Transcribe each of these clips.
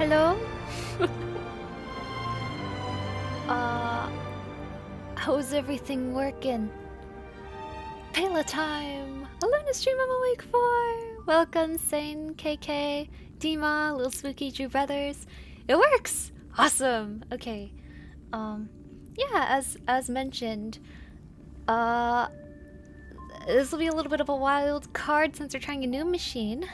Hello? uh, how's everything working? Pela time! A Luna stream I'm awake for! Welcome, Sane, KK, Dima, Little Spooky, Drew Brothers. It works! Awesome! Okay. Yeah, as mentioned, this will be a little bit of a wild card since we're trying a new machine.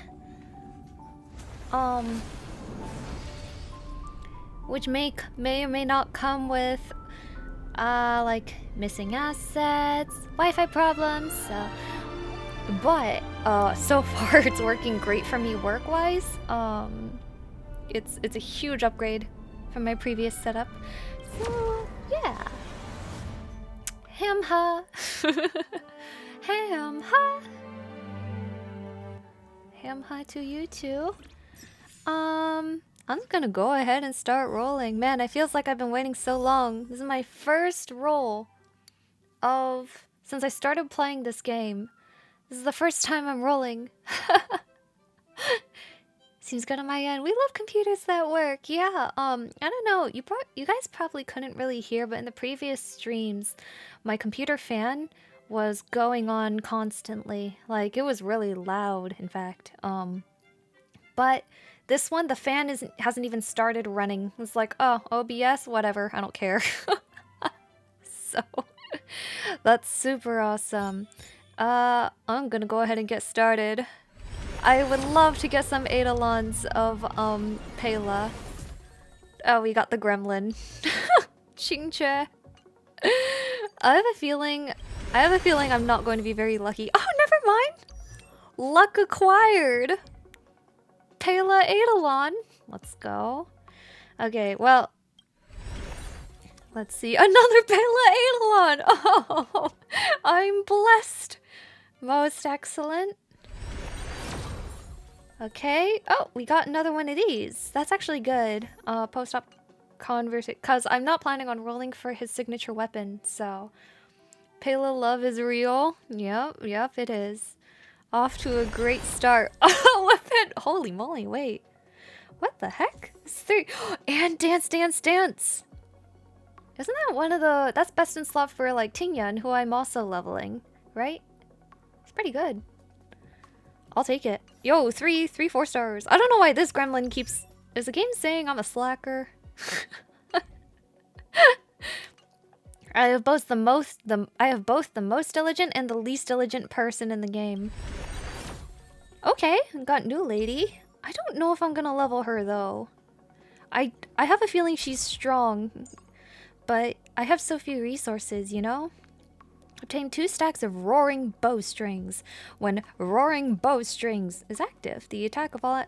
Which may or may not come with, like, missing assets, Wi-Fi problems, so... But, so far it's working great for me work-wise. It's a huge upgrade from my previous setup. So, yeah. Ham-ha! Ham-ha! Ham-ha to you too. I'm gonna go ahead and start rolling. Man, it feels like I've been waiting so long. This is my first roll since I started playing this game. This is the first time I'm rolling. Seems good on my end. We love computers that work. Yeah, I don't know. You guys probably couldn't really hear, but in the previous streams, my computer fan was going on constantly. Like, it was really loud, in fact. But this one, the fan hasn't even started running. It's like, oh, OBS, whatever, I don't care. So, that's super awesome. I'm gonna go ahead and get started. I would love to get some eidolons of, Pela. Oh, we got the gremlin. Chingche. I have a feeling I'm not going to be very lucky. Oh, never mind! Luck acquired! Pela Eidolon. Let's go. Okay, well, let's see. Another Pela Eidolon! Oh, I'm blessed. Most excellent. Okay. Oh, we got another one of these. That's actually good. Post-op converse, because I'm not planning on rolling for his signature weapon, so... Pela love is real. Yep, it is. Off to a great start. Oh, weapon! Holy moly, wait. What the heck? It's 3. And dance, dance, dance! Isn't that one of the... That's best in slot for, like, Tingyun, who I'm also leveling, right? It's pretty good. I'll take it. Yo, 3 4 stars. I don't know why this gremlin keeps... Is the game saying I'm a slacker? I have both the most diligent and the least diligent person in the game. Okay, got new lady. I don't know if I'm gonna level her though. I have a feeling she's strong, but I have so few resources, you know? Obtain 2 stacks of roaring bowstrings. When roaring bowstrings is active, the attack of all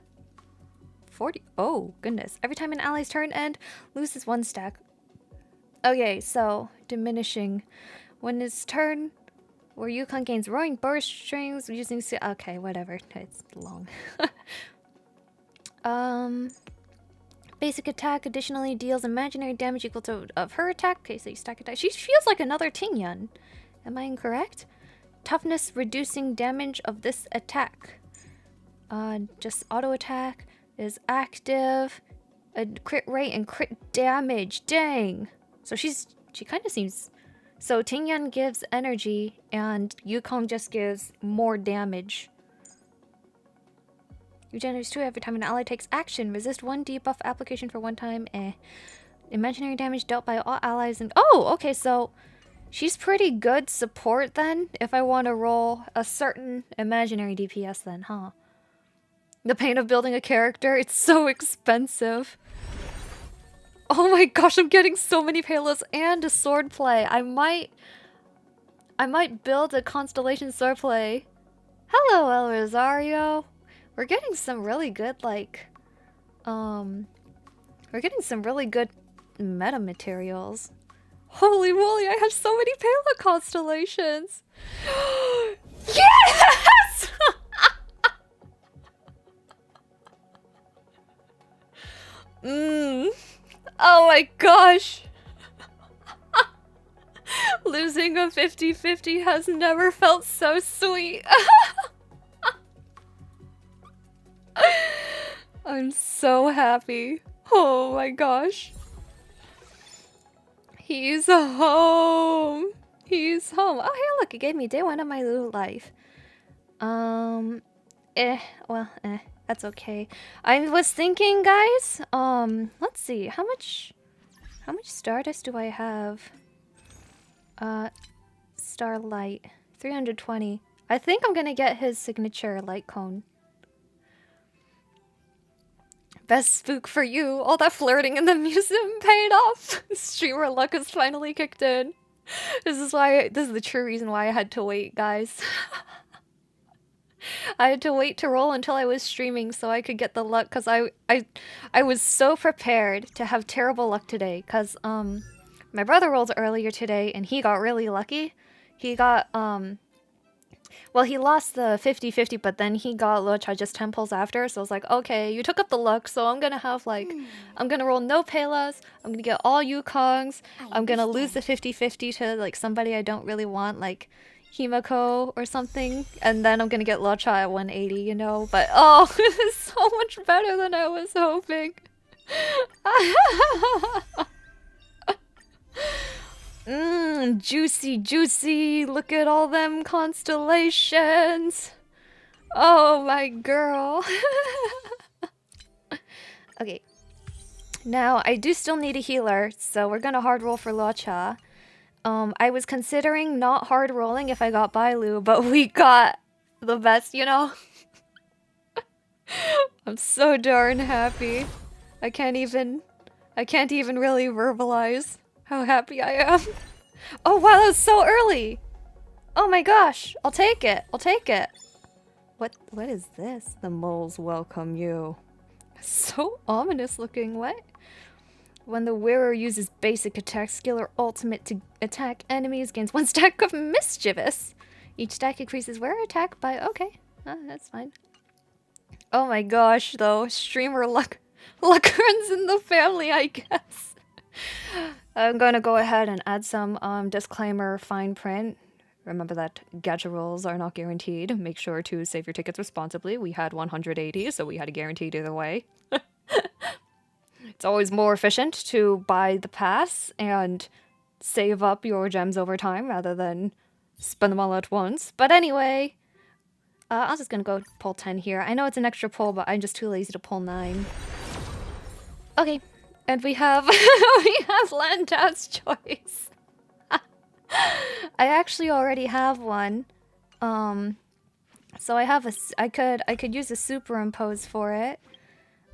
40. Oh goodness! Every time an ally's turn end, loses 1 stack. Okay, so diminishing when it's turn, where Yukon gains roaring bowstrings using. Okay, whatever. It's long. Basic attack additionally deals imaginary damage equal to of her attack. Okay, so you stack attack. She feels like another Tingyun. Am I incorrect? Toughness reducing damage of this attack. Just auto attack is active. A crit rate and crit damage. Dang. So she kind of seems... So Tingyun gives energy and Yukong just gives more damage. You generate 2 every time an ally takes action. Resist 1 debuff application for 1 time. Imaginary damage dealt by all allies and... Oh, okay, so she's pretty good support then, if I want to roll a certain imaginary DPS then, huh? The pain of building a character, it's so expensive. Oh my gosh, I'm getting so many Pelas and a sword play. I might build a constellation sword play. Hello, El Rosario. We're getting some really good, like, we're getting some really good meta materials. Holy moly, I have so many Pela constellations. Yes! Oh my gosh! Losing a 50-50 has never felt so sweet. I'm so happy. Oh my gosh. He's home. He's home. Oh, hey, look, it gave me day 1 of my loot life. That's okay. I was thinking, guys, let's see, how much Stardust do I have? Starlight, 320. I think I'm gonna get his signature light cone. Best spook for you. All that flirting in the museum paid off. Streamer luck has finally kicked in. This is the true reason why I had to wait, guys. I had to wait to roll until I was streaming so I could get the luck, because I was so prepared to have terrible luck today, because my brother rolled earlier today and he got really lucky. He got well, he lost the 50-50, but then he got Luocha just 10 pulls after, so I was like, okay, you took up the luck, so I'm gonna have, like, I'm gonna roll no Pelas, I'm gonna get all Yukongs, I'm gonna lose the 50-50 to, like, somebody I don't really want, like, Himako or something, and then I'm gonna get Luocha at 180, you know, but, oh, this is so much better than I was hoping. Juicy, juicy. Look at all them constellations. Oh, my girl. Okay. Now, I do still need a healer, so we're gonna hard roll for Luocha. I was considering not hard rolling if I got Bailu, but we got the best, you know? I'm so darn happy. I can't even really verbalize how happy I am. Oh wow, that was so early! Oh my gosh, I'll take it, I'll take it. What is this? The moles welcome you. So ominous looking, what? When the wearer uses basic attack skill or ultimate to attack enemies, gains 1 stack of mischievous. Each stack increases wearer attack by, okay, that's fine. Oh my gosh, though, streamer luck runs in the family, I guess. I'm gonna go ahead and add some disclaimer fine print. Remember that gacha rolls are not guaranteed. Make sure to save your tickets responsibly. We had 180, so we had a guaranteed either way. It's always more efficient to buy the pass and save up your gems over time rather than spend them all at once. But anyway, I'm just gonna go pull 10 here. I know it's an extra pull, but I'm just too lazy to pull 9. Okay. And we have Landau's choice. I actually already have one. So I have I could use a superimpose for it.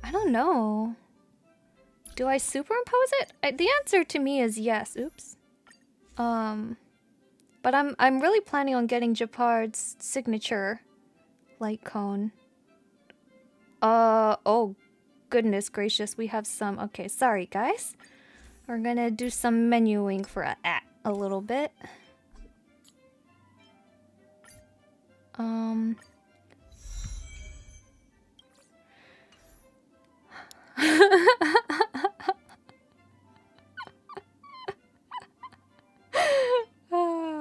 I don't know. Do I superimpose it? The answer to me is yes. Oops. But I'm really planning on getting Japard's signature light cone. Oh goodness gracious, we have some. Okay, sorry guys. We're gonna do some menuing for a little bit. Oh,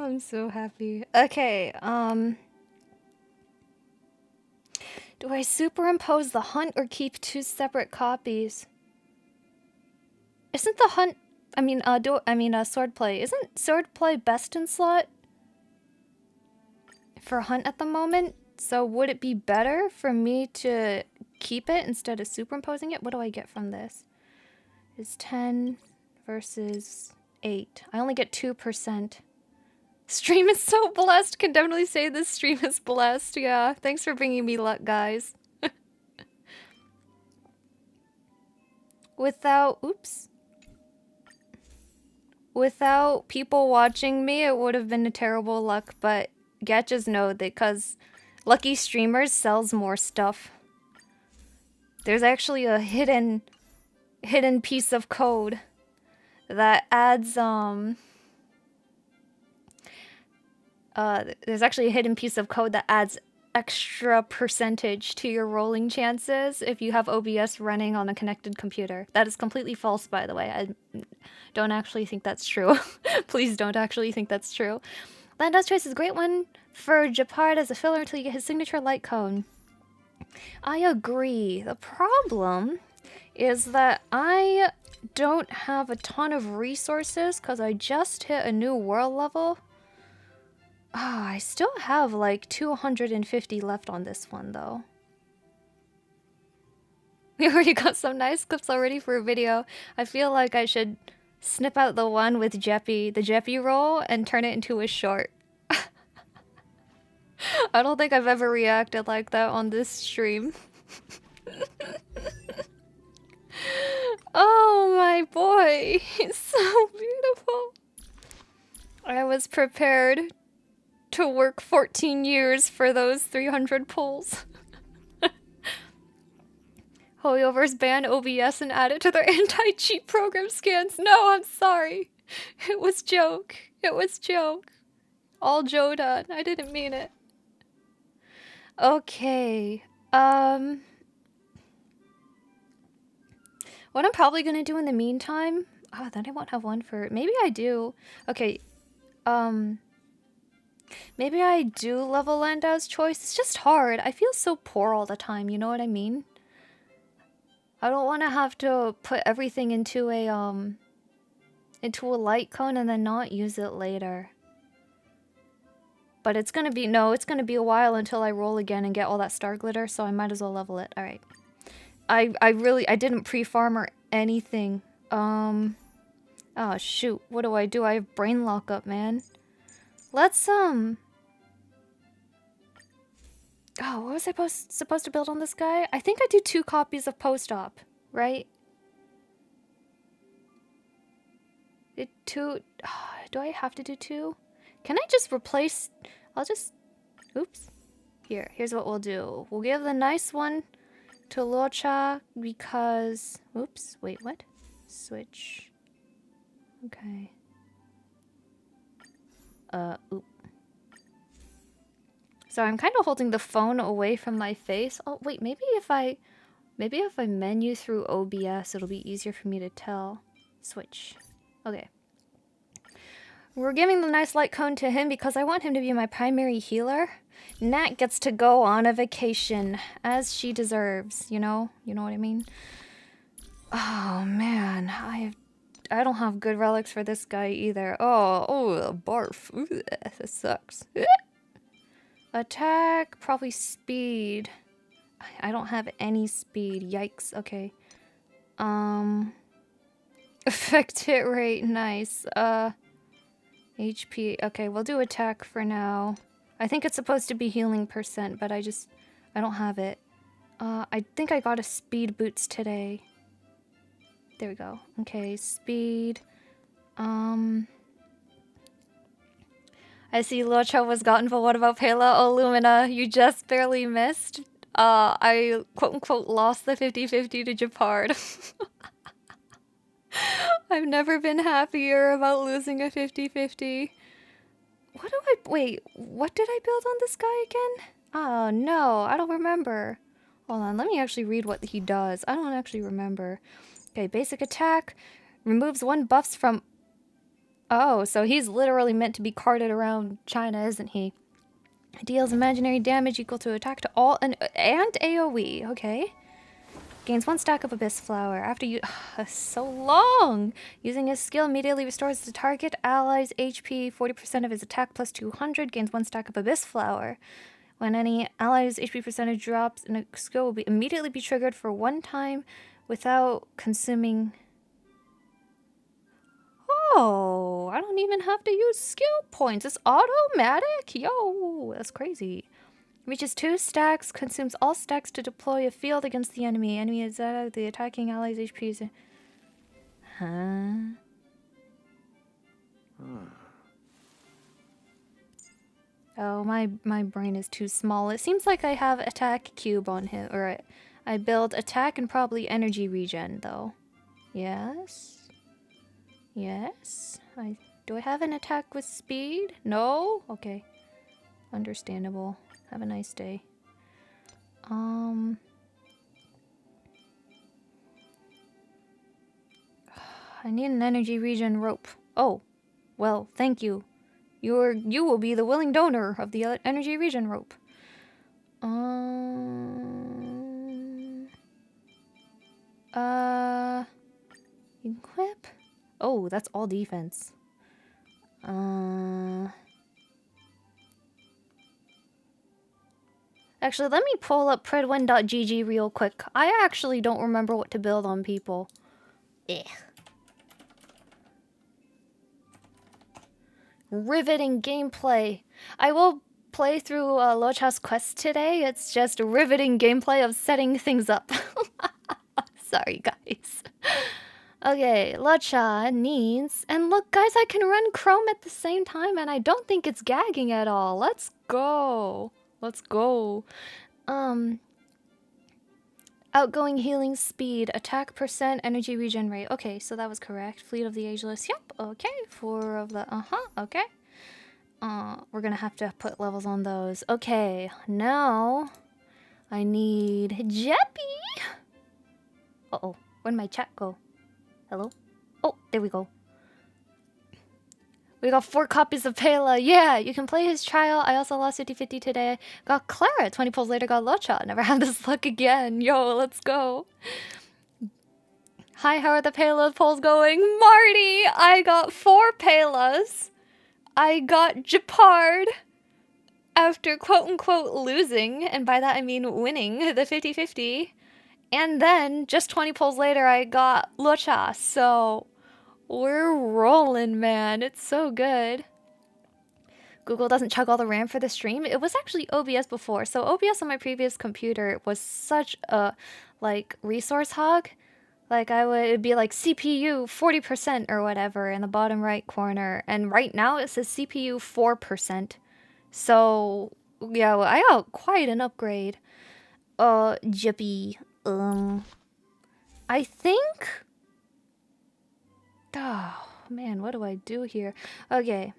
I'm so happy. Okay, do I superimpose the hunt or keep 2 separate copies? Isn't the hunt... swordplay. Isn't swordplay best in slot for hunt at the moment? So would it be better for me to keep it instead of superimposing it? What do I get from this? It's 10 versus 8. I only get 2%. Stream is so blessed. Can definitely say this stream is blessed. Yeah, thanks for bringing me luck, guys. Without people watching me, it would have been a terrible luck, but gachas know that because lucky streamers sells more stuff. There's actually a hidden piece of code that adds there's actually a hidden piece of code that adds extra percentage to your rolling chances if you have OBS running on a connected computer. That is completely false, by the way. I don't actually think that's true. Please don't actually think that's true. Landau's choice is a great one for Japard as a filler until you get his signature light cone. I agree. The problem is that I don't have a ton of resources because I just hit a new world level. Ah, I still have like 250 left on this one though. We already got some nice clips already for a video. I feel like I should snip out the one with Jeppy, the Jeppy roll, and turn it into a short. I don't think I've ever reacted like that on this stream. Oh my boy, he's so beautiful. I was prepared to work 14 years for those 300 pulls. Hoyoverse ban OBS and add it to their anti-cheat program scans. No, I'm sorry. It was joke. It was joke. All Joe done. I didn't mean it. Okay. What I'm probably gonna do in the meantime... Oh, then I won't have one for... Maybe I do. Okay. Maybe I do level Landau's choice. It's just hard. I feel so poor all the time, you know what I mean? I don't want to have to put everything into a light cone and then not use it later. But it's gonna be, no, it's gonna be a while until I roll again and get all that star glitter, so I might as well level it. Alright. I didn't pre-farm or anything. Oh shoot, what do? I have brain lockup, man. Let's, Oh, what was I supposed to build on this guy? I think I do 2 copies of post-op, right? Do I have to do 2? Can I just replace... I'll just... Oops. Here's what we'll do. We'll give the nice one to Luocha because... Oops, wait, what? Switch. Okay. Oop. So I'm kind of holding the phone away from my face. Oh, wait, maybe if I menu through OBS, it'll be easier for me to tell. Switch. Okay. We're giving the nice light cone to him because I want him to be my primary healer. Nat gets to go on a vacation, as she deserves, you know? You know what I mean? Oh, man. I don't have good relics for this guy either. Oh, barf. Ooh, that sucks. Attack, probably speed. I don't have any speed. Yikes. Okay. Effect hit rate, nice. HP. Okay, we'll do attack for now. I think it's supposed to be healing %, but I don't have it. I think I got a speed boots today. There we go. Okay, speed. I see Luocha was gotten, but what about Pela? Oh, Lumina, you just barely missed. I quote-unquote lost the 50-50 to Japard. I've never been happier about losing a 50-50. Wait, what did I build on this guy again? Oh, no, I don't remember. Hold on, let me actually read what he does. I don't actually remember. Okay, basic attack. Removes 1 buffs from... Oh, so he's literally meant to be carted around China, isn't he? Deals imaginary damage equal to attack to all and AoE, okay. Gains 1 stack of Abyss Flower. After you... so long! Using his skill immediately restores the target ally's HP 40% of his attack plus 200. Gains 1 stack of Abyss Flower. When any ally's HP percentage drops, a skill will immediately be triggered for 1 time without consuming... Oh, I don't even have to use skill points. It's automatic? Yo, that's crazy. Reaches 2 stacks, consumes all stacks to deploy a field against the enemy. Enemy is out of the attacking ally's HP is... Huh? Oh, my brain is too small. It seems like I have attack cube on him. Or I build attack and probably energy regen, though. Yes? Yes? Do I have an attack with speed? No? Okay. Understandable. Have a nice day. I need an energy regen rope. Oh. Well, thank you. You will be the willing donor of the energy regen rope. Equip? Oh, that's all defense. Actually, let me pull up predwin.gg real quick. I actually don't remember what to build on people. Eh. Riveting gameplay. I will play through Luocha's quest today. It's just riveting gameplay of setting things up. Sorry, guys. Okay, Luocha needs... And look, guys, I can run Chrome at the same time, and I don't think it's gagging at all. Let's go. Let's go. Outgoing healing speed, attack percent, energy regen rate. Okay, so that was correct. Fleet of the Ageless. Yep, okay. 4 of the... okay. We're gonna have to put levels on those. Okay, now... I need... Jeppy! Uh-oh, where'd my chat go? Hello? Oh, there we go. We got 4 copies of Pela. Yeah, you can play his trial. I also lost 50-50 today. Got Clara. 20 pulls later, got Luocha. Never had this luck again. Yo, let's go. Hi, how are the Pela polls going? Marty, I got 4 Pelas. I got Japard after quote-unquote losing, and by that I mean winning, the 50-50. And then, just 20 pulls later, I got Luocha, so... We're rolling, man. It's so good. Google doesn't chug all the RAM for the stream. It was actually OBS before. So OBS on my previous computer was such a, like, resource hog. Like, it'd be like CPU 40% or whatever in the bottom right corner. And right now it says CPU 4%. So, yeah, I got quite an upgrade. Jippy. I think... Oh, man, what do I do here? Okay.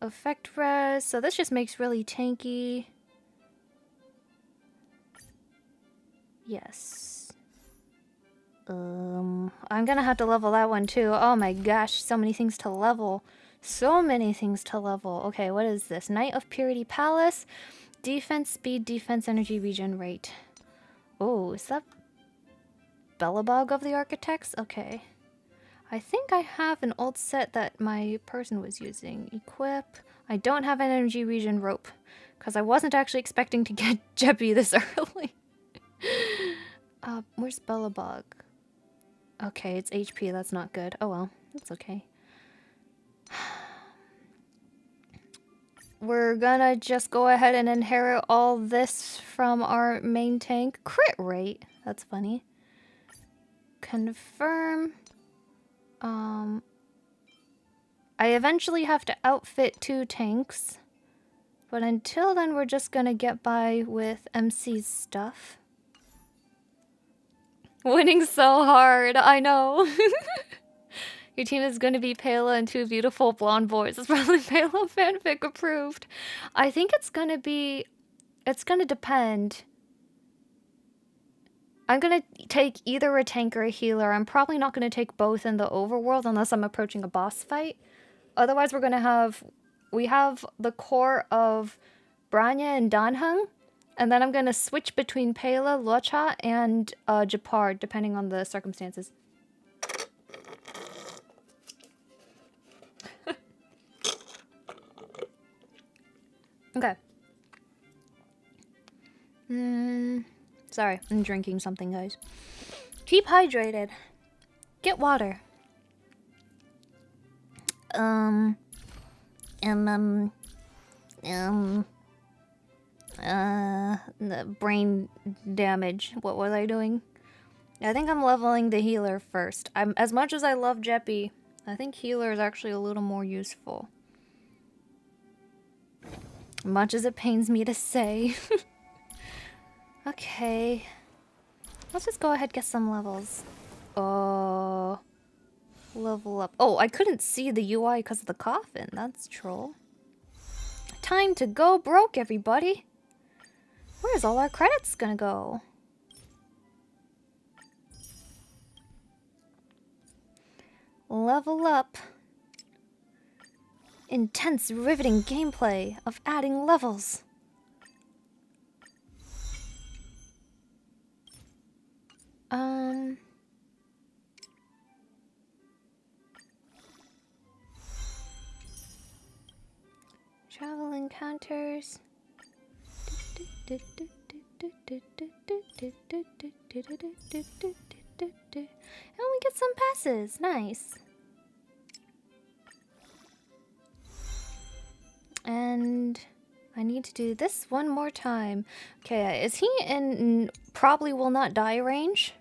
Effect res. So this just makes really tanky. Yes. I'm gonna have to level that one too. Oh my gosh, so many things to level. So many things to level. Okay, what is this? Knight of Purity Palace. Defense, speed, defense, energy, regen rate. Oh, is that... Bellabog of the Architects? Okay. I think I have an old set that my person was using. Equip. I don't have an energy regen rope. Because I wasn't actually expecting to get Jeppy this early. Where's Bellabog? Okay, it's HP. That's not good. Oh well. That's okay. We're gonna just go ahead and inherit all this from our main tank. Crit rate. That's funny. Confirm. I eventually have to outfit 2 tanks. But until then, we're just gonna get by with MC's stuff. Winning so hard, I know. Your team is gonna be Pela and 2 beautiful blonde boys. It's probably Pela fanfic approved. I think it's gonna be... It's gonna depend. I'm gonna take either a tank or a healer. I'm probably not gonna take both in the overworld unless I'm approaching a boss fight. Otherwise, we're gonna have... We have the core of Branya and Danheng. And then I'm gonna switch between Pela, Luocha, and Japard, depending on the circumstances. Okay. Sorry, I'm drinking something, guys. Keep hydrated. Get water. The brain damage. What was I doing? I think I'm leveling the healer first. As much as I love Jeppy, I think healer is actually a little more useful. Much as it pains me to say. Okay. Let's just go ahead and get some levels. Oh. Level up. Oh, I couldn't see the UI because of the coffin. That's troll. Time to go broke, everybody. Where's all our credits gonna go? Level up. Intense, riveting gameplay of adding levels. encounters. And we get some passes. Nice. And I need to do this one more time. Okay, is he in probably will not die range?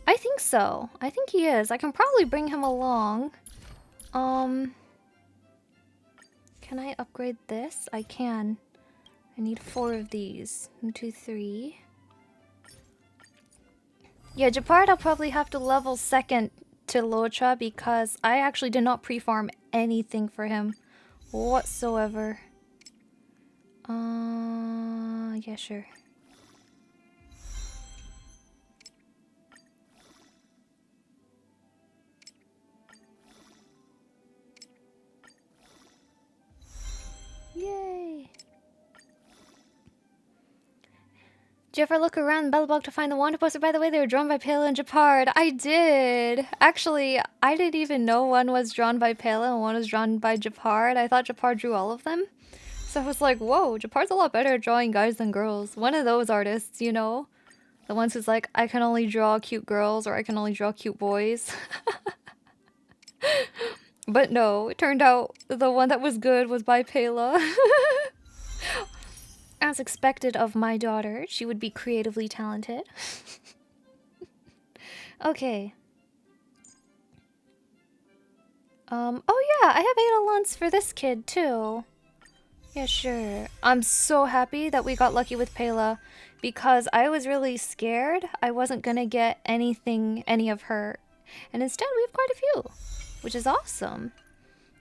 I think so. I think he is. I can probably bring him along. Can I upgrade this? I can. I need 4 of these. 1, 2, 3. Yeah, Japard I'll probably have to level second to Luocha because I actually did not pre-farm anything for him whatsoever. Yeah, sure. Yay! Did you ever look around Bellabog to find the Wanda poster? By the way, they were drawn by Pela and Japard. I did! Actually, I didn't even know one was drawn by Pela and one was drawn by Japard. I thought Japard drew all of them. So I was like, whoa, Japard's a lot better at drawing guys than girls. One of those artists, you know? The ones who's like, I can only draw cute girls or I can only draw cute boys. But no, it turned out the one that was good was by Pela. As expected of my daughter, she would be creatively talented. Okay. Oh yeah, I have Eidolons for this kid too. Yeah, sure. I'm so happy that we got lucky with Pela because I was really scared I wasn't gonna get any of her. And instead we have quite a few, which is awesome.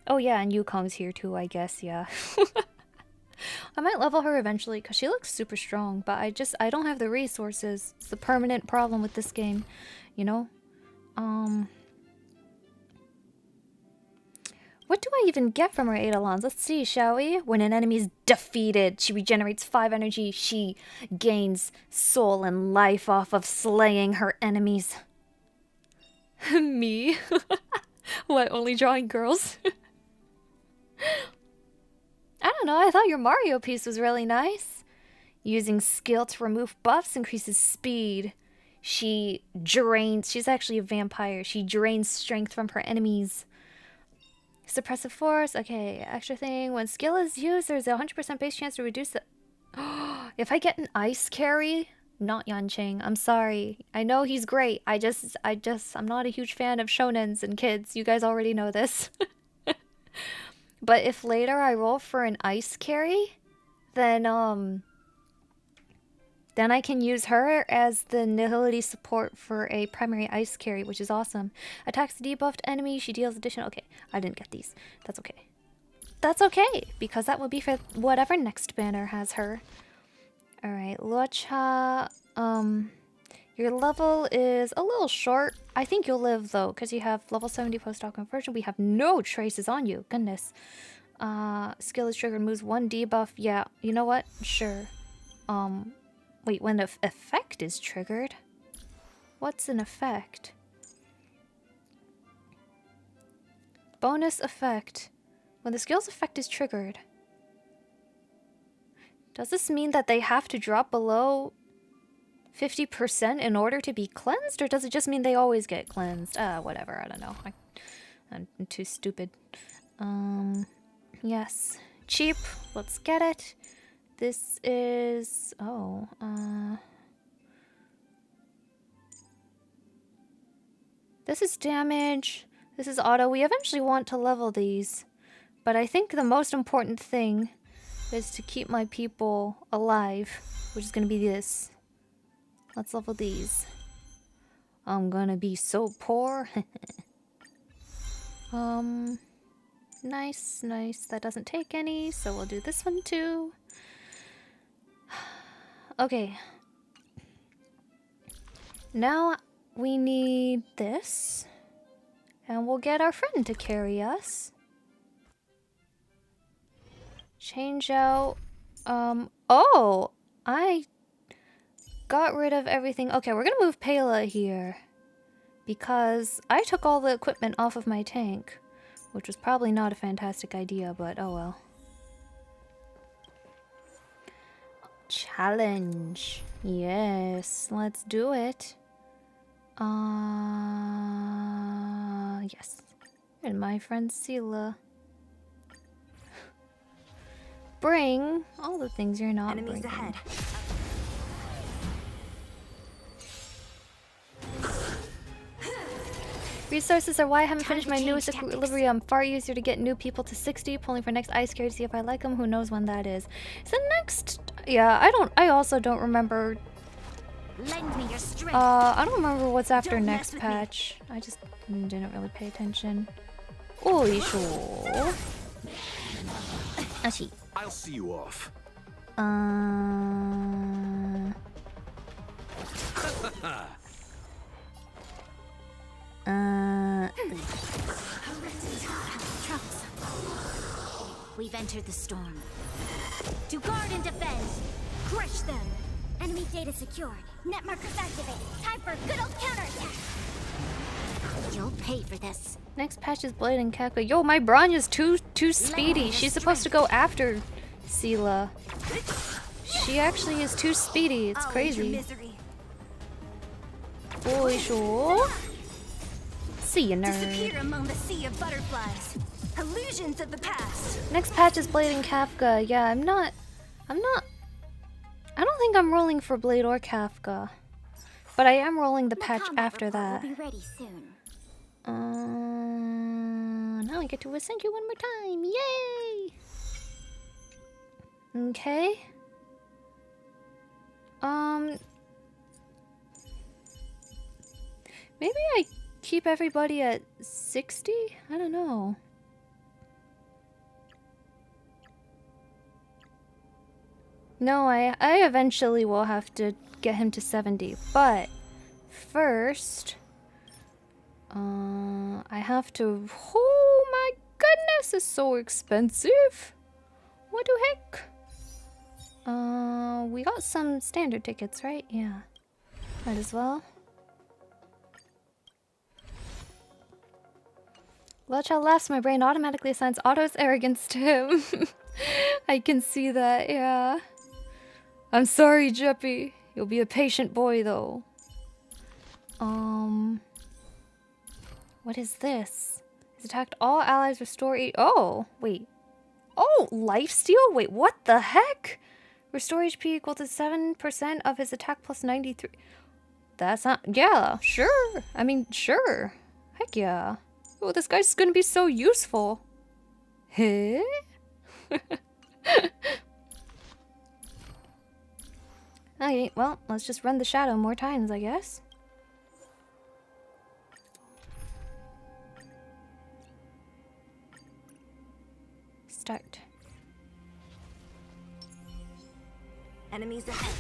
Oh yeah, and Yukong's here too, I guess, yeah. I might level her eventually because she looks super strong, but I don't have the resources. It's the permanent problem with this game, you know? What do I even get from her Eidolons? Let's see, shall we? When an enemy is defeated, she regenerates 5 energy. She gains soul and life off of slaying her enemies. Me? What, only drawing girls? I don't know, I thought your Mario piece was really nice. Using skill to remove buffs increases speed. She's actually a vampire. She drains strength from her enemies. Suppressive force, okay, extra thing. When skill is used, there's a 100% base chance to reduce the... If I get an ice carry, not Yanqing, I'm sorry. I know he's great. I'm not a huge fan of shonens and kids. You guys already know this. But if later I roll for an ice carry, then I can use her as the nihility support for a primary ice carry, which is awesome. Attacks the debuffed enemy, she deals additional... Okay, I didn't get these. That's okay. That's okay, because that will be for whatever next banner has her. Alright, Luocha, your level is a little short. I think you'll live, though, because you have level 70 post-op conversion. We have no traces on you. Goodness. Skill is triggered, moves 1 debuff. Yeah, you know what? Sure. Wait, when the effect is triggered? What's an effect? Bonus effect. When the skill's effect is triggered. Does this mean that they have to drop below 50% in order to be cleansed? Or does it just mean they always get cleansed? Whatever, I don't know. I'm too stupid. Yes. Cheap, let's get it. This is... Oh, this is damage. This is auto. We eventually want to level these. But I think the most important thing is to keep my people alive, which is going to be this. Let's level these. I'm gonna be so poor. Nice, nice. That doesn't take any, so we'll do this one too. Okay. Now we need this. And we'll get our friend to carry us. Change out... Oh! I got rid of everything. Okay, we're gonna move Pela here. Because I took all the equipment off of my tank. Which was probably not a fantastic idea, but oh well. challenge. Yes, let's do it. Yes. And my friend Sela. Bring all the things you're not Enemies bringing. ahead. Resources are why I haven't finished my newest equilibrium. Far easier to get new people to 60. Pulling for next ice scare to see if I like them. Who knows when that is? Is the next? Yeah, I also don't remember. Lend me your strength. I don't remember what's after next patch. I just didn't really pay attention. Oh, sure. Ashi. I'll see you off. Trunks. We've entered the storm. To guard and defend. Crush them. Enemy data secured. Net markers activated. Time for a good old counterattack. You'll pay for this. Next patch is Blade and Keka. Yo, my Bronya's too speedy. She's supposed to go after Sela. She actually is too speedy. It's crazy. Boy, sure. See you, nerd. Disappear among the sea of butterflies. Illusions of the past. Next patch is Blade and Kafka. Yeah, I don't think I'm rolling for Blade or Kafka. But I am rolling the patch after that. Will be ready soon. Now I get to ascend you one more time. Yay! Okay. Maybe I keep everybody at 60? I don't know. No, I eventually will have to get him to 70, but first, I have to. Oh my goodness, it's so expensive. What the heck? We got some standard tickets, right? Yeah, might as well. Luocha laughs. My brain automatically assigns Otto's arrogance to him. I can see that. Yeah. I'm sorry, Jeppy. You'll be a patient boy, though. What is this? He's attacked all allies, restore 8. Oh, wait. Oh, lifesteal? Wait, what the heck? Restore HP equal to 7% of his attack plus 93. That's not. Yeah, sure. I mean, sure. Heck yeah. Oh, this guy's gonna be so useful. Hey? Okay, well, let's just run the shadow more times, I guess. Start. Enemies ahead.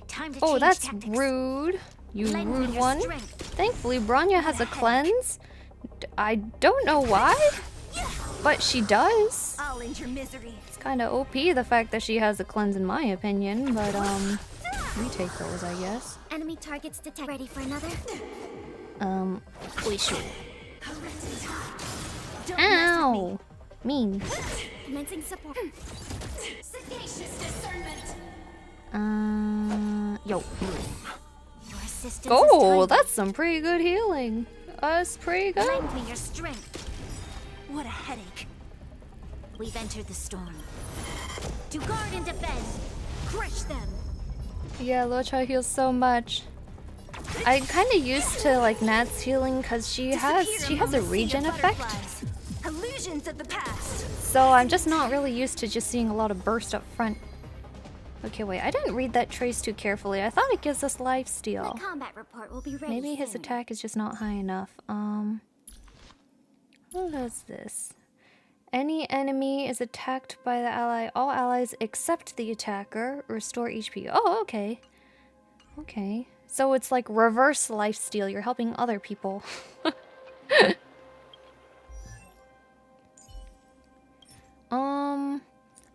Time to Oh, that's tactics. rude. You Lend me rude your one. strength. Thankfully, Bronya has a cleanse. I don't know why, but she does. I'll end your misery. It's kind of OP, the fact that she has a cleanse in my opinion, but we take those, I guess. Enemy targets detected. Ready for another? We should. Don't mess with me. Ow! Mean. Commencing support. Sagacious discernment. Yo. Your assistance is Oh, timely. that's some pretty good healing. That's pretty good. Lend me your strength. What a headache. We've entered the storm. To guard and defend. Crush them. Yeah, Luocha heals so much. I'm kind of used to like Nat's healing because she has a regen effect. Illusions of the past. So I'm just not really used to just seeing a lot of burst up front. Okay, wait, I didn't read that trace too carefully. I thought it gives us lifesteal. The combat report will be ready Maybe his soon. attack is just not high enough. What is this? Any enemy is attacked by the ally. All allies except the attacker restore HP. Oh, okay. Okay. So it's like reverse lifesteal. You're helping other people.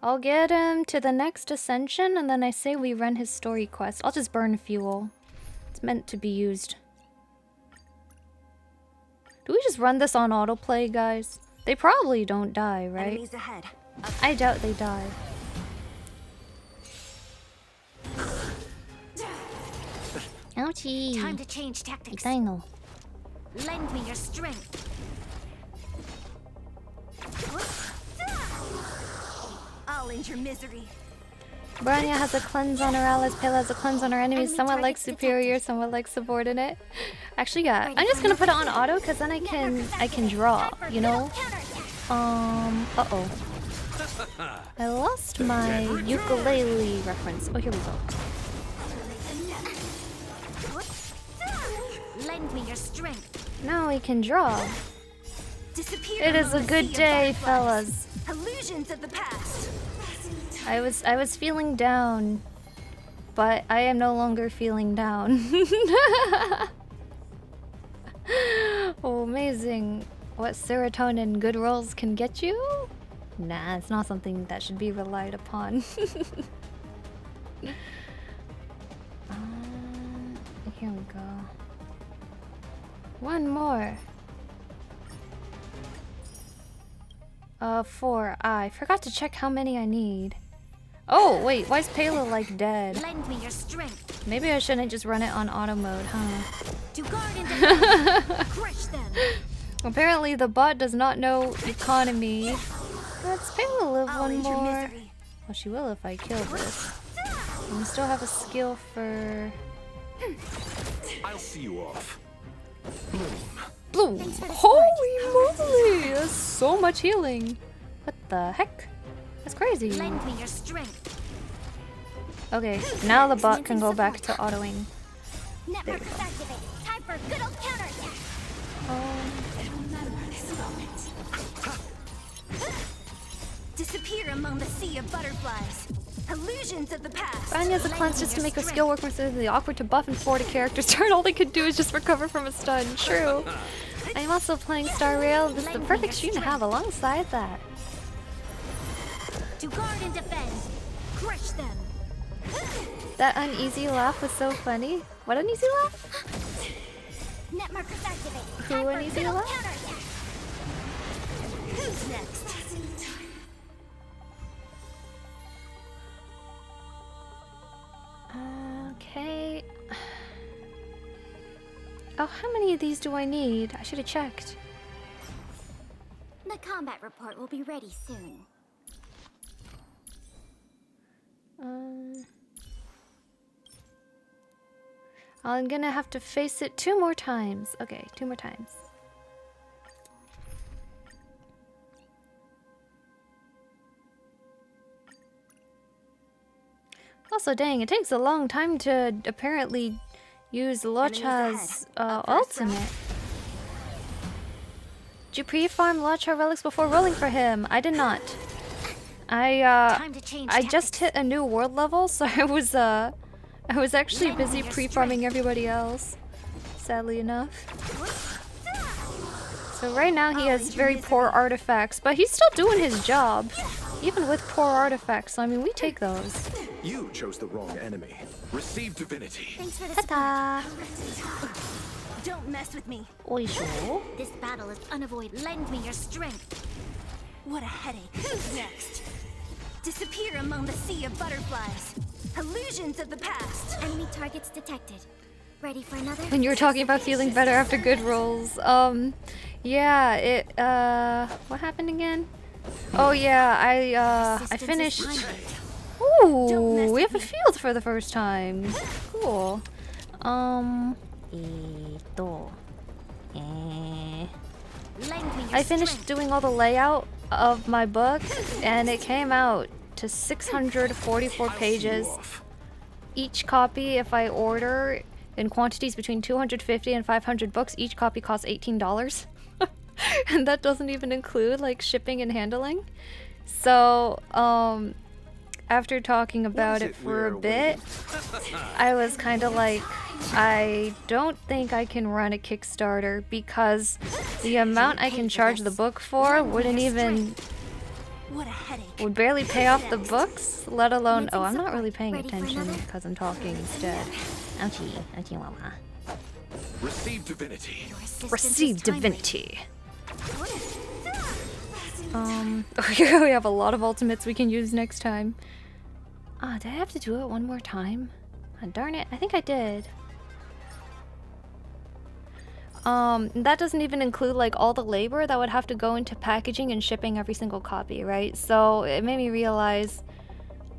I'll get him to the next ascension and then I say we run his story quest. I'll just burn fuel. It's meant to be used. Do we just run this on autoplay, guys? They probably don't die, right? Enemies ahead. I doubt they die. Ouchie. Time to change tactics. 痛いの。 Lend me your strength. I'll end your misery. Branya has a cleanse on her allies, Pela has a cleanse on her enemies, Enemy somewhat like targets superior, somewhat like subordinate. Actually, yeah, I'm just gonna put it on auto because then I can draw, you know? Uh-oh. I lost my ukulele reference. Oh, here we go. Lend me your strength. Now we can draw. Disappear It is a among the good sea of day, butterflies. fellas. Illusions of the past. I was feeling down, but I am no longer feeling down. Oh, amazing. What serotonin good rolls can get you? Nah, it's not something that should be relied upon. Here we go. One more. 4. I forgot to check how many I need. Oh, wait, why is Pela like dead? Lend me your strength. Maybe I shouldn't just run it on auto mode, huh? To guard and defend. Crush them. Apparently the bot does not know economy. Let's Pela live I'll one end your more. misery. Well, she will if I kill this. And we still have a skill for... I'll see you off. Bloom! Thanks for the Holy moly! That's so much healing! What the heck? That's crazy. Lend me your strength. Okay, now the bot can go back to autoing. Network is activated. Time for good old counterattack. Disappear among the sea of butterflies. Illusions of the past. Branya's a cleanse just to make her skill work the awkward to buff and forward a character's turn. All they could do is just recover from a stun. True. I'm also playing Star Rail. This is the perfect stream to have alongside that. To guard and defend. Crush them. That uneasy laugh was so funny. What uneasy laugh? Net markers activated. Who Time for uneasy good old laugh? counterattack. Who's next? Okay. Oh, how many of these do I need? I should have checked. The combat report will be ready soon. I'm gonna have to face it 2 more times. Okay, 2 more times. Also, dang, it takes a long time to apparently use Luocha's ultimate. Did you pre-farm Luocha relics before rolling for him? I did not. Time to change I just hit a new world level, so I was actually busy pre-farming everybody else, sadly enough. So right now he has very poor artifacts, but he's still doing his job, even with poor artifacts. So I mean, we take those. You chose the wrong enemy. Receive divinity. Thanks for the Ta-da! support. Don't mess with me. Oisho. This battle is unavoidable. Lend me your strength. What a headache. Who's next? Disappear among the sea of butterflies. Illusions of the past. Enemy targets detected. Ready for another? When you were talking about feeling better after good rolls, yeah, it, what happened again? Oh yeah, I finished. Ooh, we have a field for the first time. Cool. I finished doing all the layout of my book, and it came out to 644 pages. Each copy, if I order in quantities between 250 and 500 books, each copy costs $18. And that doesn't even include like shipping and handling. So, after talking about it for a bit, I was kind of like, I don't think I can run a Kickstarter because the amount I can charge the book for wouldn't even, would barely pay off the books, let alone, oh, I'm not really paying attention because I'm talking instead. Ouchie, ouchie mama. Receive divinity. Receive divinity. We have a lot of ultimates we can use next time. Did I have to do it one more time? Darn it, I think I did. That doesn't even include like all the labor that would have to go into packaging and shipping every single copy, right? So it made me realize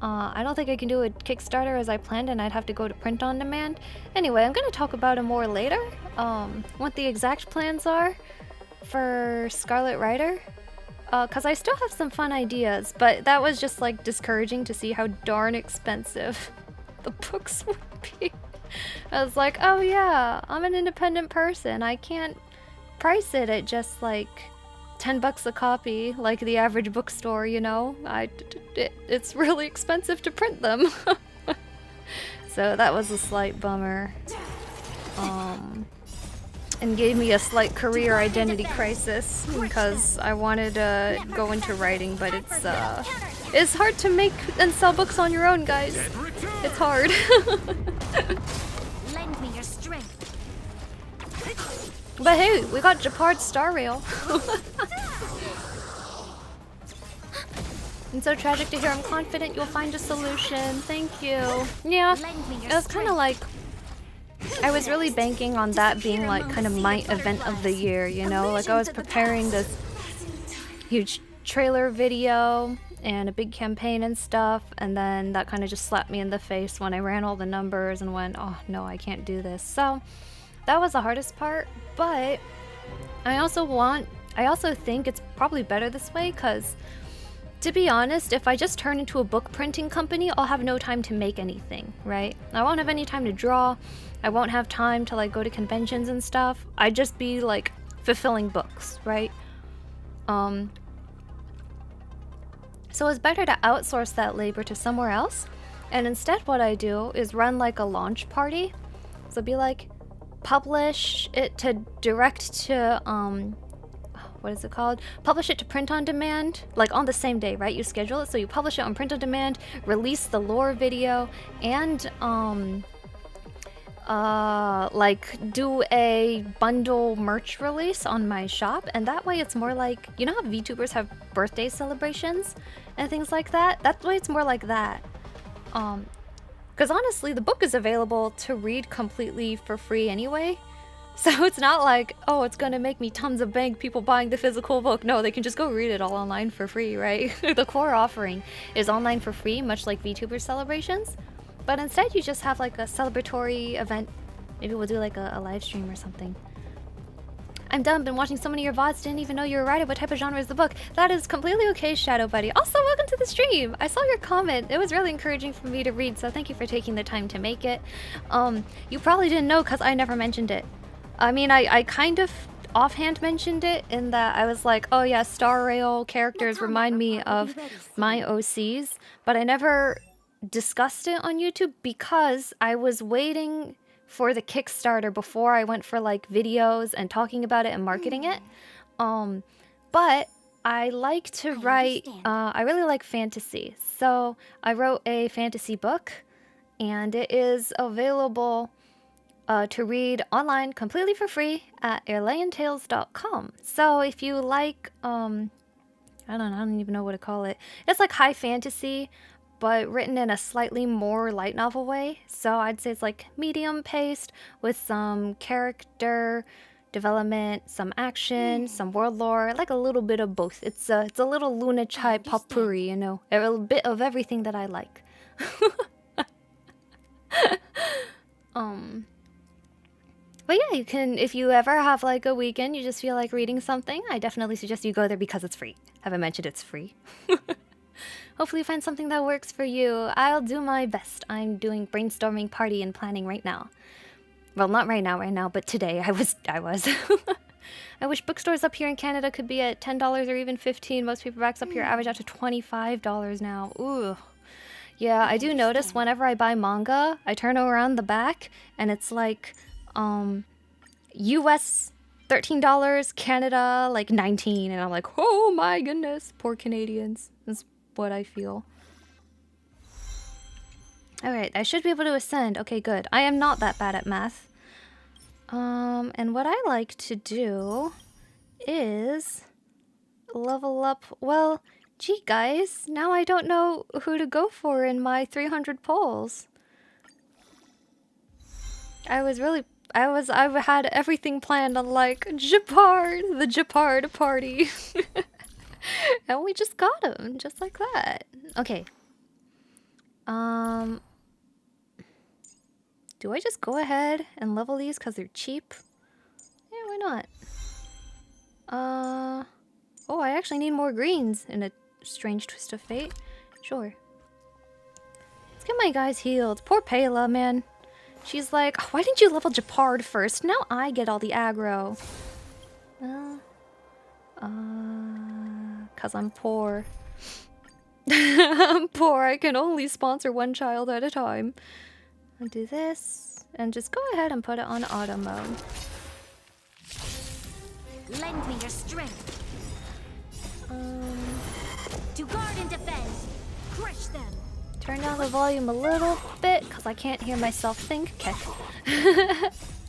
I don't think I can do a Kickstarter as I planned, and I'd have to go to print on demand. Anyway, I'm gonna talk about it more later, what the exact plans are for Scarlet Rider. Cause I still have some fun ideas, but that was just like discouraging to see how darn expensive the books would be. I was like, oh yeah, I'm an independent person. I can't price it at just like $10 a copy, like the average bookstore, you know? It's really expensive to print them. So that was a slight bummer. And gave me a slight career identity crisis because I wanted to go into writing, but it's hard to make and sell books on your own, guys. It's hard. Lend me your strength. But hey, we got Japard's Star Rail. It's so tragic to hear. I'm confident you'll find a solution. Thank you. Yeah, it was kind of like I was really banking on that being like kind of my event of the year, you know? Like I was preparing this huge trailer video and a big campaign and stuff, and then that kind of just slapped me in the face when I ran all the numbers and went, oh no, I can't do this. So that was the hardest part, but I also think it's probably better this way, because to be honest, if I just turn into a book printing company, I'll have no time to make anything, right? I won't have any time to draw. I won't have time to like go to conventions and stuff. I'd just be like fulfilling books, right? So it's better to outsource that labor to somewhere else. And instead what I do is run like a launch party. So be like, publish it to direct to, what is it called? Publish it to print on demand, like on the same day, right? You schedule it, so you publish it on print on demand, release the lore video, and like do a bundle merch release on my shop, and that way it's more like, you know how VTubers have birthday celebrations and things like that? That way it's more like that. Because honestly, the book is available to read completely for free anyway. So it's not like, oh, it's gonna make me tons of bank people buying the physical book. No, they can just go read it all online for free, right? The core offering is online for free, much like VTuber celebrations. But instead you just have like a celebratory event. Maybe we'll do like a live stream or something. I'm done, been watching so many of your VODs, didn't even know you were a writer. What type of genre is the book? That is completely okay, Shadow Buddy. Also, welcome to the stream! I saw your comment. It was really encouraging for me to read, so thank you for taking the time to make it. You probably didn't know because I never mentioned it. I mean, I kind of offhand mentioned it in that I was like, oh yeah, Star Rail characters remind me of my OCs, but I never discussed it on YouTube because I was waiting for the Kickstarter before I went for like videos and talking about it and marketing it. But I like to write, I really like fantasy. So I wrote a fantasy book and it is available to read online completely for free at airlayantales.com. So if you like, I don't even know what to call it. It's like high fantasy, but written in a slightly more light novel way. So I'd say it's like medium paced with some character development, some action, some world lore, like a little bit of both. It's a little Luna Chai potpourri, you know, a bit of everything that I like. But yeah, you can, if you ever have like a weekend, you just feel like reading something, I definitely suggest you go there because it's free. Haven't mentioned it's free. Hopefully you find something that works for you. I'll do my best. I'm doing brainstorming party and planning right now. Well, not right now, but today I was. I wish bookstores up here in Canada could be at $10 or even $15. Most paperbacks up here average out to $25 now. Ooh. Yeah, I do notice whenever I buy manga, I turn around the back and it's like US $13, Canada like 19, and I'm like, oh my goodness, poor Canadians. That's what I feel. Alright, I should be able to ascend. Okay, good. I am not that bad at math. And what I like to do is level up. Well, gee, guys, now I don't know who to go for in my 300 polls. I had everything planned on like Japard, the Japard party. And we just got him, just like that. Okay. Do I just go ahead and level these because they're cheap? Yeah, why not? Oh, I actually need more greens in a strange twist of fate. Sure. Let's get my guys healed. Poor Pela, man. She's like, why didn't you level Japard first? Now I get all the aggro. Cause I'm poor. I'm poor. I can only sponsor one child at a time. I'll do this and just go ahead and put it on auto mode. Lend me your strength. To guard and defend. Crush them. Turn down the volume a little bit because I can't hear myself think. Okay.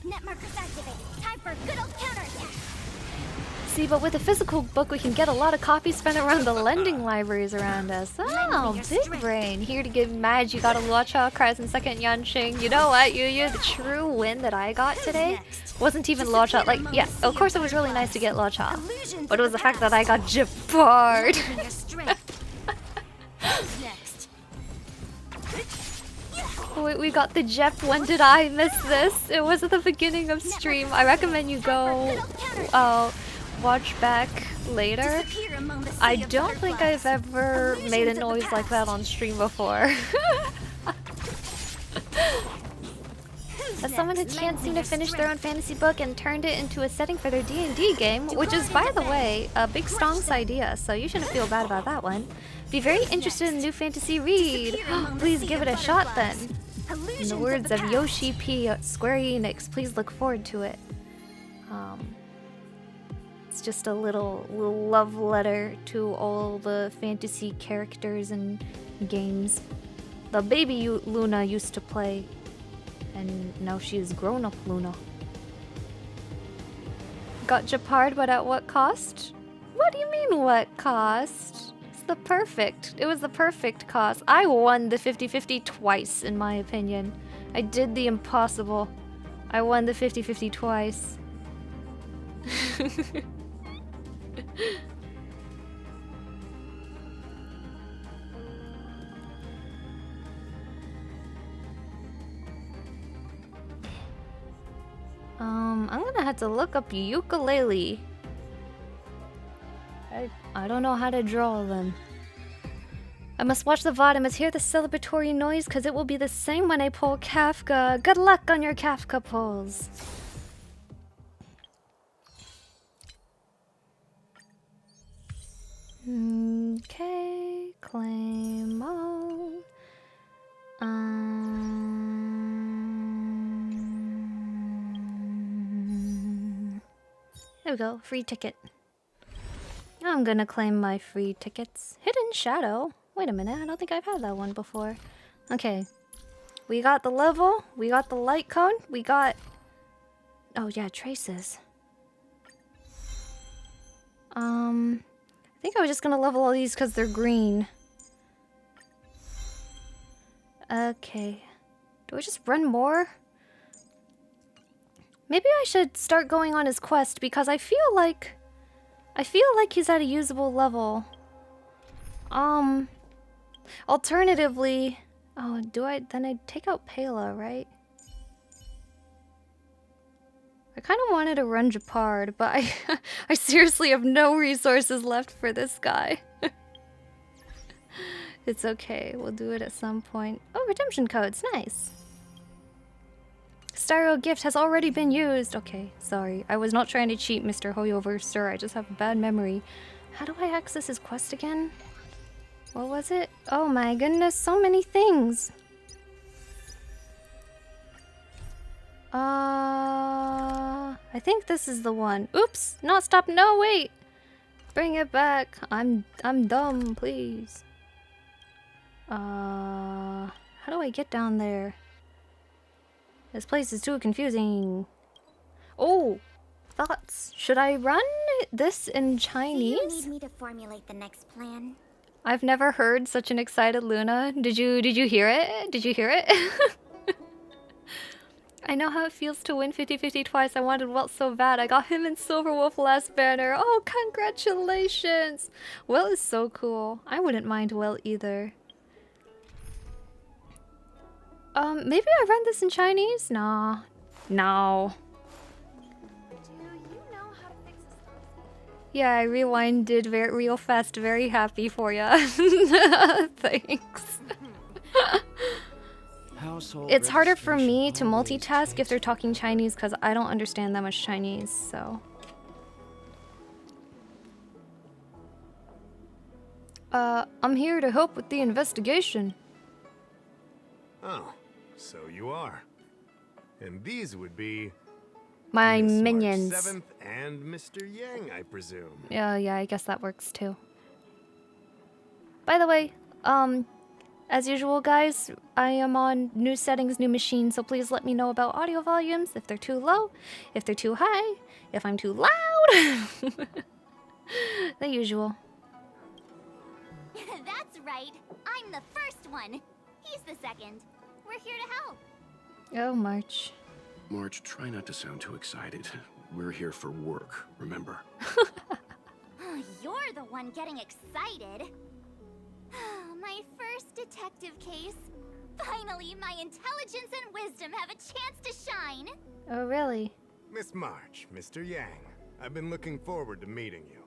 Net markers activated. Time for a good old counterattack. See, but with a physical book, we can get a lot of copies spent around the lending libraries around us. Oh, big brain. Here to give Madge, you got a Luocha, Cries in second Yanqing. You know what, Yuyu? The true win that I got today wasn't even Luocha. Like, yeah, of course it was really nice to get Luocha. But it was the fact that I got Japard. Wait, we got the Jep. When did I miss this? It was at the beginning of stream. I recommend you go watch back later. I don't think I've ever made a noise like that on stream before. As someone who can't seem to finish their own fantasy book and turned it into a setting for their D&D game, which is, by the way, a Big Stong's idea, so you shouldn't feel bad about that one. Be very interested in new fantasy read. Please give it a shot then. In the words of Yoshi P. Square Enix, please look forward to it. It's just a little love letter to all the fantasy characters and games the baby Luna used to play, and now she is grown-up Luna. Got Japard, but at what cost? What do you mean, what cost? It was the perfect cost. I won the 50-50 twice, in my opinion. I did the impossible. I won the 50-50 twice. I'm gonna have to look up ukulele. I don't know how to draw them. I must watch the VOD. I must hear the celebratory noise because it will be the same when I pull Kafka. Good luck on your Kafka pulls. Okay, claim all. There we go, free ticket. I'm gonna claim my free tickets. Hidden Shadow. Wait a minute, I don't think I've had that one before. Okay. We got the level, we got the light cone, we got... Oh yeah, traces. I think I was just gonna level all these because they're green. Okay. Do I just run more? Maybe I should start going on his quest because I feel like he's at a usable level. Alternatively, oh, then I'd take out Pela, right? I kind of wanted to run Japard, but I seriously have no resources left for this guy. It's okay, we'll do it at some point. Oh, redemption codes, nice. Styro gift has already been used. Okay, sorry. I was not trying to cheat, Mr. Hoyoverster. I just have a bad memory. How do I access his quest again? What was it? Oh my goodness, so many things. I think this is the one. Oops, not stop. No, wait. Bring it back. I'm dumb, please. How do I get down there? This place is too confusing. Oh, thoughts. Should I run this in Do you Chinese? need me to formulate the next plan? I've never heard such an excited Luna. Did you hear it? Did you hear it? I know how it feels to win 50-50 twice. I wanted Welt so bad. I got him in Silverwolf last banner. Oh, congratulations! Welt is so cool. I wouldn't mind Welt either. Maybe I run this in Chinese? Nah. No. Yeah, I rewinded real fast. Very happy for ya. Thanks. It's harder for me to multitask if they're talking Chinese because I don't understand that much Chinese, so. I'm here to help with the investigation. Oh, so you are. And these would be My Miss March minions. 7th and Mr. Yang, I presume. Yeah, I guess that works too. By the way, as usual, guys, I am on new settings, new machine, so please let me know about audio volumes, if they're too low, if they're too high, if I'm too loud. The usual. That's right. I'm the first one. He's the second. We're here to help. Oh, March. March, try not to sound too excited. We're here for work, remember? You're the one getting excited. My first detective case. Finally, my intelligence and wisdom have a chance to shine. Oh, really? Miss March, Mr. Yang, I've been looking forward to meeting you.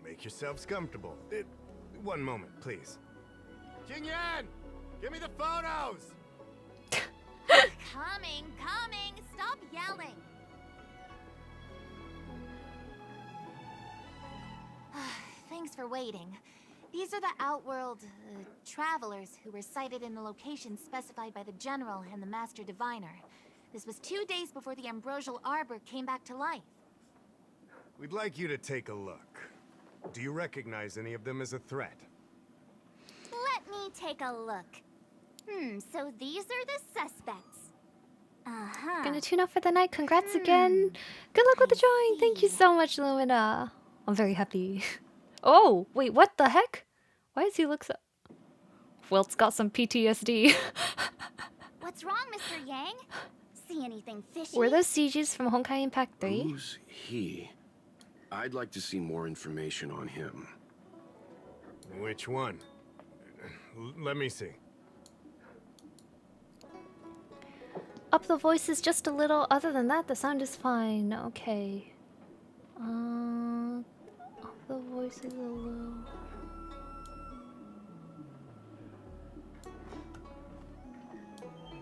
Make yourselves comfortable. One moment, please. Jingyan! Give me the photos! Coming, coming. Stop yelling. Thanks for waiting. These are the Outworld travelers who were sighted in the location specified by the General and the Master Diviner. This was 2 days before the Ambrosial Arbor came back to life. We'd like you to take a look. Do you recognize any of them as a threat? Let me take a look. So these are the suspects. Gonna tune out for the night. Congrats again. Good luck with the drawing. Thank you so much, Lumina. I'm very happy. Oh, wait, what the heck? Why does he look so... Wilt's got some PTSD. What's wrong, Mr. Yang? See anything fishy? Were those CGs from Honkai Impact 3? Who's he? I'd like to see more information on him. Which one? Let me see. Up the voices just a little. Other than that, the sound is fine. Okay. Up the voices a little.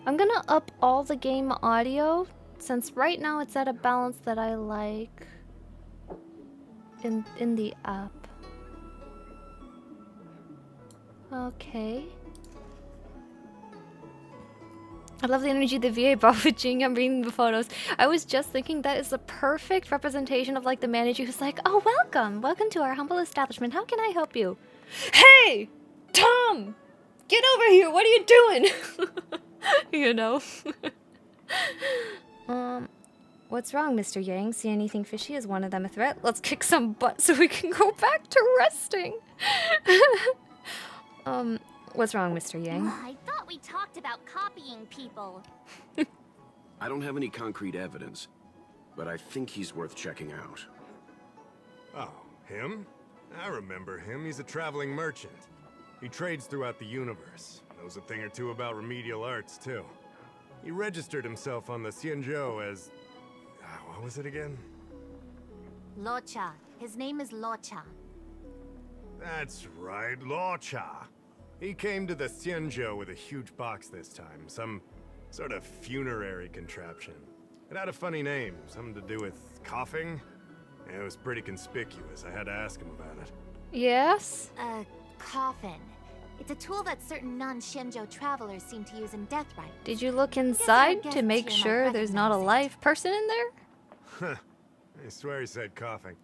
I'm gonna up all the game audio since right now it's at a balance that I like in the app. Okay. I love the energy the VA brought with Jing. I'm reading the photos. I was just thinking that is the perfect representation of like the manager who's like, oh, welcome to our humble establishment. How can I help you? Hey, Tom, get over here. What are you doing? You know. What's wrong, Mr. Yang? See anything fishy? Is one of them a threat? Let's kick some butt so we can go back to resting. What's wrong, Mr. Yang? I thought we talked about copying people. I don't have any concrete evidence, but I think he's worth checking out. Oh, him? I remember him. He's a traveling merchant. He trades throughout the universe. Knows a thing or two about remedial arts, too. He registered himself on the Xianzhou as... what was it again? Luocha. His name is Luocha. That's right, Luocha. He came to the Xianzhou with a huge box this time. Some sort of funerary contraption. It had a funny name. Something to do with coughing. It was pretty conspicuous. I had to ask him about it. Yes? A coffin. It's a tool that certain non-Shenzhou travelers seem to use in Deathrite. Did you look our inside to guests make here might sure there's not a recognize it. live person in there? Huh. I swear he said coughing.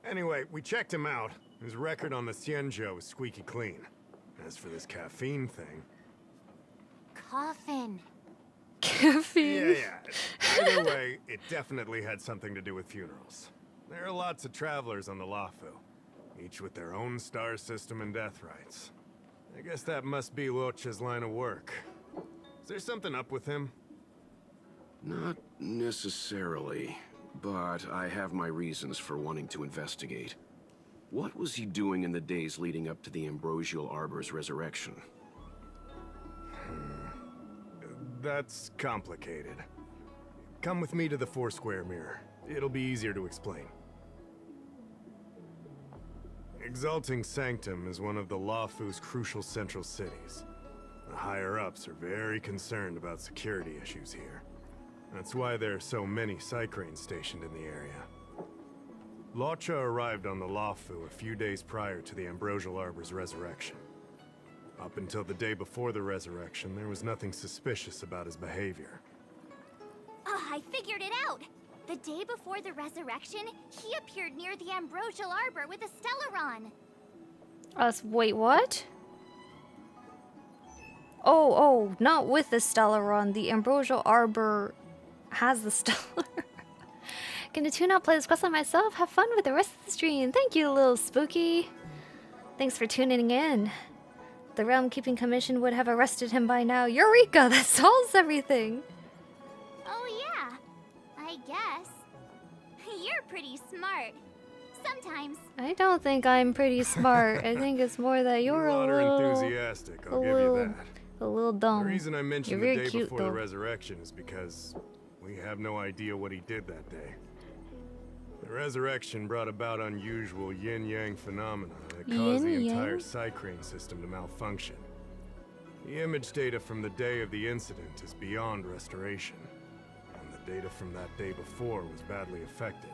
Anyway, we checked him out. His record on the Xianzhou is squeaky clean. As for this caffeine thing... Coffin. Caffeine. Yeah. Either way, it definitely had something to do with funerals. There are lots of travelers on the Lafu, each with their own star system and death rights. I guess that must be Luocha's line of work. Is there something up with him? Not necessarily, but I have my reasons for wanting to investigate. What was he doing in the days leading up to the Ambrosial Arbor's resurrection? That's complicated. Come with me to the Foursquare Mirror. It'll be easier to explain. Exalting Sanctum is one of the Lafu's crucial central cities. The higher-ups are very concerned about security issues here. That's why there are so many Psycranes stationed in the area. Luocha arrived on the Lafu a few days prior to the Ambrosial Arbor's resurrection. Up until the day before the resurrection, there was nothing suspicious about his behavior. Oh, I figured it out! The day before the resurrection, he appeared near the Ambrosial Arbor with a Stellaron. Wait, what? Oh, not with the Stellaron. The Ambrosial Arbor has the Stellar. Gonna tune out, play this quest on myself, have fun with the rest of the stream. Thank you, little spooky. Thanks for tuning in. The Realm Keeping Commission would have arrested him by now. Eureka! That solves everything! Oh yeah, I guess. You're pretty smart. Sometimes. I don't think I'm pretty smart. I think it's more that you're a Water little... enthusiastic, I'll give you that. A little dumb. The reason I mentioned You're the very day cute, before though. the resurrection is because we have no idea what he did that day. The resurrection brought about unusual yin-yang phenomena that caused the Yin-yang? entire Psycrane system to malfunction. The image data from the day of the incident is beyond restoration, and the data from that day before was badly affected.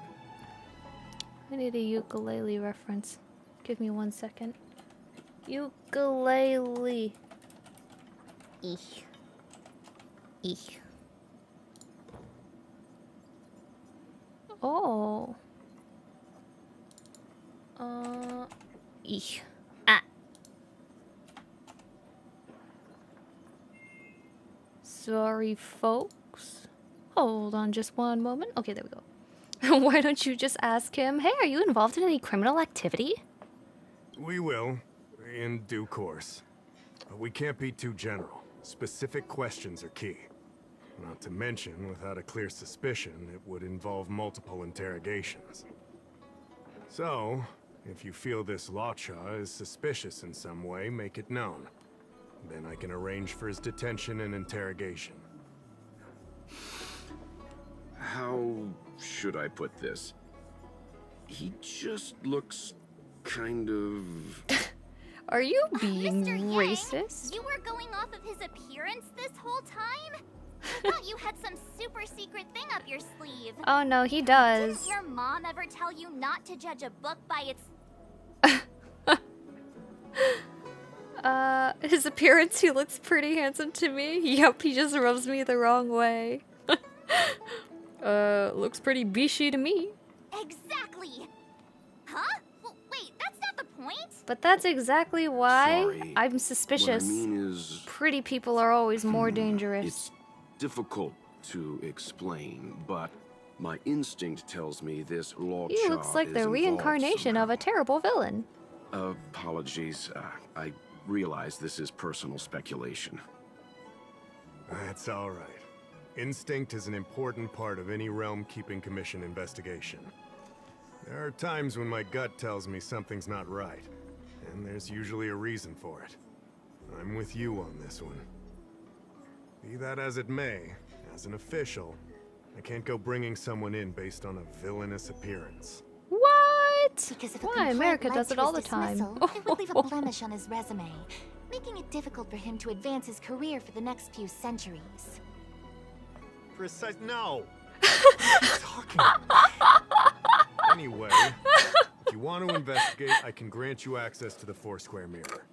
I need a ukulele reference. Give me 1 second. Ukulele. Eek. Eek. Oh. Eek. Ah. Sorry, folks. Hold on just one moment. Okay, there we go. Why don't you just ask him, hey, are you involved in any criminal activity? We will, in due course. But we can't be too general. Specific questions are key. Not to mention, without a clear suspicion, it would involve multiple interrogations. So, if you feel this Luocha is suspicious in some way, make it known. Then I can arrange for his detention and interrogation. How should I put this? He just looks kind of... Are you being Mr. Yang, racist? you were going off of his appearance this whole time? I thought you had some super secret thing up your sleeve. Oh no, he does. Didn't your mom ever tell you not to judge a book by its... His appearance, he looks pretty handsome to me. Yep, he just rubs me the wrong way. Looks pretty bishy to me. Exactly! Huh? Well, wait, that's not the point! But that's exactly why Sorry. I'm suspicious. What I mean is... Pretty people are always more dangerous. It's difficult to explain, but my instinct tells me this Luocha He looks like is the involved reincarnation of a terrible villain. Apologies. I realize this is personal speculation. That's all right. Instinct is an important part of any Realm Keeping Commission investigation. There are times when my gut tells me something's not right, and there's usually a reason for it. I'm with you on this one. Be that as it may, as an official, I can't go bringing someone in based on a villainous appearance. What? Because if a Why? complaint America led does to it all his the time. dismissal, it would leave a blemish on his resume, making it difficult for him to advance his career for the next few centuries. Precise. No! What are you talking about? Anyway, if you want to investigate, I can grant you access to the Foursquare Mirror.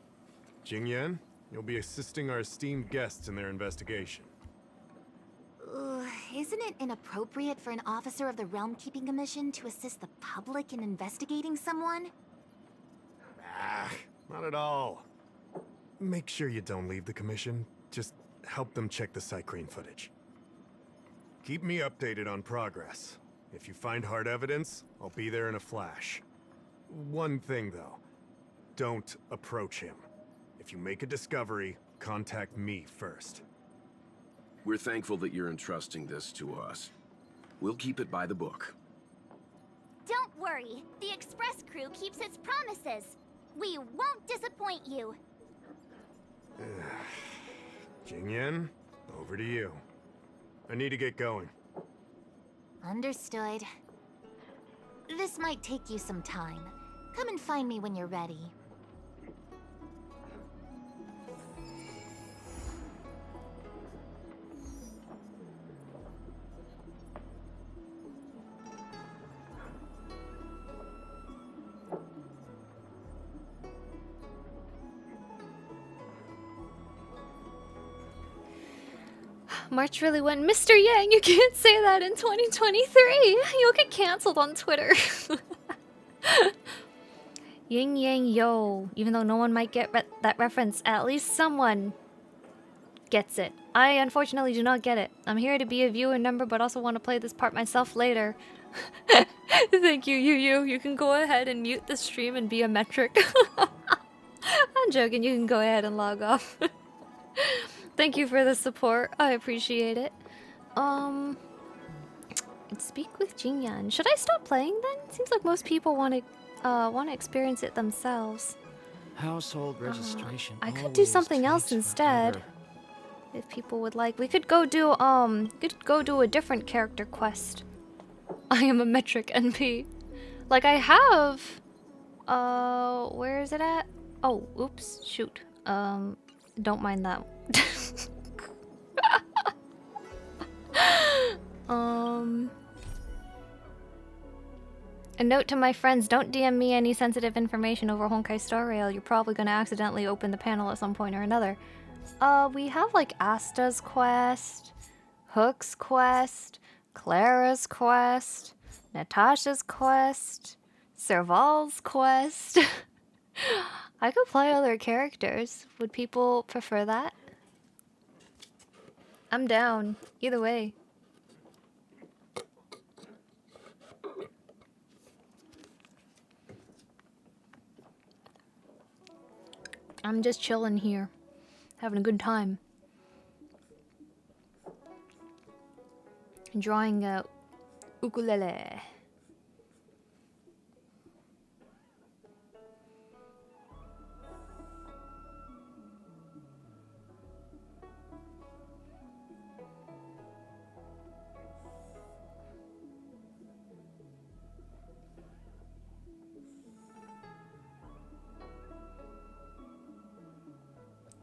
Jingyan, you'll be assisting our esteemed guests in their investigation. Isn't it inappropriate for an officer of the Realm Keeping Commission to assist the public in investigating someone? Ah, not at all. Make sure you don't leave the commission. Just help them check the Psycrane footage. Keep me updated on progress. If you find hard evidence, I'll be there in a flash. One thing, though. Don't approach him. If you make a discovery, contact me first. We're thankful that you're entrusting this to us. We'll keep it by the book. Don't worry. The Express crew keeps its promises. We won't disappoint you. Jingyan, over to you. I need to get going. Understood. This might take you some time. Come and find me when you're ready. March really went, Mr. Yang, you can't say that in 2023. You'll get canceled on Twitter. Yin Yang Yo. Even though no one might get that reference, at least someone gets it. I unfortunately do not get it. I'm here to be a viewer number, but also want to play this part myself later. Thank you, Yu. You can go ahead and mute the stream and be a metric. I'm joking, you can go ahead and log off. Thank you for the support. I appreciate it. Speak with Jingyan. Should I stop playing then? Seems like most people want to experience it themselves. Household registration. I could do something else instead. If people would like, we could go do a different character quest. I am a metric NP. Like I have where is it at? Oh, oops, shoot. Don't mind that. A note to my friends, don't DM me any sensitive information over Honkai Star Rail. You're probably gonna accidentally open the panel at some point or another. We have like Asta's quest, Hook's quest, Clara's quest, Natasha's quest, Serval's quest. I could play other characters. Would people prefer that? I'm down. Either way. I'm just chilling here. Having a good time. Enjoying a ukulele.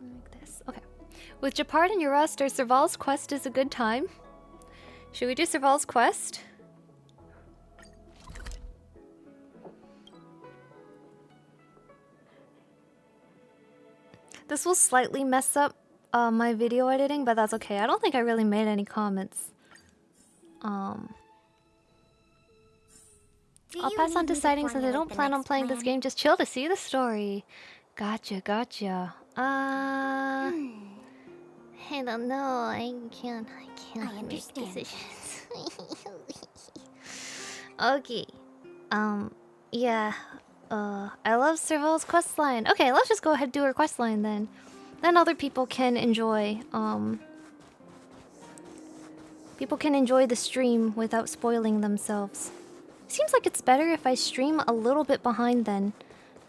Like this. Okay. With Japard and your roster, Serval's quest is a good time. Should we do Serval's quest? This will slightly mess up my video editing, but that's okay. I don't think I really made any comments. I'll pass on deciding since I don't plan on playing this game. Just chill to see the story. Gotcha. I don't know. I can't make decisions. Okay. Yeah. I love Serval's questline. Okay, let's just go ahead and do her questline then. Then other people can enjoy, people can enjoy the stream without spoiling themselves. Seems like it's better if I stream a little bit behind then,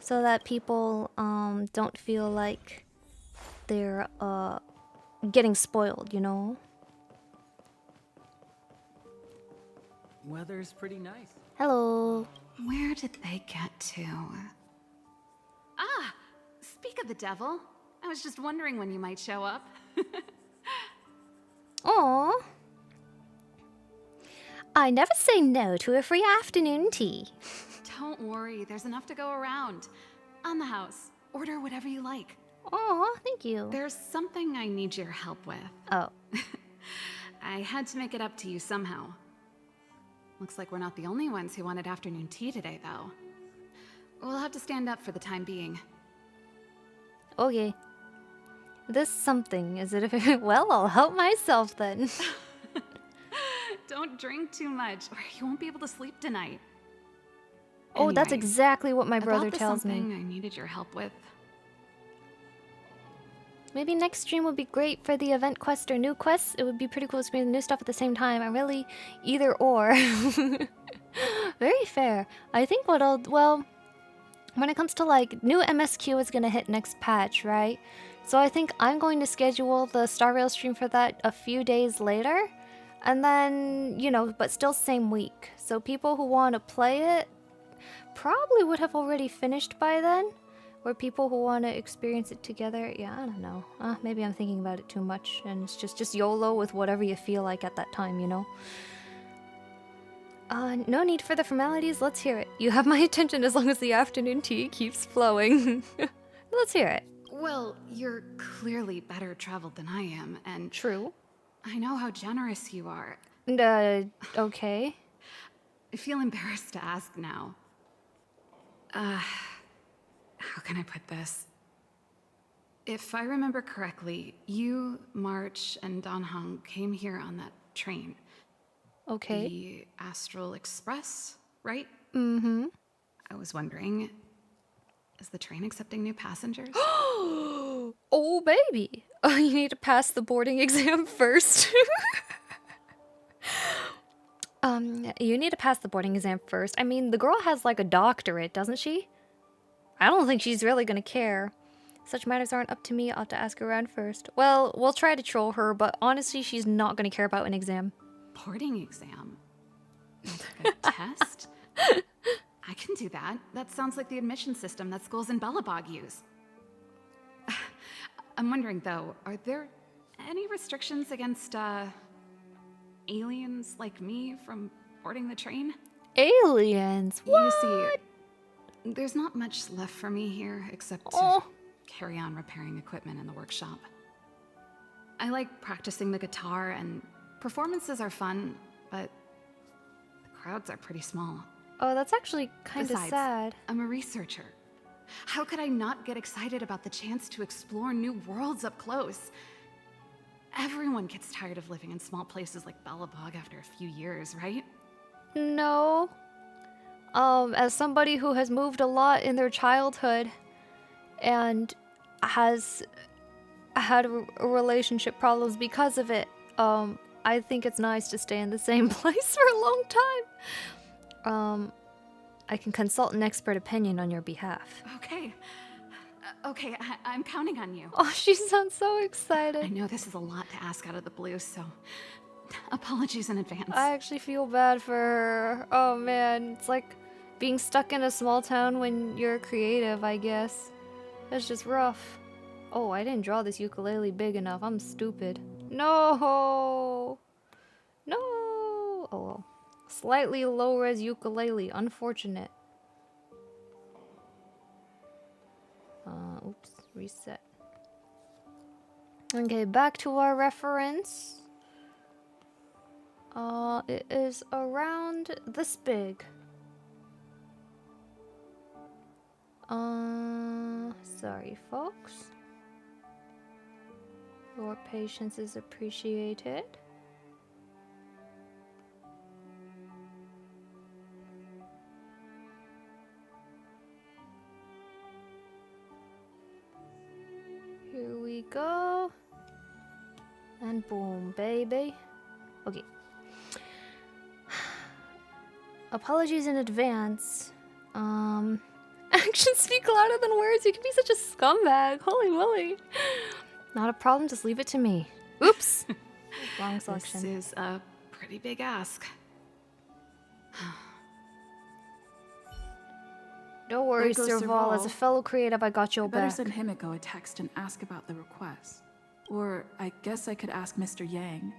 so that people, don't feel like they're, getting spoiled, you know? Weather's pretty nice. Hello. Where did they get to? Ah! Speak of the devil. I was just wondering when you might show up. Aww. I never say no to a free afternoon tea. Don't worry, there's enough to go around. On the house. Order whatever you like. Aw, thank you. There's something I need your help with. Oh. I had to make it up to you somehow. Looks like we're not the only ones who wanted afternoon tea today, though. We'll have to stand up for the time being. Okay. This something, is it? Well, I'll help myself then. Don't drink too much, or you won't be able to sleep tonight. Oh, that's Anyway, exactly what my brother about the tells something me. I needed your help with. Maybe next stream would be great for the event quest or new quests. It would be pretty cool to experience new stuff at the same time. I really either or. Very fair. I think what I'll when it comes to like new MSQ is gonna hit next patch, right? So I think I'm going to schedule the Star Rail stream for that a few days later. And then, you know, but still same week. So people who want to play it probably would have already finished by then. Or people who want to experience it together. Yeah, I don't know. Maybe I'm thinking about it too much. And it's just YOLO with whatever you feel like at that time, you know? No need for the formalities. Let's hear it. You have my attention as long as the afternoon tea keeps flowing. Let's hear it. Well, you're clearly better traveled than I am, and True. I know how generous you are. Okay. I feel embarrassed to ask now. How can I put this? If I remember correctly, you, March, and Don Hung came here on that train. Okay. The Astral Express, right? Mm-hmm. I was wondering, is the train accepting new passengers? Oh, baby. Oh, you need to pass the boarding exam first. You need to pass the boarding exam first. I mean, the girl has like a doctorate, doesn't she? I don't think she's really gonna care. Such matters aren't up to me. I'll have to ask around first. Well, we'll try to troll her, but honestly, she's not gonna care about an exam. Boarding exam? Like a test? I can do that. That sounds like the admission system that schools in Belobog use. I'm wondering, though, are there any restrictions against, aliens like me from boarding the train? Aliens? What? You see, there's not much left for me here except to Oh. carry on repairing equipment in the workshop. I like practicing the guitar, and performances are fun, but the crowds are pretty small. Oh, that's actually kind of Besides, sad. I'm a researcher. How could I not get excited about the chance to explore new worlds up close? Everyone gets tired of living in small places like Belobog after a few years, right? No. As somebody who has moved a lot in their childhood and has had relationship problems because of it, I think it's nice to stay in the same place for a long time. I can consult an expert opinion on your behalf. Okay. Okay, I'm counting on you. Oh, she sounds so I excited. know this is a lot to ask out of the blue, so apologies in advance. I actually feel bad for her. Oh man, it's like being stuck in a small town when you're creative, I guess. That's just rough. Oh, I didn't draw this ukulele big enough. I'm stupid. No! No! Oh well. Slightly low-res ukulele. Unfortunate. Oops. Reset. Okay, back to our reference. It is around this big. Sorry, folks. Your patience is appreciated. Here we go. And boom, baby. Okay. Apologies in advance. Actions speak louder than words. You can be such a scumbag. Holy moly. Not a problem, just leave it to me. Oops. Wrong selection. This is a pretty big ask. Don't worry, There goes Serval. As a Serval. fellow creative, I got your Better back. send Himiko a text and ask about the request. Or I guess I could ask Mr. Yang.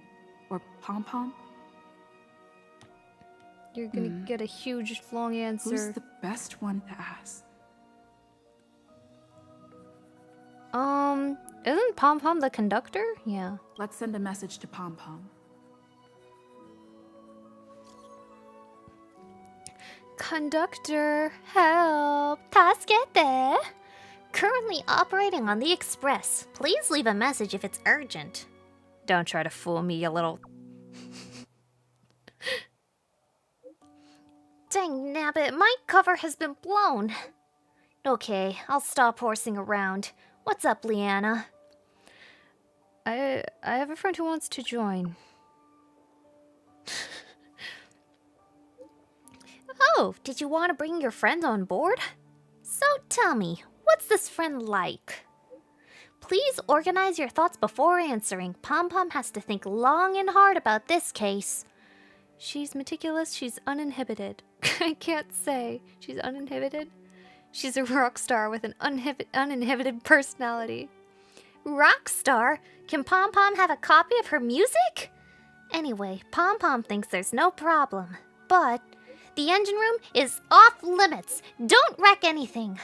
Or Pom Pom. You're gonna get a huge, long answer. Who's the best one to ask? Isn't Pom Pom the conductor? Yeah. Let's send a message to Pom Pom. Conductor, help! Tasukete! Currently operating on the Express. Please leave a message if it's urgent. Don't try to fool me, you little... Dang nabbit, my cover has been blown. Okay, I'll stop horsing around. What's up, Leanna? I have a friend who wants to join. Oh, did you want to bring your friend on board? So tell me, what's this friend like? Please organize your thoughts before answering. Pom Pom has to think long and hard about this case. She's meticulous, she's uninhibited. I can't say. She's uninhibited? She's a rock star with an uninhibited personality. Rock star? Can Pom Pom have a copy of her music? Anyway, Pom Pom thinks there's no problem. But the engine room is off limits. Don't wreck anything.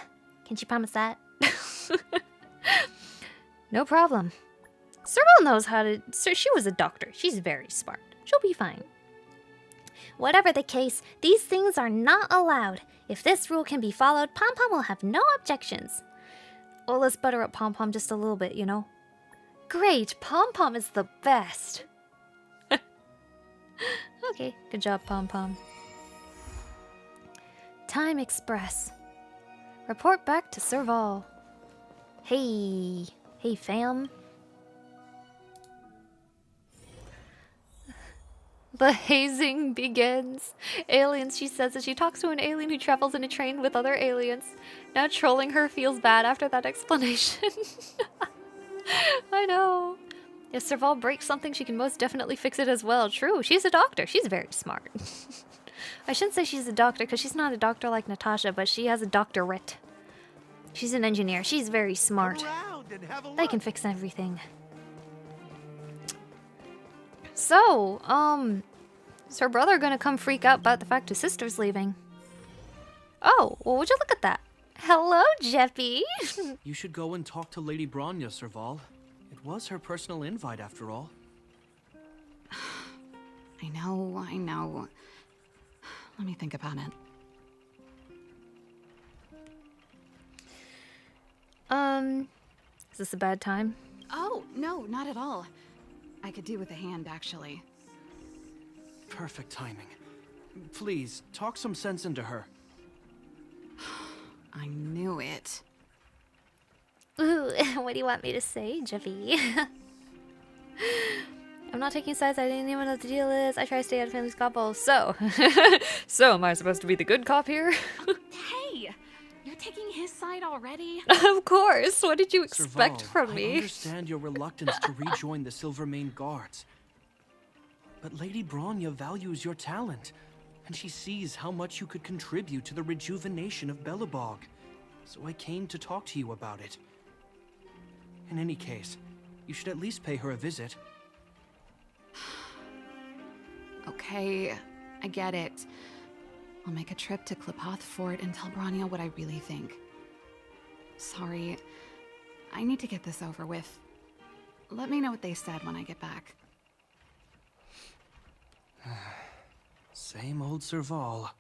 Can she promise that? No problem. Serval knows how to... She was a doctor. She's very smart. She'll be fine. Whatever the case, these things are not allowed. If this rule can be followed, Pom Pom will have no objections. Oh, let's butter up Pom Pom just a little bit, you know? Great, Pom Pom is the best. Okay, good job, Pom Pom. Time Express. Report back to Serval. Hey. Hey, fam. The hazing begins. Aliens, she says as she talks to an alien who travels in a train with other aliens. Now trolling her feels bad after that explanation. I know. If Serval breaks something, she can most definitely fix it as well. True, she's a doctor. She's very smart. I shouldn't say she's a doctor because she's not a doctor like Natasha, but she has a doctorate. She's an engineer. She's very smart. They can fix everything. So, is her brother gonna come freak out about the fact his sister's leaving? Oh, well, would you look at that? Hello, Jeppy. You should go and talk to Lady Bronya, Serval. It was her personal invite, after all. I know. Let me think about it. Is this a bad time? Oh, no, not at all. I could do with a hand, actually. Perfect timing. Please, talk some sense into her. I knew it. Ooh, what do you want me to say, Jeppy? I'm not taking sides. I didn't even know what the deal is. I try to stay out of family squabbles. So, am I supposed to be the good cop here? Hey, you're taking his side already? Of course. What did you expect Serval, from me? I understand your reluctance to rejoin the Silvermane Guards. But Lady Bronya values your talent, and she sees how much you could contribute to the rejuvenation of Belobog. So I came to talk to you about it. In any case, you should at least pay her a visit. Okay, I get it. I'll make a trip to Klipoth Fort and tell Bronya what I really think. Sorry, I need to get this over with. Let me know what they said when I get back. Same old Serval.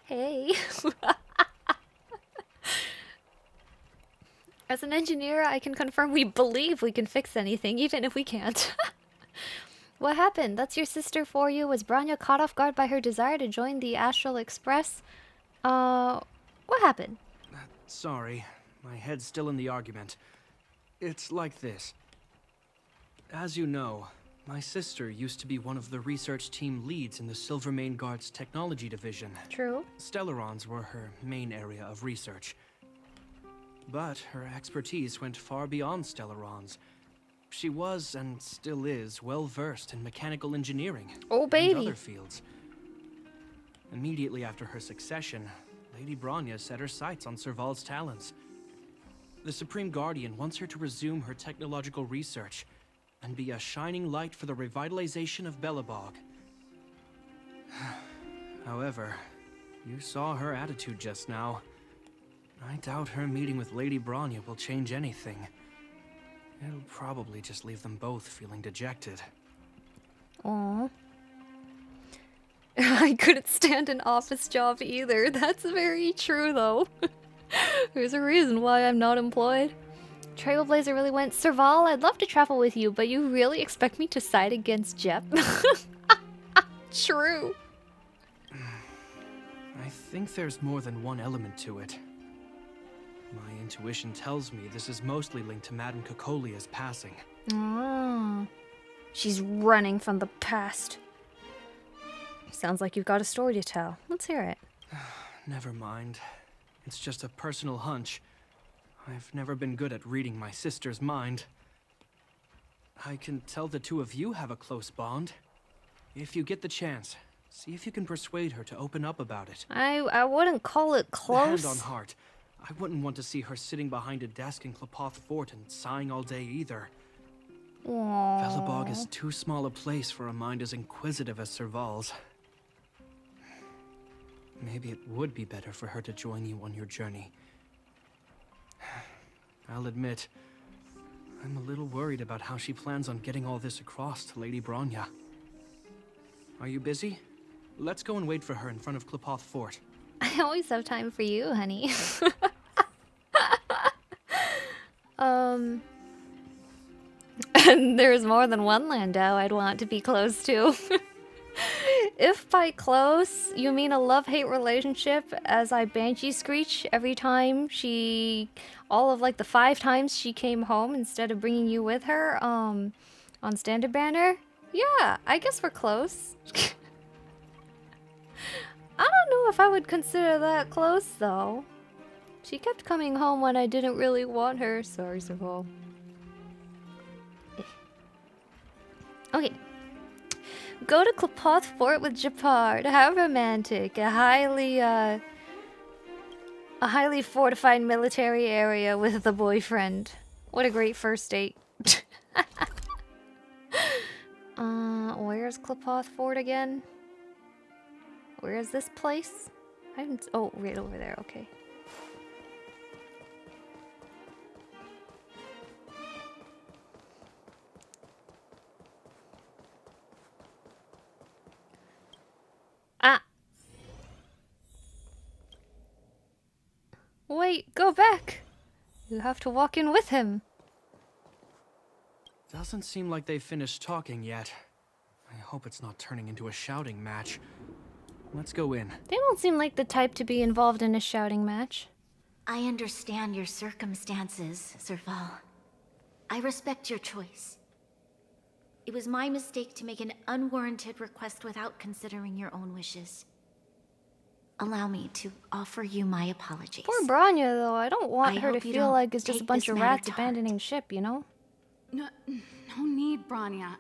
Hey. As an engineer, I can confirm we believe we can fix anything, even if we can't. What happened? That's your sister for you? Was Bronya caught off guard by her desire to join the Astral Express? What happened? Sorry, my head's still in the argument. It's like this. As you know, my sister used to be one of the research team leads in the Silvermane Guard's technology division. True. Stellarons were her main area of research. But her expertise went far beyond Stellarons. She was, and still is, well-versed in mechanical engineering. Oh, baby. And other fields. Immediately after her succession, Lady Bronya set her sights on Serval's talents. The Supreme Guardian wants her to resume her technological research and be a shining light for the revitalization of Belobog. However, you saw her attitude just now. I doubt her meeting with Lady Bronya will change anything. It'll probably just leave them both feeling dejected. Aww. I couldn't stand an office job either. That's very true, though. There's a reason why I'm not employed. Trailblazer really went, Serval, I'd love to travel with you, but you really expect me to side against Jep? True. I think there's more than one element to it. My intuition tells me this is mostly linked to Madame Cocolia's passing. Oh. She's running from the past. Sounds like you've got a story to tell. Let's hear it. Never mind. It's just a personal hunch. I've never been good at reading my sister's mind. I can tell the two of you have a close bond. If you get the chance, see if you can persuade her to open up about it. I wouldn't call it close. Hand on heart, I wouldn't want to see her sitting behind a desk in Klapoth Fort and sighing all day either. Aww. Belobog is too small a place for a mind as inquisitive as Serval's. Maybe it would be better for her to join you on your journey. I'll admit, I'm a little worried about how she plans on getting all this across to Lady Bronya. Are you busy? Let's go and wait for her in front of Klapoth Fort. I always have time for you, honey. And there's more than one Landau I'd want to be close to. If by close, you mean a love-hate relationship, as I banshee screech every time all of like the 5 times she came home instead of bringing you with her, on Standard Banner? Yeah, I guess we're close. I don't know if I would consider that close, though. She kept coming home when I didn't really want her. Sorry, Serval. Okay. Go to Klapoth Fort with Japard. How romantic. A highly fortified military area with the boyfriend. What a great first date. Where's Klapoth Fort again? Where is this place? Oh, right over there, okay. Ah! Wait, go back! You have to walk in with him. Doesn't seem like they've finished talking yet. I hope it's not turning into a shouting match. Let's go in. They don't seem like the type to be involved in a shouting match. I understand your circumstances, Serval. I respect your choice. It was my mistake to make an unwarranted request without considering your own wishes. Allow me to offer you my apologies. Poor Bronya, though. I don't want her to hope you feel don't like it's just a take bunch this of matter rats to abandoning ship, you know? No need, Bronya.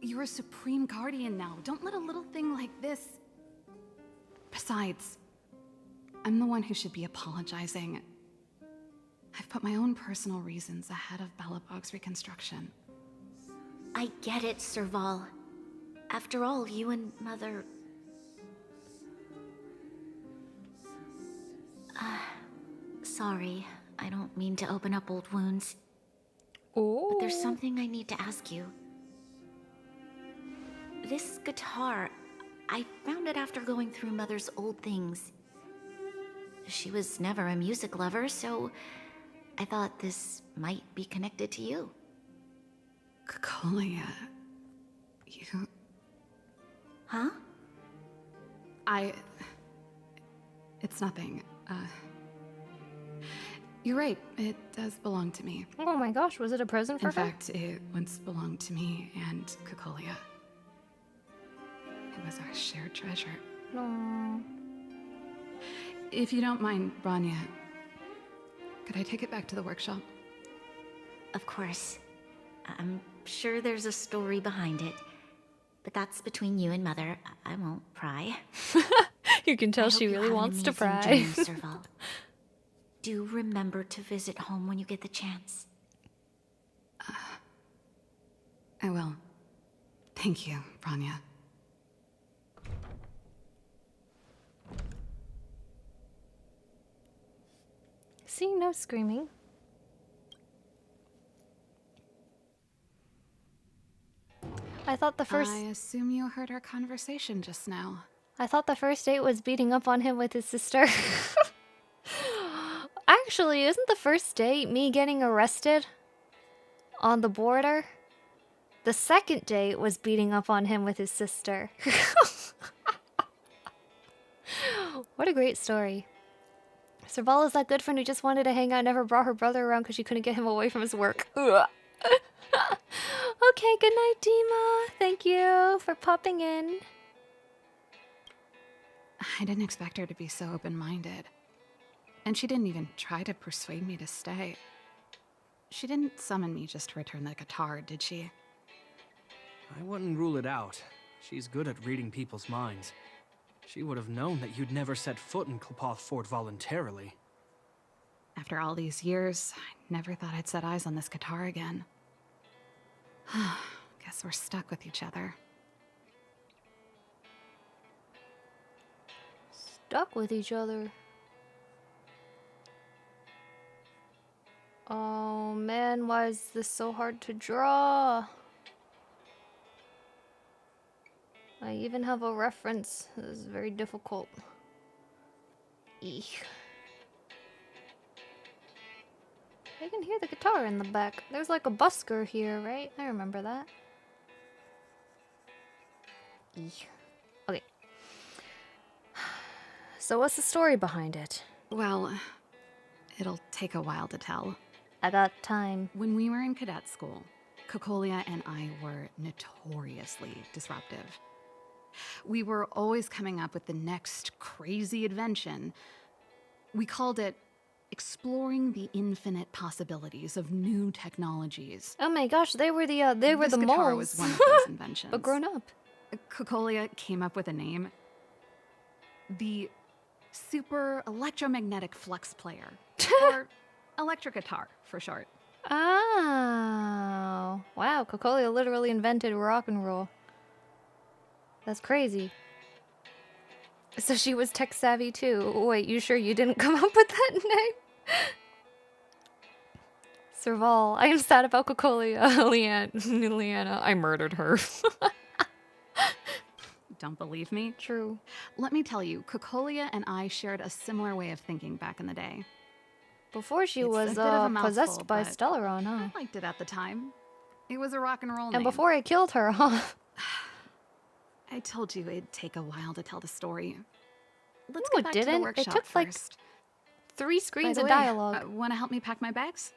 You're a supreme guardian now. Don't let a little thing like this... Besides, I'm the one who should be apologizing. I've put my own personal reasons ahead of Belobog's reconstruction. I get it, Serval. After all, you and Mother... Sorry, I don't mean to open up old wounds. Oh. But there's something I need to ask you. This guitar, I found it after going through Mother's old things. She was never a music lover, so I thought this might be connected to you. Cocolia... You... Huh? It's nothing. You're right, it does belong to me. Oh my gosh, was it a present for In her? fact, it once belonged to me and Cocolia. It was our shared treasure. No. If you don't mind, Bronya, could I take it back to the workshop? Of course. I'm sure there's a story behind it. But that's between you and Mother. I won't pry. You can tell I she hope you really have an wants to amazing pry. journey, Serval. Do remember to visit home when you get the chance. I will. Thank you, Bronya. See, no screaming. I thought the first... I assume you heard our conversation just now. I thought the first date was beating up on him with his sister. Actually, isn't the first date me getting arrested on the border? The second date was beating up on him with his sister. What a great story. Servala's that good friend who just wanted to hang out, never brought her brother around because she couldn't get him away from his work. Ugh. Okay, good night, Dima. Thank you for popping in. I didn't expect her to be so open-minded. And she didn't even try to persuade me to stay. She didn't summon me just to return the guitar, did she? I wouldn't rule it out. She's good at reading people's minds. She would have known that you'd never set foot in Klopoth Fort voluntarily. After all these years, I never thought I'd set eyes on this guitar again. Guess we're stuck with each other. Stuck with each other. Oh man, why is this so hard to draw? I even have a reference. This is very difficult. Eek. I can hear the guitar in the back. There's like a busker here, right? I remember that. Eek. Okay. So what's the story behind it? Well, it'll take a while to tell. I got time. When we were in cadet school, Cocolia and I were notoriously disruptive. We were always coming up with the next crazy invention. We called it exploring the infinite possibilities of new technologies. Oh my gosh, they were the This guitar moles. was one of those inventions. But grown up. Cocolia came up with a name. The Super Electromagnetic Flux Player. Or electric guitar, for short. Oh. Wow, Cocolia literally invented rock and roll. That's crazy. So she was tech savvy too. Wait, you sure you didn't come up with that name? Serval, I am sad about Cocolia. Leanna, I murdered her. Don't believe me? True. Let me tell you, Cocolia and I shared a similar way of thinking back in the day. Before she It's was a bit of a possessed mouthful, by but Stellaron, huh? I liked it at the time. It was a rock and roll name. And before I killed her, huh? I told you it'd take a while to tell the story. Let's No, get it back to didn't. the It workshop took, like, first. 3 By screens the of way, dialogue. Want to help me pack my bags?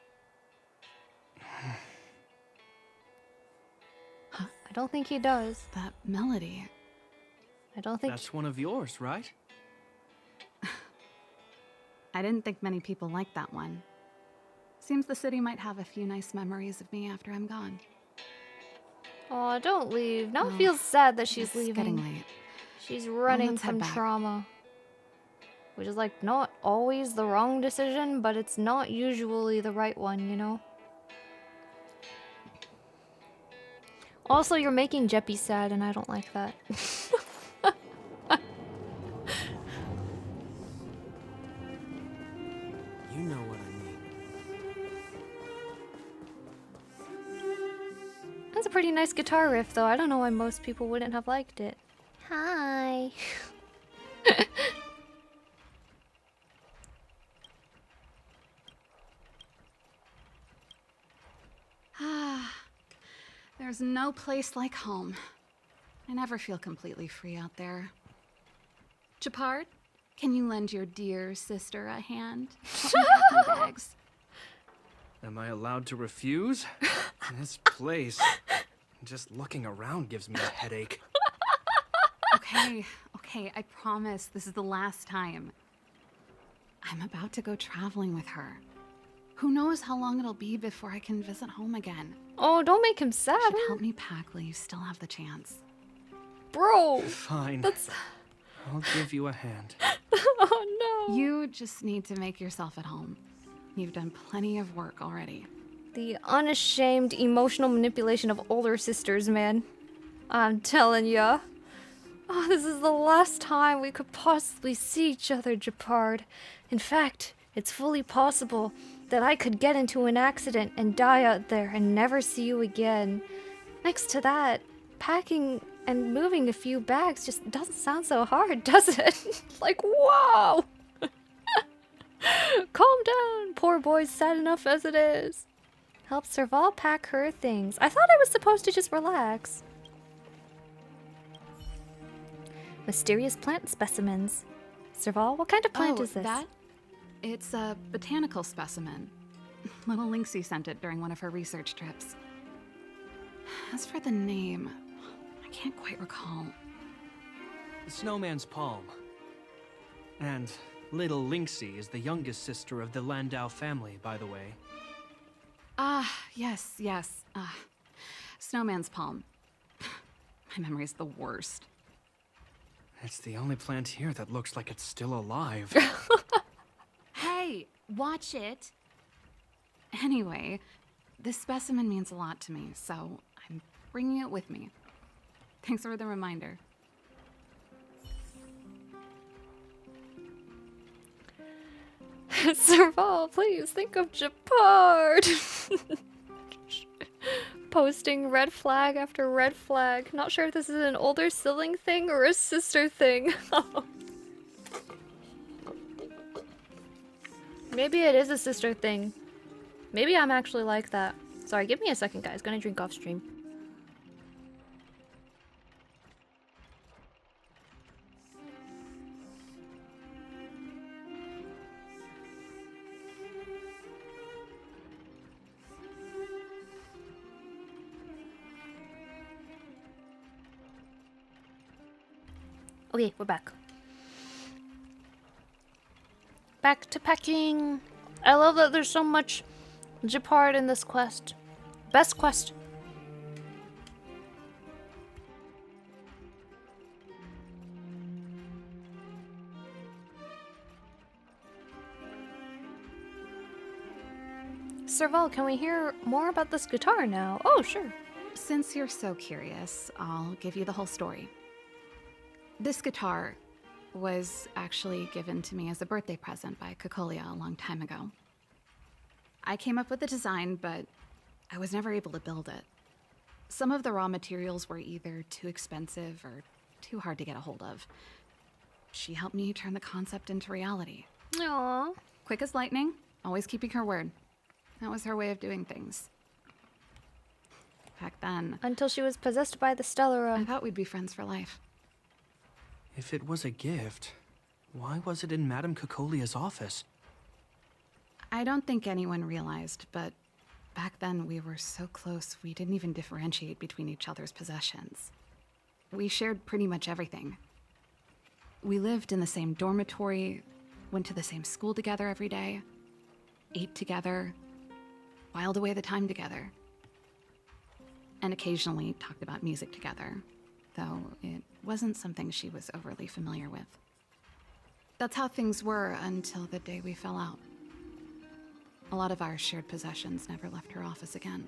I don't think he does. That melody. I don't think. That's one of yours, right? I didn't think many people liked that one. Seems the city might have a few nice memories of me after I'm gone. Oh, don't leave. Now it Oh, feels sad that she's It's leaving. getting late. She's running let's head from back. trauma. Which is like not always the wrong decision, but it's not usually the right one, you know? Also, you're making Jeppy sad, and I don't like that. You know what I mean. That's a pretty nice guitar riff, though. I don't know why most people wouldn't have liked it. Hi. There's no place like home. I never feel completely free out there. Japard, can you lend your dear sister a hand? Help me pack my bags. Am I allowed to refuse? This place, just looking around gives me a headache. Okay, I promise this is the last time. I'm about to go traveling with her. Who knows how long it'll be before I can visit home again. Oh, don't make him sad. You should help me pack while you still have the chance. Bro. Fine. That's... I'll give you a hand. Oh, no. You just need to make yourself at home. You've done plenty of work already. The unashamed emotional manipulation of older sisters, man. I'm telling ya. Oh, this is the last time we could possibly see each other, Japard. In fact, it's fully possible that I could get into an accident and die out there and never see you again. Next to that, packing and moving a few bags just doesn't sound so hard, does it? Like, whoa! Calm down, poor boy's sad enough as it is. Help Serval pack her things. I thought I was supposed to just relax. Mysterious plant specimens. Serval, what kind of plant is this? That? It's a botanical specimen. Little Lynxie sent it during one of her research trips. As for the name, I can't quite recall. The Snowman's Palm. And little Lynxie is the youngest sister of the Landau family, by the way. Yes. Snowman's Palm. My memory's the worst. It's the only plant here that looks like it's still alive. Hey, watch it. Anyway, this specimen means a lot to me, so I'm bringing it with me. Thanks for the reminder. Serval, please think of Japard. Posting red flag after red flag. Not sure if this is an older sibling thing or a sister thing. Maybe it is a sister thing. Maybe I'm actually like that. Sorry, give me a second, guys. Gonna drink off stream. Okay, we're back. Back to packing. I love that there's so much Japard in this quest. Best quest. Serval, can we hear more about this guitar now? Oh, sure. Since you're so curious, I'll give you the whole story. This guitar was actually given to me as a birthday present by Cocolia a long time ago. I came up with the design, but I was never able to build it. Some of the raw materials were either too expensive or too hard to get a hold of. She helped me turn the concept into reality. Aww. Quick as lightning, always keeping her word. That was her way of doing things. Back then, Until she was possessed by the Stellara. I thought we'd be friends for life. If it was a gift, why was it in Madame Cocolia's office? I don't think anyone realized, but back then we were so close we didn't even differentiate between each other's possessions. We shared pretty much everything. We lived in the same dormitory, went to the same school together every day, ate together, whiled away the time together, and occasionally talked about music together, though it wasn't something she was overly familiar with. That's how things were until the day we fell out. A lot of our shared possessions never left her office again.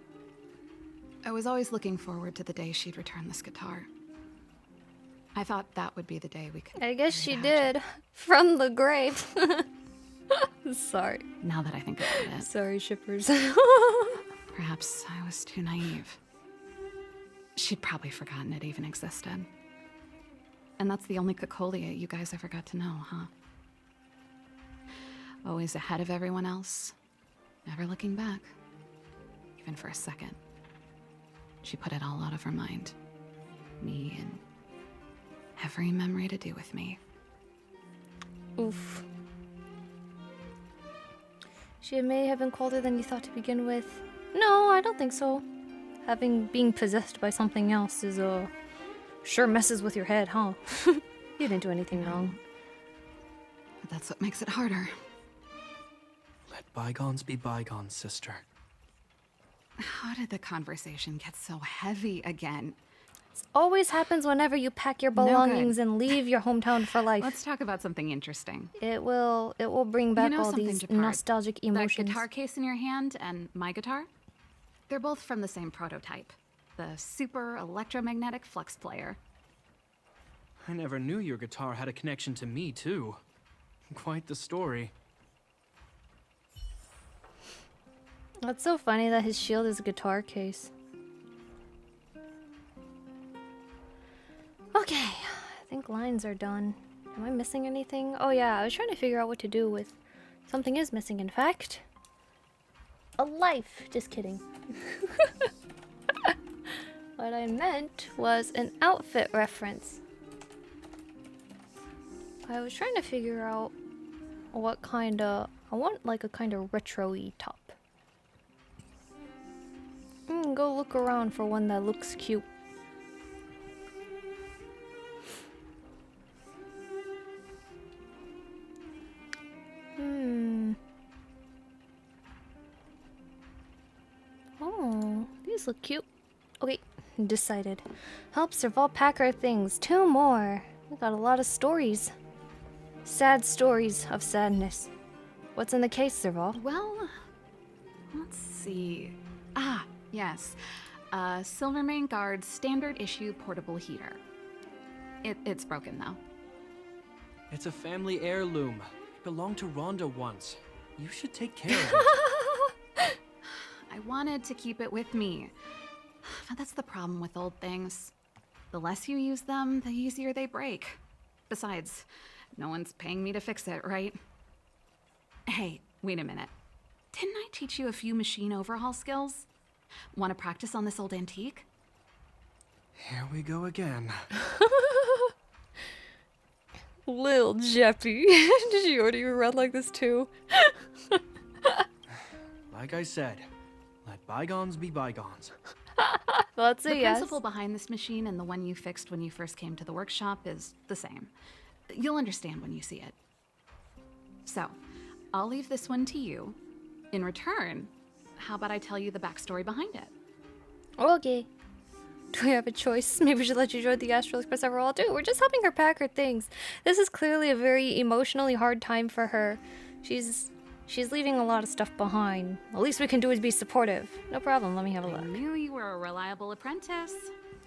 I was always looking forward to the day she'd return this guitar. I thought that would be the day we could. I guess she bury it out. did. From the grave. Sorry. Now that I think about it, Sorry, shippers. perhaps I was too naive. She'd probably forgotten it even existed. And that's the only Cocolia you guys ever got to know, huh? Always ahead of everyone else, never looking back, even for a second. She put it all out of her mind. Me and every memory to do with me. Oof. She may have been colder than you thought to begin with. No, I don't think so. Being possessed by something else is, sure messes with your head, huh? You didn't do anything wrong. But that's what makes it harder. Let bygones be bygones, sister. How did the conversation get so heavy again? This always happens whenever you pack your belongings and leave your hometown for life. Let's talk about something interesting. It will bring back You know all something, these Japard? nostalgic emotions. That guitar case in your hand and my guitar? They're both from the same prototype. The super electromagnetic flux player. I never knew your guitar had a connection to me, too. Quite the story. That's so funny that his shield is a guitar case. Okay, I think lines are done. Am I missing anything? Oh yeah, I was trying to figure out what to do with... Something is missing, in fact. A life. Just kidding. What I meant was an outfit reference. I was trying to figure out what kind of... I want like a kind of retro-y top. Go look around for one that looks cute. Oh, these look cute. Okay, decided. Help Serval pack our things. 2 more. We got a lot of stories. Sad stories of sadness. What's in the case, Serval? Well, let's see. Ah, yes. Silvermane Guard's standard issue portable heater. It's broken though. It's a family heirloom. It belonged to Rhonda once. You should take care of it. I wanted to keep it with me. But that's the problem with old things. The less you use them, the easier they break. Besides, no one's paying me to fix it, right? Hey, wait a minute. Didn't I teach you a few machine overhaul skills? Want to practice on this old antique? Here we go again. Lil Jeppy. Did you already read like this too? Like I said, let bygones be bygones. That's a The yes. principle behind this machine and the one you fixed when you first came to the workshop is the same. You'll understand when you see it. So, I'll leave this one to you. In return, how about I tell you the backstory behind it? Okay. Do we have a choice? Maybe we should let you join the Astral Express overall too. We're just helping her pack her things. This is clearly a very emotionally hard time for her. She's leaving a lot of stuff behind. The least we can do is be supportive. No problem, let me have a I look. knew you were a reliable apprentice.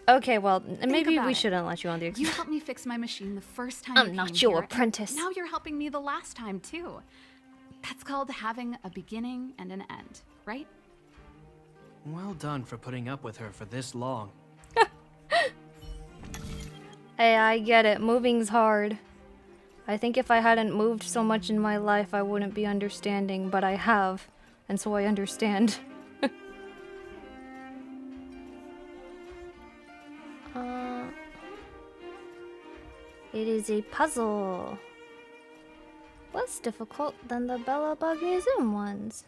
Okay, well, maybe about we it. shouldn't let you on the You express. helped me fix my machine the first time I'm you not came your here, and apprentice. Now you're helping me the last time too. That's called having a beginning and an end, right? Well done for putting up with her for this long. Hey, I get it. Moving's hard. I think if I hadn't moved so much in my life, I wouldn't be understanding, but I have, and so I understand. It is a puzzle. Less difficult than the Belobug Museum ones.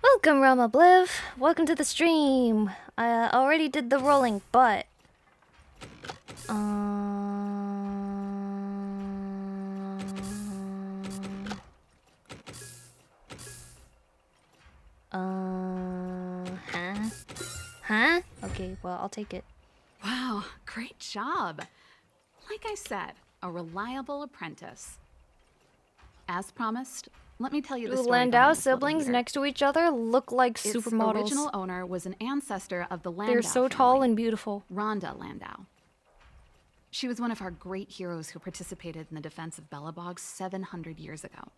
Welcome, Rama Bliv. Welcome to the stream. I already did the rolling, but... Huh? Huh? Okay, well, I'll take it. Wow, great job. Like I said, a reliable apprentice. As promised, let me tell you the The story Landau behind this little siblings heater. next to each other look like Its supermodels. original owner was an ancestor of the Landau They're so tall family, and beautiful. Rhonda Landau. She was one of our great heroes who participated in the defense of Belobog 700 years ago.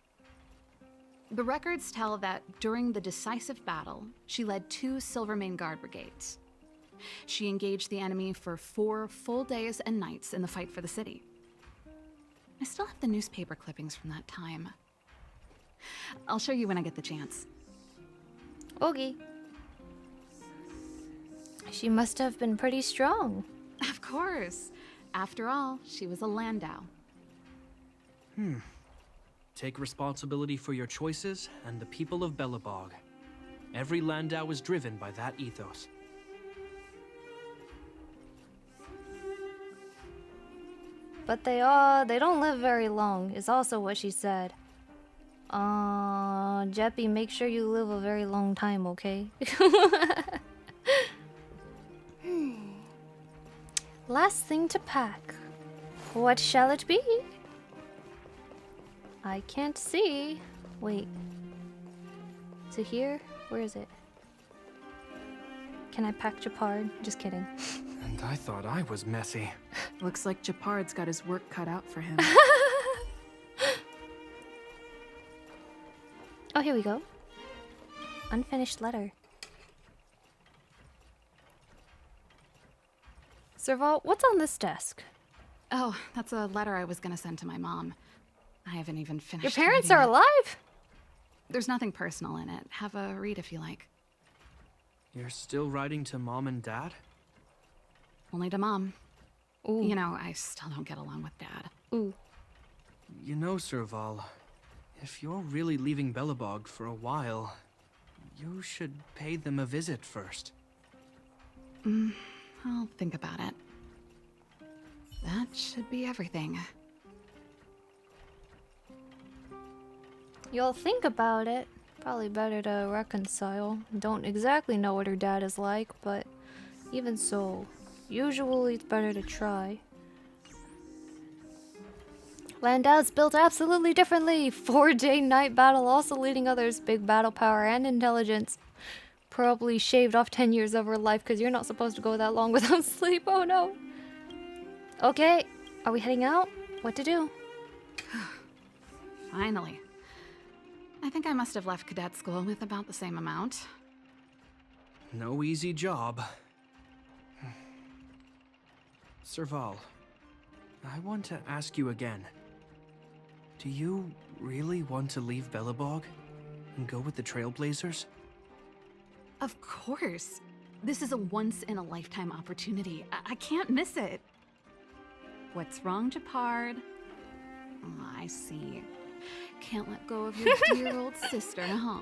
The records tell that during the decisive battle, she led 2 Silvermane Guard brigades. She engaged the enemy for 4 full days and nights in the fight for the city. I still have the newspaper clippings from that time. I'll show you when I get the chance. Okay. She must have been pretty strong. Of course. After all, she was a Landau. Take responsibility for your choices and the people of Belobog. Every Landau is driven by that ethos. But they don't live very long, is also what she said. Jeppy, make sure you live a very long time, okay? Last thing to pack. What shall it be? I can't see. Wait. Is it here? Where is it? Can I pack Japard? Just kidding. And I thought I was messy. Looks like Japard's got his work cut out for him. Oh, here we go. Unfinished letter. Serval, what's on this desk? Oh, that's a letter I was gonna send to my mom. I haven't even finished. Your parents reading are it. alive? There's nothing personal in it. Have a read if you like. You're still writing to Mom and Dad? Only to Mom. Ooh. You know, I still don't get along with Dad. Ooh. You know, Serval, if you're really leaving Belobog for a while, you should pay them a visit first. I'll think about it. That should be everything. You'll think about it. Probably better to reconcile. Don't exactly know what her dad is like, but even so, usually it's better to try. Landau's built absolutely differently. 4-day night battle, also leading others. Big battle power and intelligence. Probably shaved off 10 years of her life because you're not supposed to go that long without sleep. Oh no. Okay, are we heading out? What to do? Finally. I think I must have left cadet school with about the same amount. No easy job. Serval, I want to ask you again. Do you really want to leave Belobog and go with the Trailblazers? Of course. This is a once-in-a-lifetime opportunity. I can't miss it. What's wrong, Japard? Oh, I see. Can't let go of your dear old sister, huh?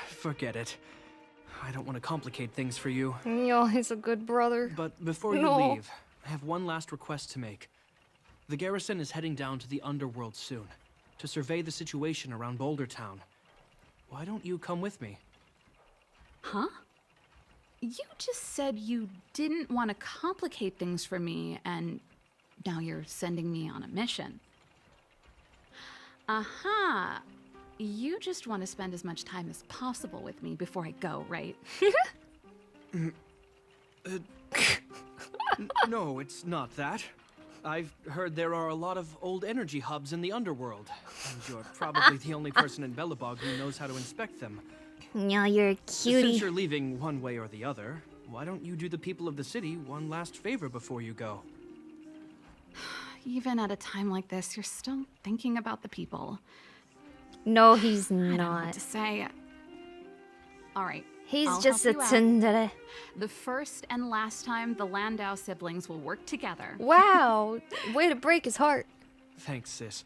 Forget it. I don't want to complicate things for you. Yo, he's a good brother. But before you leave, I have one last request to make. The garrison is heading down to the underworld soon, to survey the situation around Boulder Town. Why don't you come with me? Huh? You just said you didn't want to complicate things for me, and now you're sending me on a mission. Aha! You just want to spend as much time as possible with me before I go, right? No, it's not that. I've heard there are a lot of old energy hubs in the underworld, and you're probably the only person in Belobog who knows how to inspect them. Yeah, you're a cutie. Since you're leaving one way or the other, why don't you do the people of the city one last favor before you go? Even at a time like this, you're still thinking about the people. No, he's I don't know what not. to say. All right. He's I'll just a help you out. tsundere. The first and last time the Landau siblings will work together. Wow, way to break his heart. Thanks, sis.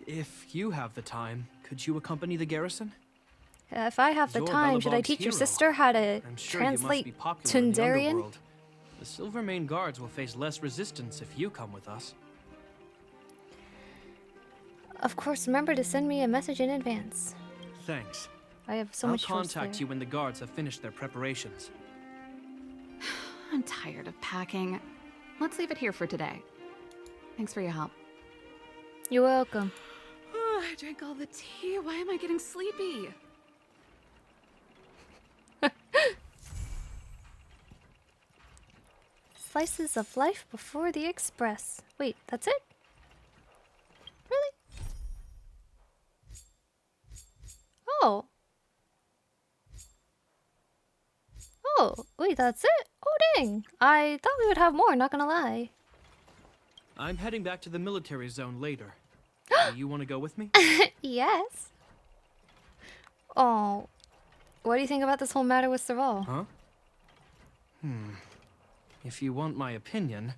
If you have the time, could you accompany the garrison? If I have the You're time, should I Belobog's teach your hero. sister how to I'm sure you must translate be popular in the Tundarian? underworld. The Silvermane Guards will face less resistance if you come with us. Of course, remember to send me a message in advance. Thanks. I have so I'll much trust contact there. you when the guards have finished their preparations. I'm tired of packing. Let's leave it here for today. Thanks for your help. You're welcome. I drank all the tea. Why am I getting sleepy? Slices of life before the express. Wait, that's it? Really? Oh. Oh, wait, that's it? Oh, dang. I thought we would have more, not gonna lie. I'm heading back to the military zone later. Do you want to go with me? Yes. Oh. What do you think about this whole matter with Serval? Huh? If you want my opinion,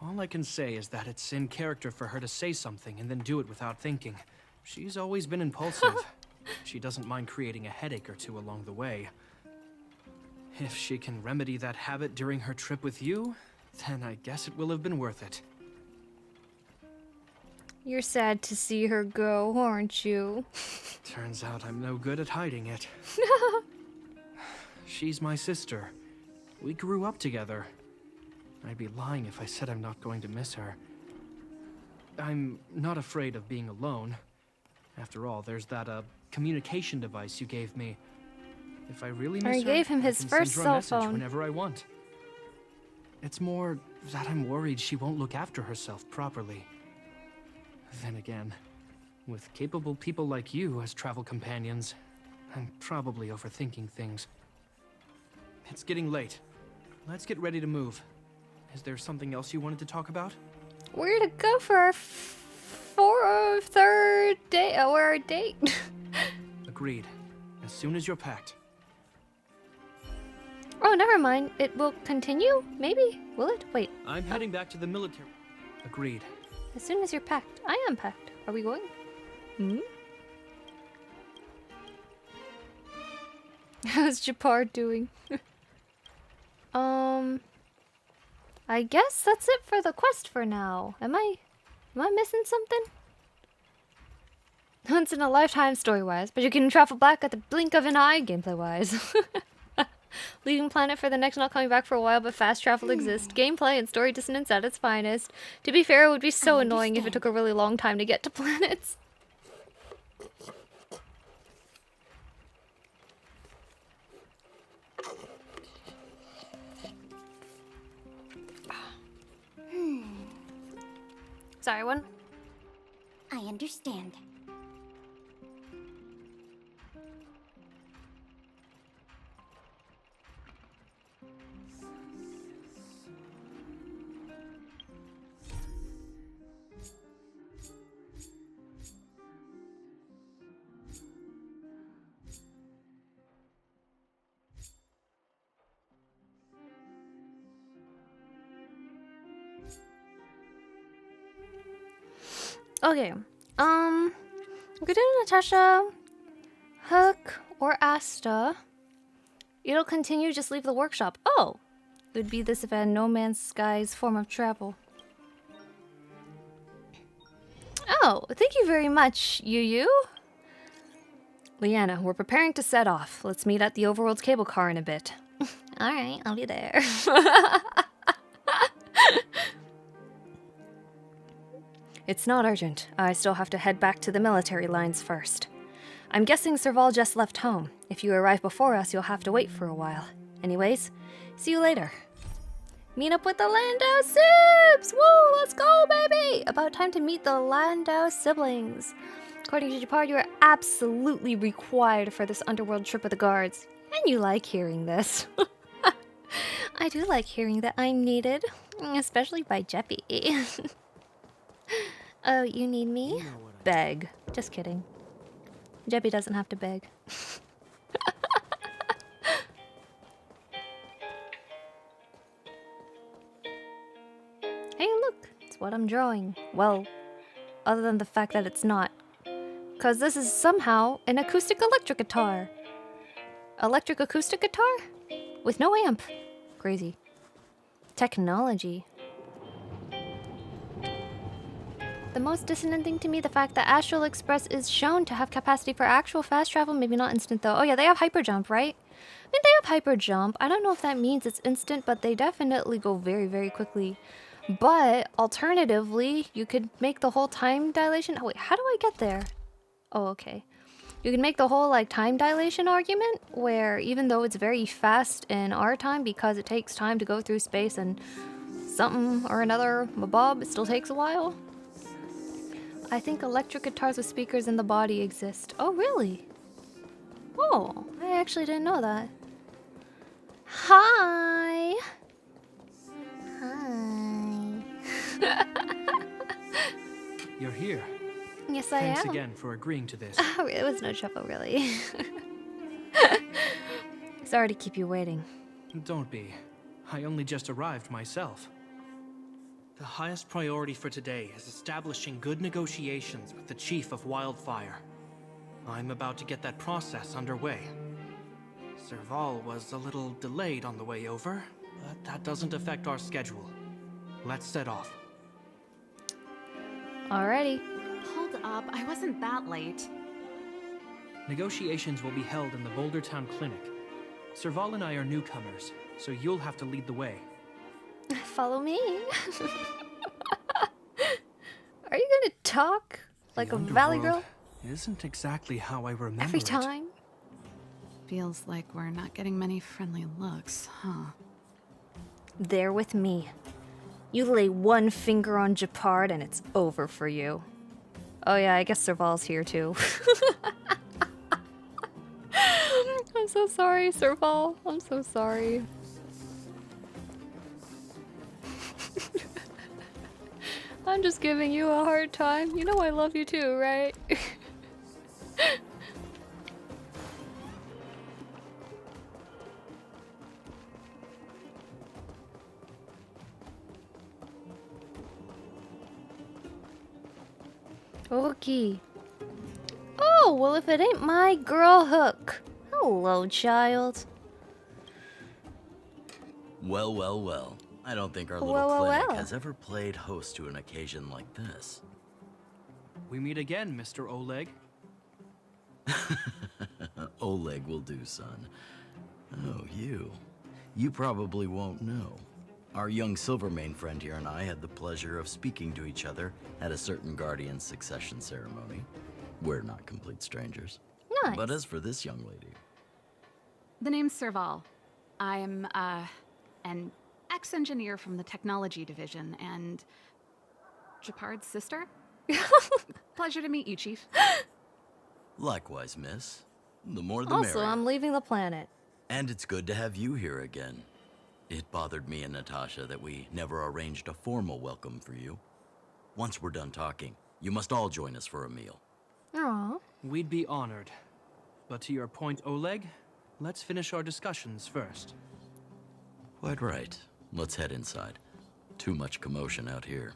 all I can say is that it's in character for her to say something and then do it without thinking. She's always been impulsive. She doesn't mind creating a headache or two along the way. If she can remedy that habit during her trip with you, then I guess it will have been worth it. You're sad to see her go, aren't you? Turns out I'm no good at hiding it. She's my sister. We grew up together. I'd be lying if I said I'm not going to miss her. I'm not afraid of being alone. After all, there's that, communication device you gave me. If I really miss her, you gave him his I can first send her a cell message phone. whenever I want. It's more that I'm worried she won't look after herself properly. Then again, with capable people like you as travel companions, I'm probably overthinking things. It's getting late. Let's get ready to move. Is there something else you wanted to talk about? Where to go for our third date? Our date? Agreed. As soon as you're packed. Oh, never mind. It will continue? Maybe? Will it? Wait. I'm heading back to the military. Agreed. As soon as you're packed. I am packed. Are we going? Hmm? How's Japar doing? I guess that's it for the quest for now. Am I missing something? Once in a lifetime story-wise, but you can travel back at the blink of an eye gameplay-wise. Leaving planet for the next, not coming back for a while, but fast travel exists. Gameplay and story dissonance at its finest. To be fair, it would be so annoying if it took a really long time to get to planets. Sorry, one. I understand. Okay, good day, Natasha, Hook, or Asta. It'll continue, just leave the workshop. Oh, it would be this if I had No Man's Sky's form of travel. Oh, thank you very much, Yu. Leanna, we're preparing to set off. Let's meet at the Overworld's cable car in a bit. Alright, I'll be there. It's not urgent. I still have to head back to the military lines first. I'm guessing Serval just left home. If you arrive before us, you'll have to wait for a while. Anyways, see you later. Meet up with the Landau Sibs! Woo, let's go, baby! About time to meet the Landau siblings. According to Japar, you are absolutely required for this underworld trip with the guards. And you like hearing this. I do like hearing that I'm needed. Especially by Jeppy. Oh, you need me? Beg. Just kidding. Jeppy doesn't have to beg. Hey, look! It's what I'm drawing. Well, other than the fact that it's not. Because this is somehow an acoustic electric guitar. Electric acoustic guitar? With no amp. Crazy. Technology. The most dissonant thing to me, the fact that Astral Express is shown to have capacity for actual fast travel, maybe not instant though. Oh yeah, they have hyper jump, right? I mean, they have hyper jump. I don't know if that means it's instant, but they definitely go very, very quickly. But alternatively, you could make the whole time dilation. Oh wait, how do I get there? Oh, okay. You can make the whole like time dilation argument where even though it's very fast in our time because it takes time to go through space and something or another mabob, it still takes a while. I think electric guitars with speakers in the body exist. Oh, really? Oh, I actually didn't know that. Hi! Hi. You're here. Yes, I am. Thanks again for agreeing to this. Oh, it was no trouble, really. Sorry to keep you waiting. Don't be. I only just arrived myself. The highest priority for today is establishing good negotiations with the Chief of Wildfire. I'm about to get that process underway. Serval was a little delayed on the way over, but that doesn't affect our schedule. Let's set off. Alrighty. Hold up, I wasn't that late. Negotiations will be held in the Boulder Town Clinic. Serval and I are newcomers, so you'll have to lead the way. Follow me. Are you gonna talk like a valley girl? Isn't exactly how I remember Every it. time? Feels like we're not getting many friendly looks, huh? There with me. You lay one finger on Japard and it's over for you. Oh yeah, I guess Serval's here too. I'm so sorry, Serval. I'm so sorry. I'm just giving you a hard time. You know I love you too, right? Okay. Oh, well, if it ain't my girl Hook. Hello, child. Well, well, well. I don't think our little Well, well, clinic well. has ever played host to an occasion like this. We meet again, Mr. Oleg. Oleg will do, son. Oh, you. You probably won't know. Our young Silvermane friend here and I had the pleasure of speaking to each other at a certain Guardian succession ceremony. We're not complete strangers. Nice. But as for this young lady... The name's Serval. I'm, an ex-engineer from the technology division, and Japard's sister? Pleasure to meet you, Chief. Likewise, miss. The more the Also, merrier. I'm leaving the planet. And it's good to have you here again. It bothered me and Natasha that we never arranged a formal welcome for you. Once we're done talking, you must all join us for a meal. Aw. We'd be honored. But to your point, Oleg, let's finish our discussions first. Quite right. Let's head inside. Too much commotion out here.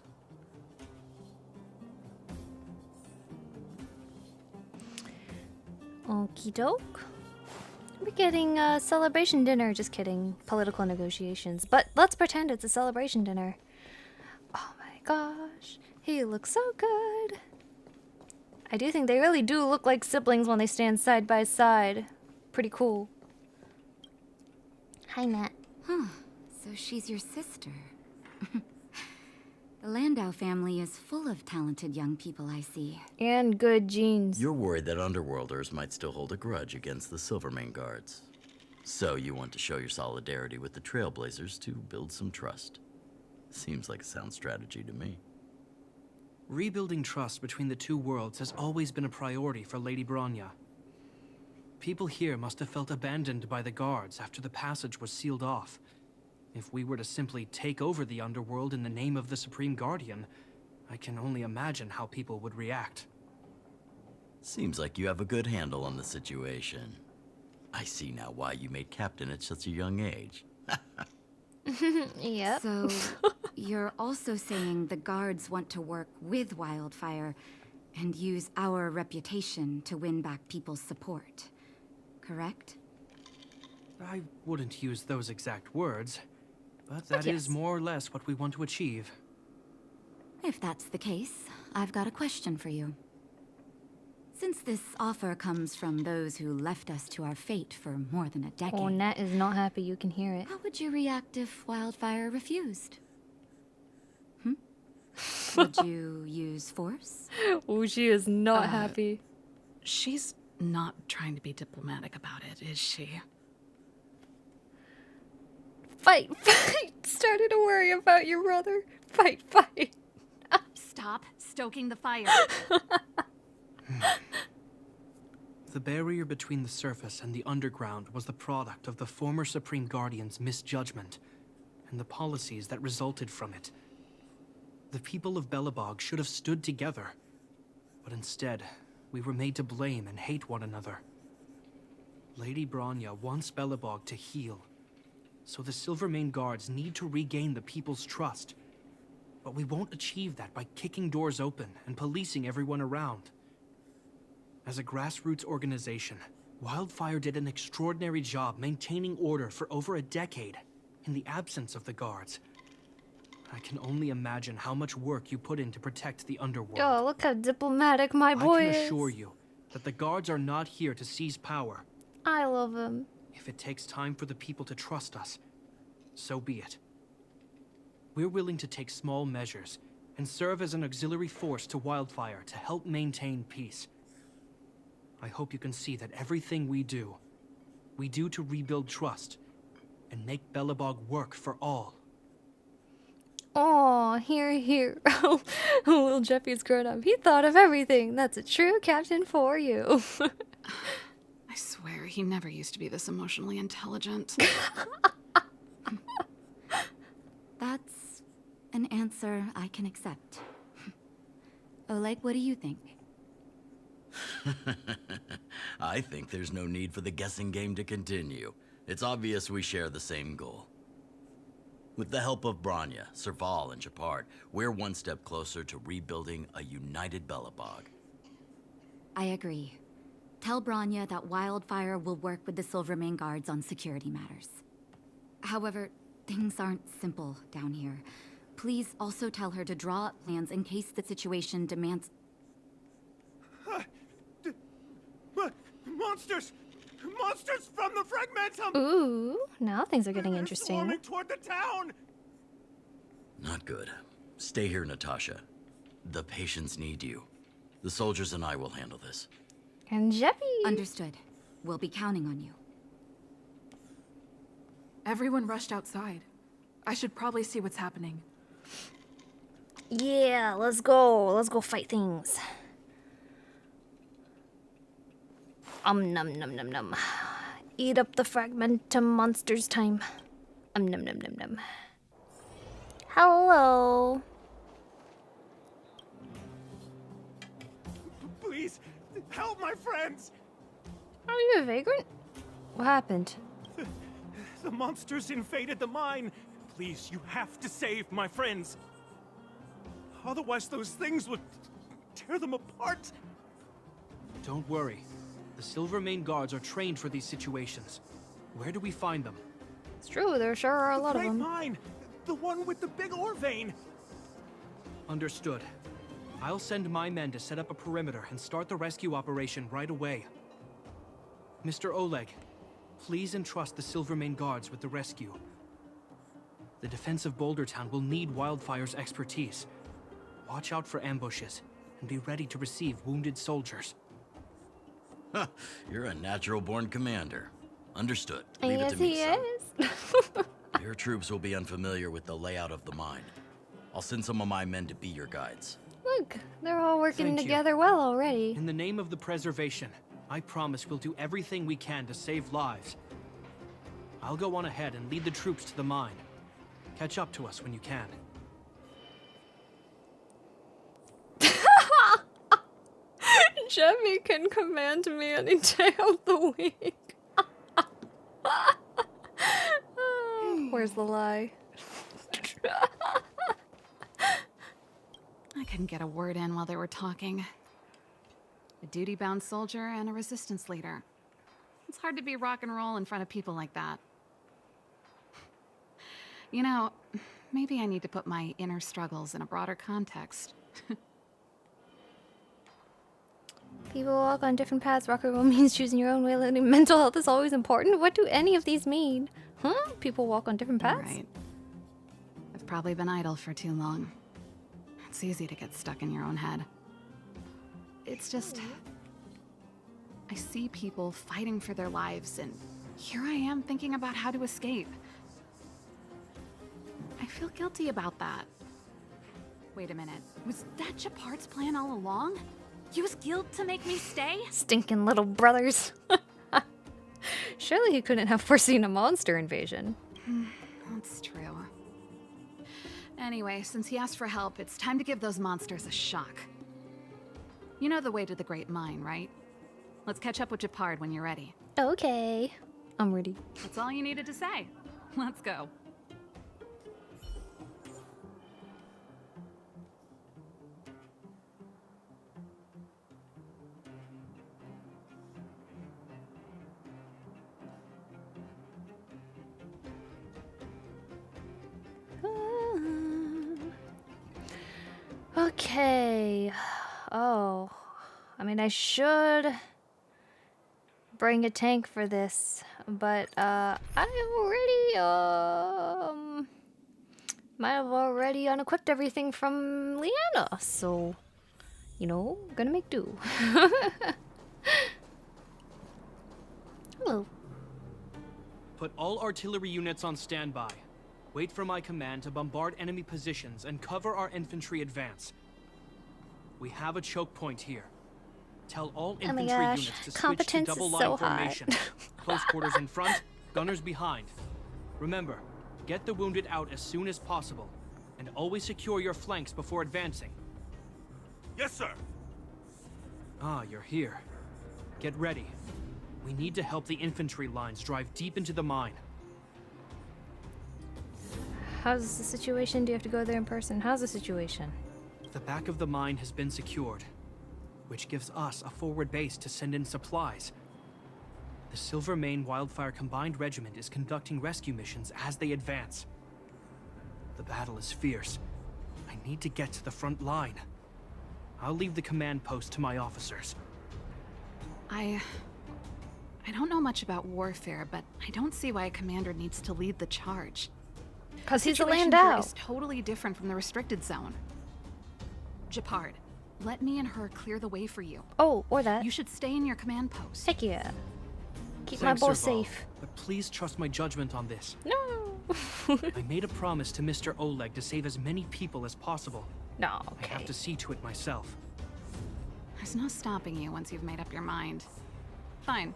Okie doke. We're getting a celebration dinner. Just kidding. Political negotiations. But let's pretend it's a celebration dinner. Oh my gosh. He looks so good. I do think they really do look like siblings when they stand side by side. Pretty cool. Hi, Matt. So she's your sister. The Landau family is full of talented young people, I see. And good genes. You're worried that Underworlders might still hold a grudge against the Silvermane guards. So you want to show your solidarity with the Trailblazers to build some trust. Seems like a sound strategy to me. Rebuilding trust between the two worlds has always been a priority for Lady Bronya. People here must have felt abandoned by the guards after the passage was sealed off. If we were to simply take over the underworld in the name of the Supreme Guardian, I can only imagine how people would react. Seems like you have a good handle on the situation. I see now why you made captain at such a young age. Yep. So, you're also saying the guards want to work with Wildfire and use our reputation to win back people's support, correct? I wouldn't use those exact words, but that is yes. more or less what we want to achieve. If that's the case, I've got a question for you. Since this offer comes from those who left us to our fate for more than a decade, Oh, Nat is not happy. You can hear it. how would you react if Wildfire refused? Would you use force? Oh, she is not happy. She's not trying to be diplomatic about it, is she? Fight, fight! Started to worry about your brother. Fight, fight. Stop stoking the fire. The barrier between the surface and the underground was the product of the former Supreme Guardian's misjudgment, and the policies that resulted from it. The people of Belobog should have stood together, but instead, we were made to blame and hate one another. Lady Bronya wants Belobog to heal, so the Silvermane guards need to regain the people's trust. But we won't achieve that by kicking doors open and policing everyone around. As a grassroots organization, Wildfire did an extraordinary job maintaining order for over a decade in the absence of the guards. I can only imagine how much work you put in to protect the underworld. Oh, look how diplomatic my boy I can is. assure you that the guards are not here to seize power. I love him. If it takes time for the people to trust us, so be it. We're willing to take small measures and serve as an auxiliary force to Wildfire to help maintain peace. I hope you can see that everything we do to rebuild trust and make Belobog work for all. Oh, here, here. Little Jeffy's grown up. He thought of everything. That's a true captain for you. I swear, he never used to be this emotionally intelligent. That's an answer I can accept. Oleg, what do you think? I think there's no need for the guessing game to continue. It's obvious we share the same goal. With the help of Branya, Serval, and Japard, we're one step closer to rebuilding a united Belobog. I agree. Tell Branya that Wildfire will work with the Silvermane guards on security matters. However, things aren't simple down here. Please also tell her to draw up plans in case the situation demands... Monsters! Monsters from the Fragmentum! Ooh, now things are getting interesting. Swarming toward the town! Not good. Stay here, Natasha. The patients need you. The soldiers and I will handle this. And Jeffy. Understood. We'll be counting on you. Everyone rushed outside. I should probably see what's happening. Yeah, let's go. Let's go fight things. Num num num num. Eat up the Fragmentum monsters time. Num num num num. Hello. Please, help my friends! Are you a vagrant? What happened? The monsters invaded the mine. Please, you have to save my friends. Otherwise, those things would tear them apart. Don't worry. The Silvermane guards are trained for these situations. Where do we find them? It's true, there sure are a lot of Great them. mine! The one with the big ore vein! Understood. I'll send my men to set up a perimeter and start the rescue operation right away. Mr. Oleg, please entrust the Silvermane guards with the rescue. The defense of Boulder Town will need Wildfire's expertise. Watch out for ambushes, and be ready to receive wounded soldiers. You're a natural-born commander. Understood. Leave Yes, it to me, he son. is. Your troops will be unfamiliar with the layout of the mine. I'll send some of my men to be your guides. Look, they're all working Thank you. together well already. In the name of the preservation, I promise we'll do everything we can to save lives. I'll go on ahead and lead the troops to the mine. Catch up to us when you can. Jemmy can command me any day of the week. Where's the lie? I couldn't get a word in while they were talking. A duty-bound soldier and a resistance leader. It's hard to be rock and roll in front of people like that. You know, maybe I need to put my inner struggles in a broader context. People walk on different paths. Rock and roll means choosing your own way. Letting mental health is always important. What do any of these mean? Huh? People walk on different paths? Right. I've probably been idle for too long. It's easy to get stuck in your own head. It's just... I see people fighting for their lives, and here I am thinking about how to escape. I feel guilty about that. Wait a minute. Was that Japard's plan all along? Use guilt to make me stay? Stinking little brothers. Surely he couldn't have foreseen a monster invasion. That's true. Anyway, since he asked for help, it's time to give those monsters a shock. You know the way to the Great Mine, right? Let's catch up with Japard when you're ready. Okay. I'm ready. That's all you needed to say. Let's go. Okay. Oh. I mean, I should bring a tank for this, but I already might have already unequipped everything from Leanna, so you know, gonna make do. Hello. Put all artillery units on standby. Wait for my command to bombard enemy positions and cover our infantry advance. We have a choke point here. Tell all Oh my infantry gosh, units to switch to competence double is line so high. formation. Close quarters in front, gunners behind. Remember, get the wounded out as soon as possible, and always secure your flanks before advancing. Yes, sir. Ah, you're here. Get ready. We need to help the infantry lines drive deep into the mine. How's the situation? Do you have to go there in person? How's the situation? The back of the mine has been secured, which gives us a forward base to send in supplies. The Silvermane Wildfire Combined Regiment is conducting rescue missions as they advance. The battle is fierce. I need to get to the front line. I'll leave the command post to my officers. I don't know much about warfare, but I don't see why a commander needs to lead the charge. Because he's a Situation here Landau. is totally different from the restricted zone. Japard, let me and her clear the way for you. Oh, or that. You should stay in your command post. Heck yeah. Keep Thanks, my boy Serval, safe. but please trust my judgment on this. No. I made a promise to Mr. Oleg to save as many people as possible. No, I have to see to it myself. There's no stopping you once you've made up your mind. Fine.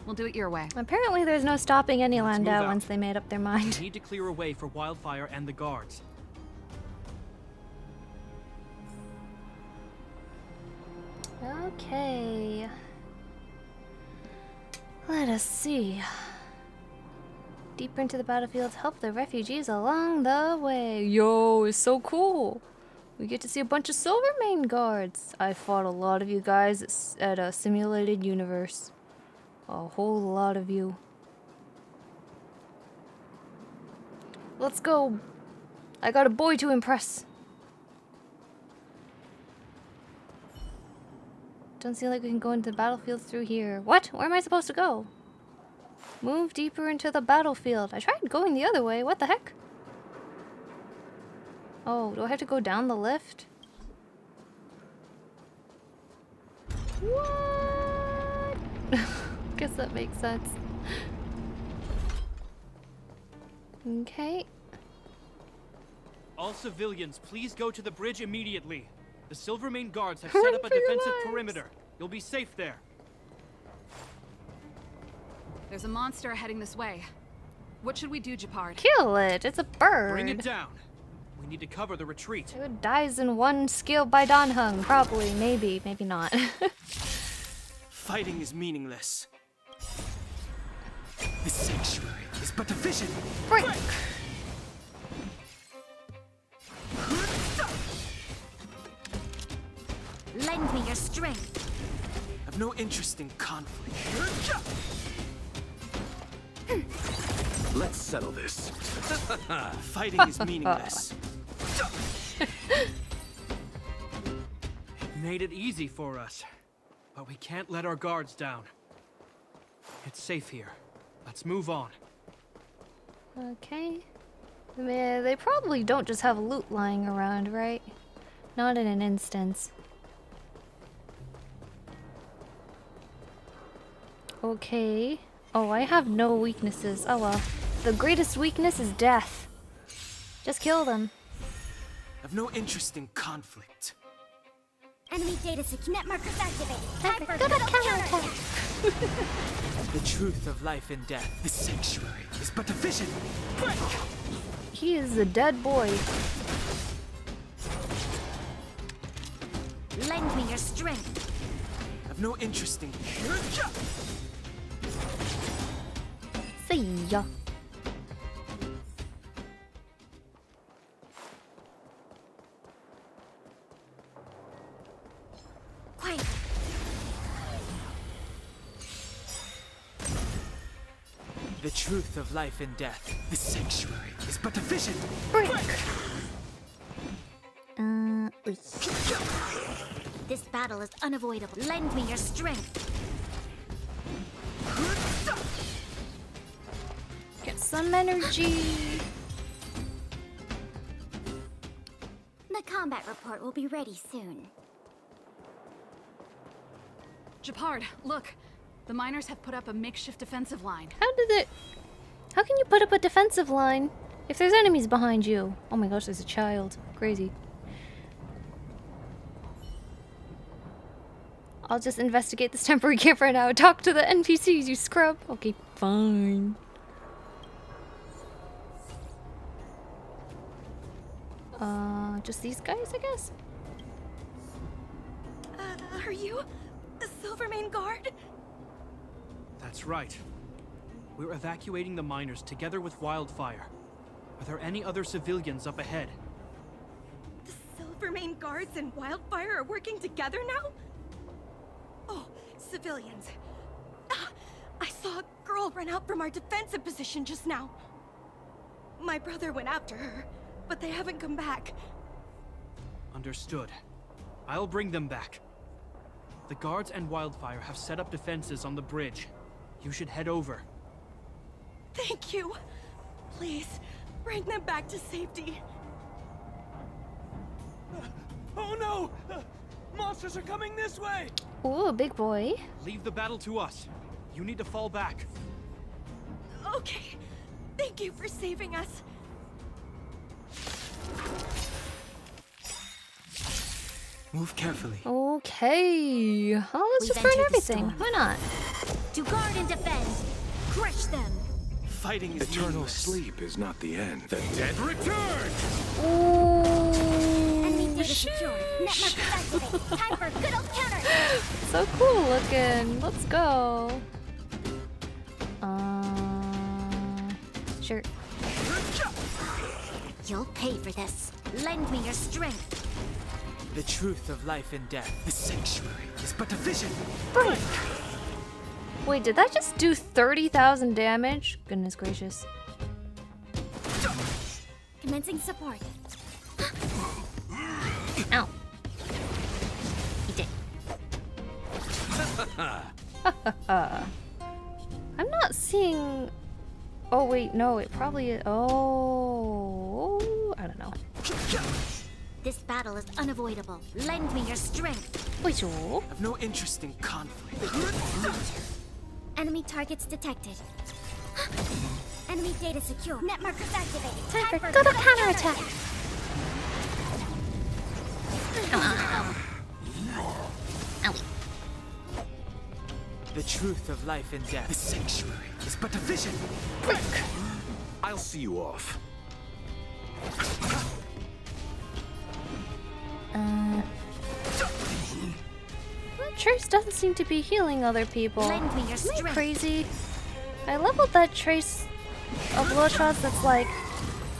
We'll do it your way. Apparently there's no stopping any Let's move Landau out. once they made up their We mind. need to clear a way for Wildfire and the guards. Okay. Let us see. Deeper into the battlefield, help the refugees along the way. Yo, it's so cool. We get to see a bunch of Silvermane guards. I fought a lot of you guys at a simulated universe. A whole lot of you. Let's go. I got a boy to impress. Don't seem like we can go into the battlefield through here. What? Where am I supposed to go? Move deeper into the battlefield. I tried going the other way. What the heck? Oh, do I have to go down the lift? What? Guess that makes sense. Okay. All civilians, please go to the bridge immediately. The Silvermane guards have Run set up a for your defensive lives. perimeter. You'll be safe there. There's a monster heading this way. What should we do, Japard? Kill it. It's a bird. Bring it down. We need to cover the retreat. It dies in one skill by Don Hung. Probably. Maybe. Maybe not. Fighting is meaningless. The sanctuary is but a vision. Break. Lend me your strength. I've no interest in conflict. Let's settle this. Fighting is meaningless. Made it easy for us. But we can't let our guards down. It's safe here. Let's move on. Okay. I mean, they probably don't just have loot lying around, right? Not in an instance. Okay. Oh, I have no weaknesses. Oh well. The greatest weakness is death. Just kill them. I've no interest in conflict. Enemy data net markers activated. Time for Good good counterattack. The truth of life and death. The sanctuary is but a vision. He is a dead boy. Lend me your strength. I've no interest in. See ya. Quiet. The truth of life and death. The sanctuary is but a vision. Break. This battle is unavoidable. Lend me your strength. Get some energy. The combat report will be ready soon. Japard, look. The miners have put up a makeshift defensive line. How can you put up a defensive line if there's enemies behind you? Oh my gosh, there's a child. Crazy. I'll just investigate this temporary camp right now. Talk to the NPCs, you scrub. Okay, fine. Just these guys, I guess? Are you the Silvermane Guard? That's right. We're evacuating the miners together with Wildfire. Are there any other civilians up ahead? The Silvermane guards and Wildfire are working together now? Oh, civilians. Ah, I saw a girl run out from our defensive position just now. My brother went after her, but they haven't come back. Understood. I'll bring them back. The guards and Wildfire have set up defenses on the bridge. You should head over. Thank you. Please, bring them back to safety. Oh no! Monsters are coming this way! Ooh, big boy. Leave the battle to us. You need to fall back. Okay. Thank you for saving us. Move carefully. Okay. Oh, let's We've just burn entered the everything. storm. Why not? To guard and defend. Crush them. Fighting is Eternal meaningless. sleep is not the end. The dead return! Ooh. Enemy data secure. Net markers activated. Time for good old counter. So cool looking. Let's go. Sure. You'll pay for this. Lend me your strength. The truth of life and death. The sanctuary is but a vision. Wait, did that just do 30,000 damage? Goodness gracious. Commencing support. Ow. He did. I'm not seeing... Oh, wait, no, it probably is... Oh... I don't know. This battle is unavoidable. Lend me your strength. Wait, oh. I've no interest in conflict. Enemy targets detected. Enemy data secure. Net markers activated. Time for good old counterattack. Owie. The truth of life and death. The sanctuary is but a vision. I'll see you off. Trace doesn't seem to be healing other people. Lend me your Am I strength. crazy? I leveled that trace of Luocha that's like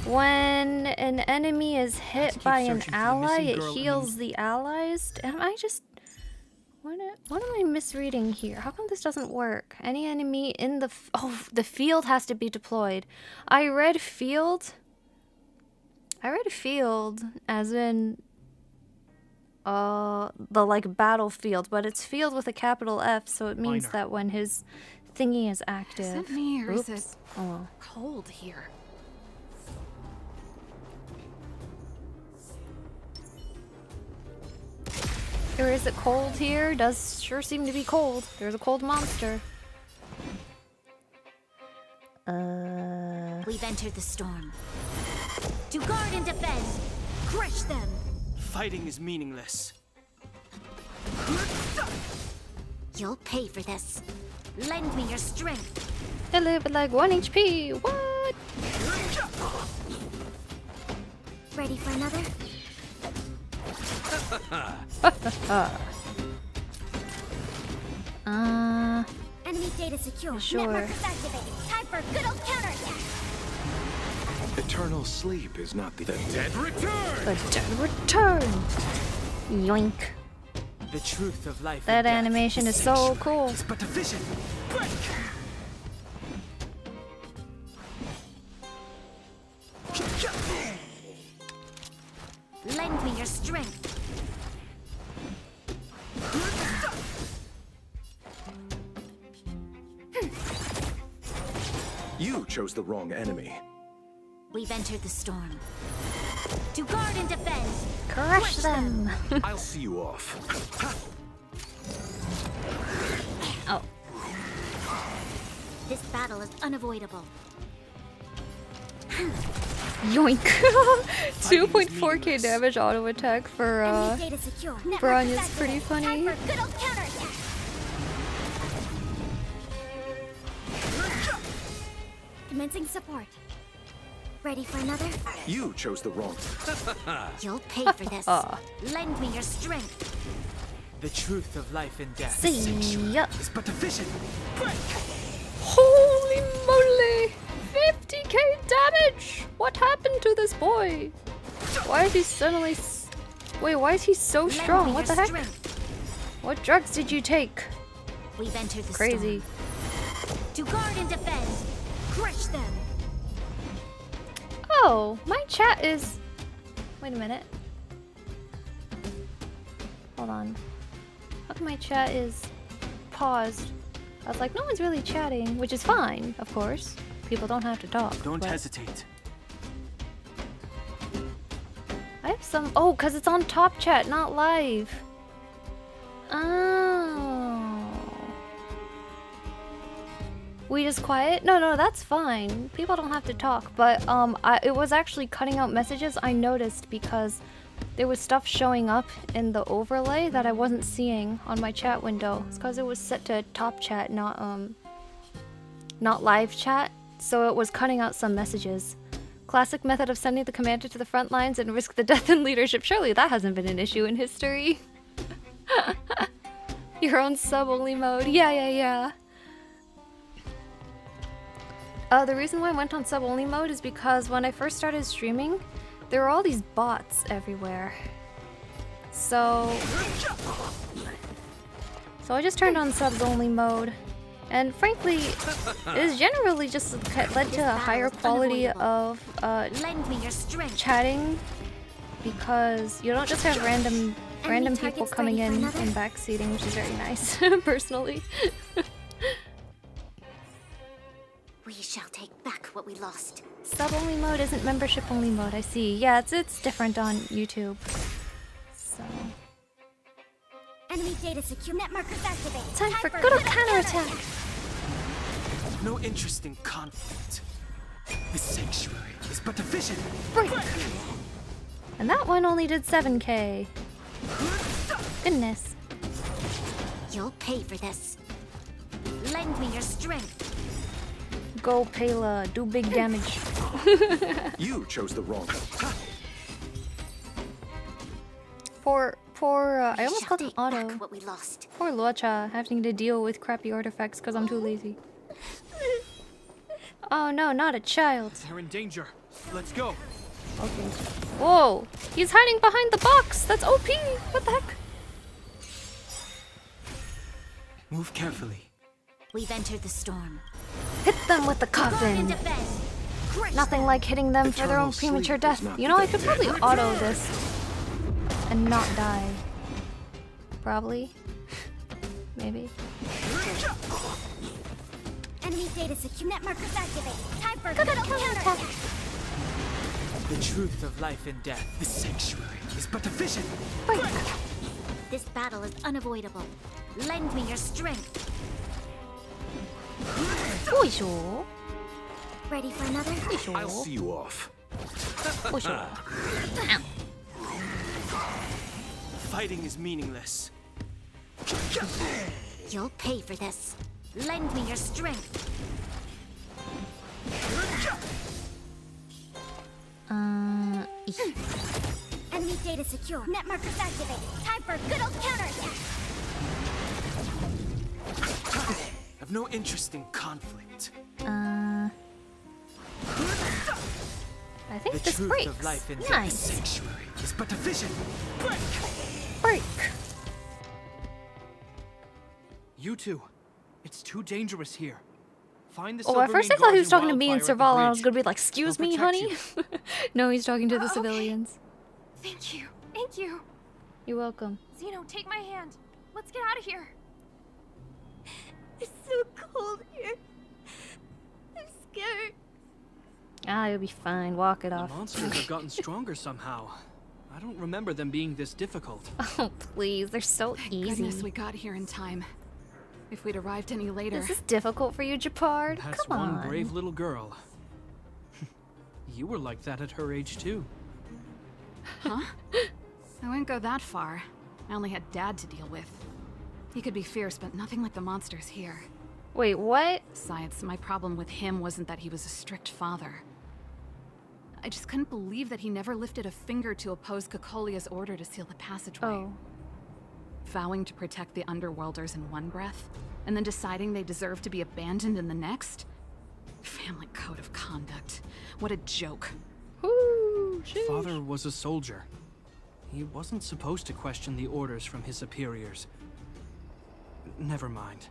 when an enemy is hit keep by an searching for the ally, missing it girl in the- heals the allies. Am I just... What am I misreading here? How come this doesn't work? Any enemy in the... Oh, the field has to be deployed. I read field as in... the like battlefield, but it's field with a capital F, so it means Minor. that when his thingy is active. Is it me or is it Oops. Oh well. cold here? Or is it cold here? Does sure seem to be cold. There's a cold monster. We've entered the storm. To guard and defend. Crush them. Fighting is meaningless. You'll pay for this. Lend me your strength. I live at like 1 HP. What? Ready for another? Enemy data secure. Sure. Net markers activated. Time for good old counterattack. Eternal sleep is not the end. Dead return! The dead return. Yoink. The truth of life That and death. animation The is so sanctuary cool. is but a vision. Lend me your strength. You chose the wrong enemy. We've entered the storm. To guard and defend. Crush them. I'll see you off. Oh. This battle is unavoidable. Yoink. 2.4k damage auto attack for Enemy data secure. Net Bronya's markers pretty activated. funny. Time for good old counterattack. Commencing support. Ready for another? You chose the wrong. You'll pay for this. Lend me your strength. The truth of life and death. See ya. Is but a vision. Holy moly! 50k damage! damage! What happened to this boy? Why is he suddenly... Wait, why is he so strong? What the heck? What drugs did you take? We've entered the Crazy. storm. To guard and defend. Crush them. Oh, my chat is... Wait a minute. Hold on. How come my chat is paused? I was like, no one's really chatting, which is fine, of course. People don't have to talk. Don't but hesitate. I have some... Oh, because it's on top chat, not live. Oh. We just quiet? No, that's fine. People don't have to talk. But it was actually cutting out messages I noticed because there was stuff showing up in the overlay that I wasn't seeing on my chat window. It's because it was set to top chat, not live chat. So it was cutting out some messages. Classic method of sending the commander to the front lines and risk the death in leadership. Surely that hasn't been an issue in history. Your own sub-only mode. Yeah. The reason why I went on sub-only mode is because when I first started streaming, there were all these bots everywhere. So I just turned on subs-only mode. And frankly, it has generally just led to a higher quality of chatting because you don't just have random people coming in and backseating, which is very nice, personally. We shall take back what we lost. Sub-only mode isn't membership-only mode, I see. Yeah, it's different on YouTube. So... Enemy data secure. Net markers activated. Time for good old counterattack! No interest in conflict. The sanctuary is but a vision. Break! And that one only did 7k. Goodness. You'll pay for this. Lend me your strength. Go, Pela. Do big damage. You chose the wrong. I almost called him Auto. What we lost. Poor Luocha, having to deal with crappy artifacts because I'm too lazy. Oh no, not a child. They're in danger. Let's go. Okay. Whoa! He's hiding behind the box! That's OP! What the heck? Move carefully. We've entered the storm. Hit them with the coffin! Nothing like hitting them for their own premature death. You know, I could probably auto this and not die. Probably. Maybe. Enemy data secure. Net markers activated. Time for good counterattack. The truth of life and death. The sanctuary is but a vision. Break. This battle is unavoidable. Lend me your strength. Ready for another? I'll see you off. Fighting is meaningless. You'll pay for this. Lend me your strength. Enemy data secure. Net markers activated. Time for good old counterattack. Have no interest in conflict. I think the this truth breaks. Of life and Nice. The sanctuary is but a vision. Break. You two, it's too dangerous here. Find the Oh, at first I thought he was talking to me and Serval, and I was gonna be like, excuse me, honey? You. No, he's talking to the Okay. civilians. Thank you. Thank you. You're welcome. Zeno, take my hand. Let's get out of here. It's so cold here. I'm scared. Ah, you'll be fine. Walk it The off. monsters have gotten stronger somehow. I don't remember them being this difficult. Oh, please. They're so easy. Goodness, we got here in time. If we'd arrived any later... Is this difficult for you, Japard? That's Come on. one brave little girl. You were like that at her age, too. Huh? I wouldn't go that far. I only had Dad to deal with. He could be fierce, but nothing like the monsters here. Wait, what? Besides, my problem with him wasn't that he was a strict father. I just couldn't believe that he never lifted a finger to oppose Cocolia's order to seal the passageway. Oh. Vowing to protect the Underworlders in one breath, and then deciding they deserve to be abandoned in the next? Family code of conduct. What a joke. Ooh, sheesh. Father was a soldier. He wasn't supposed to question the orders from his superiors. Never mind.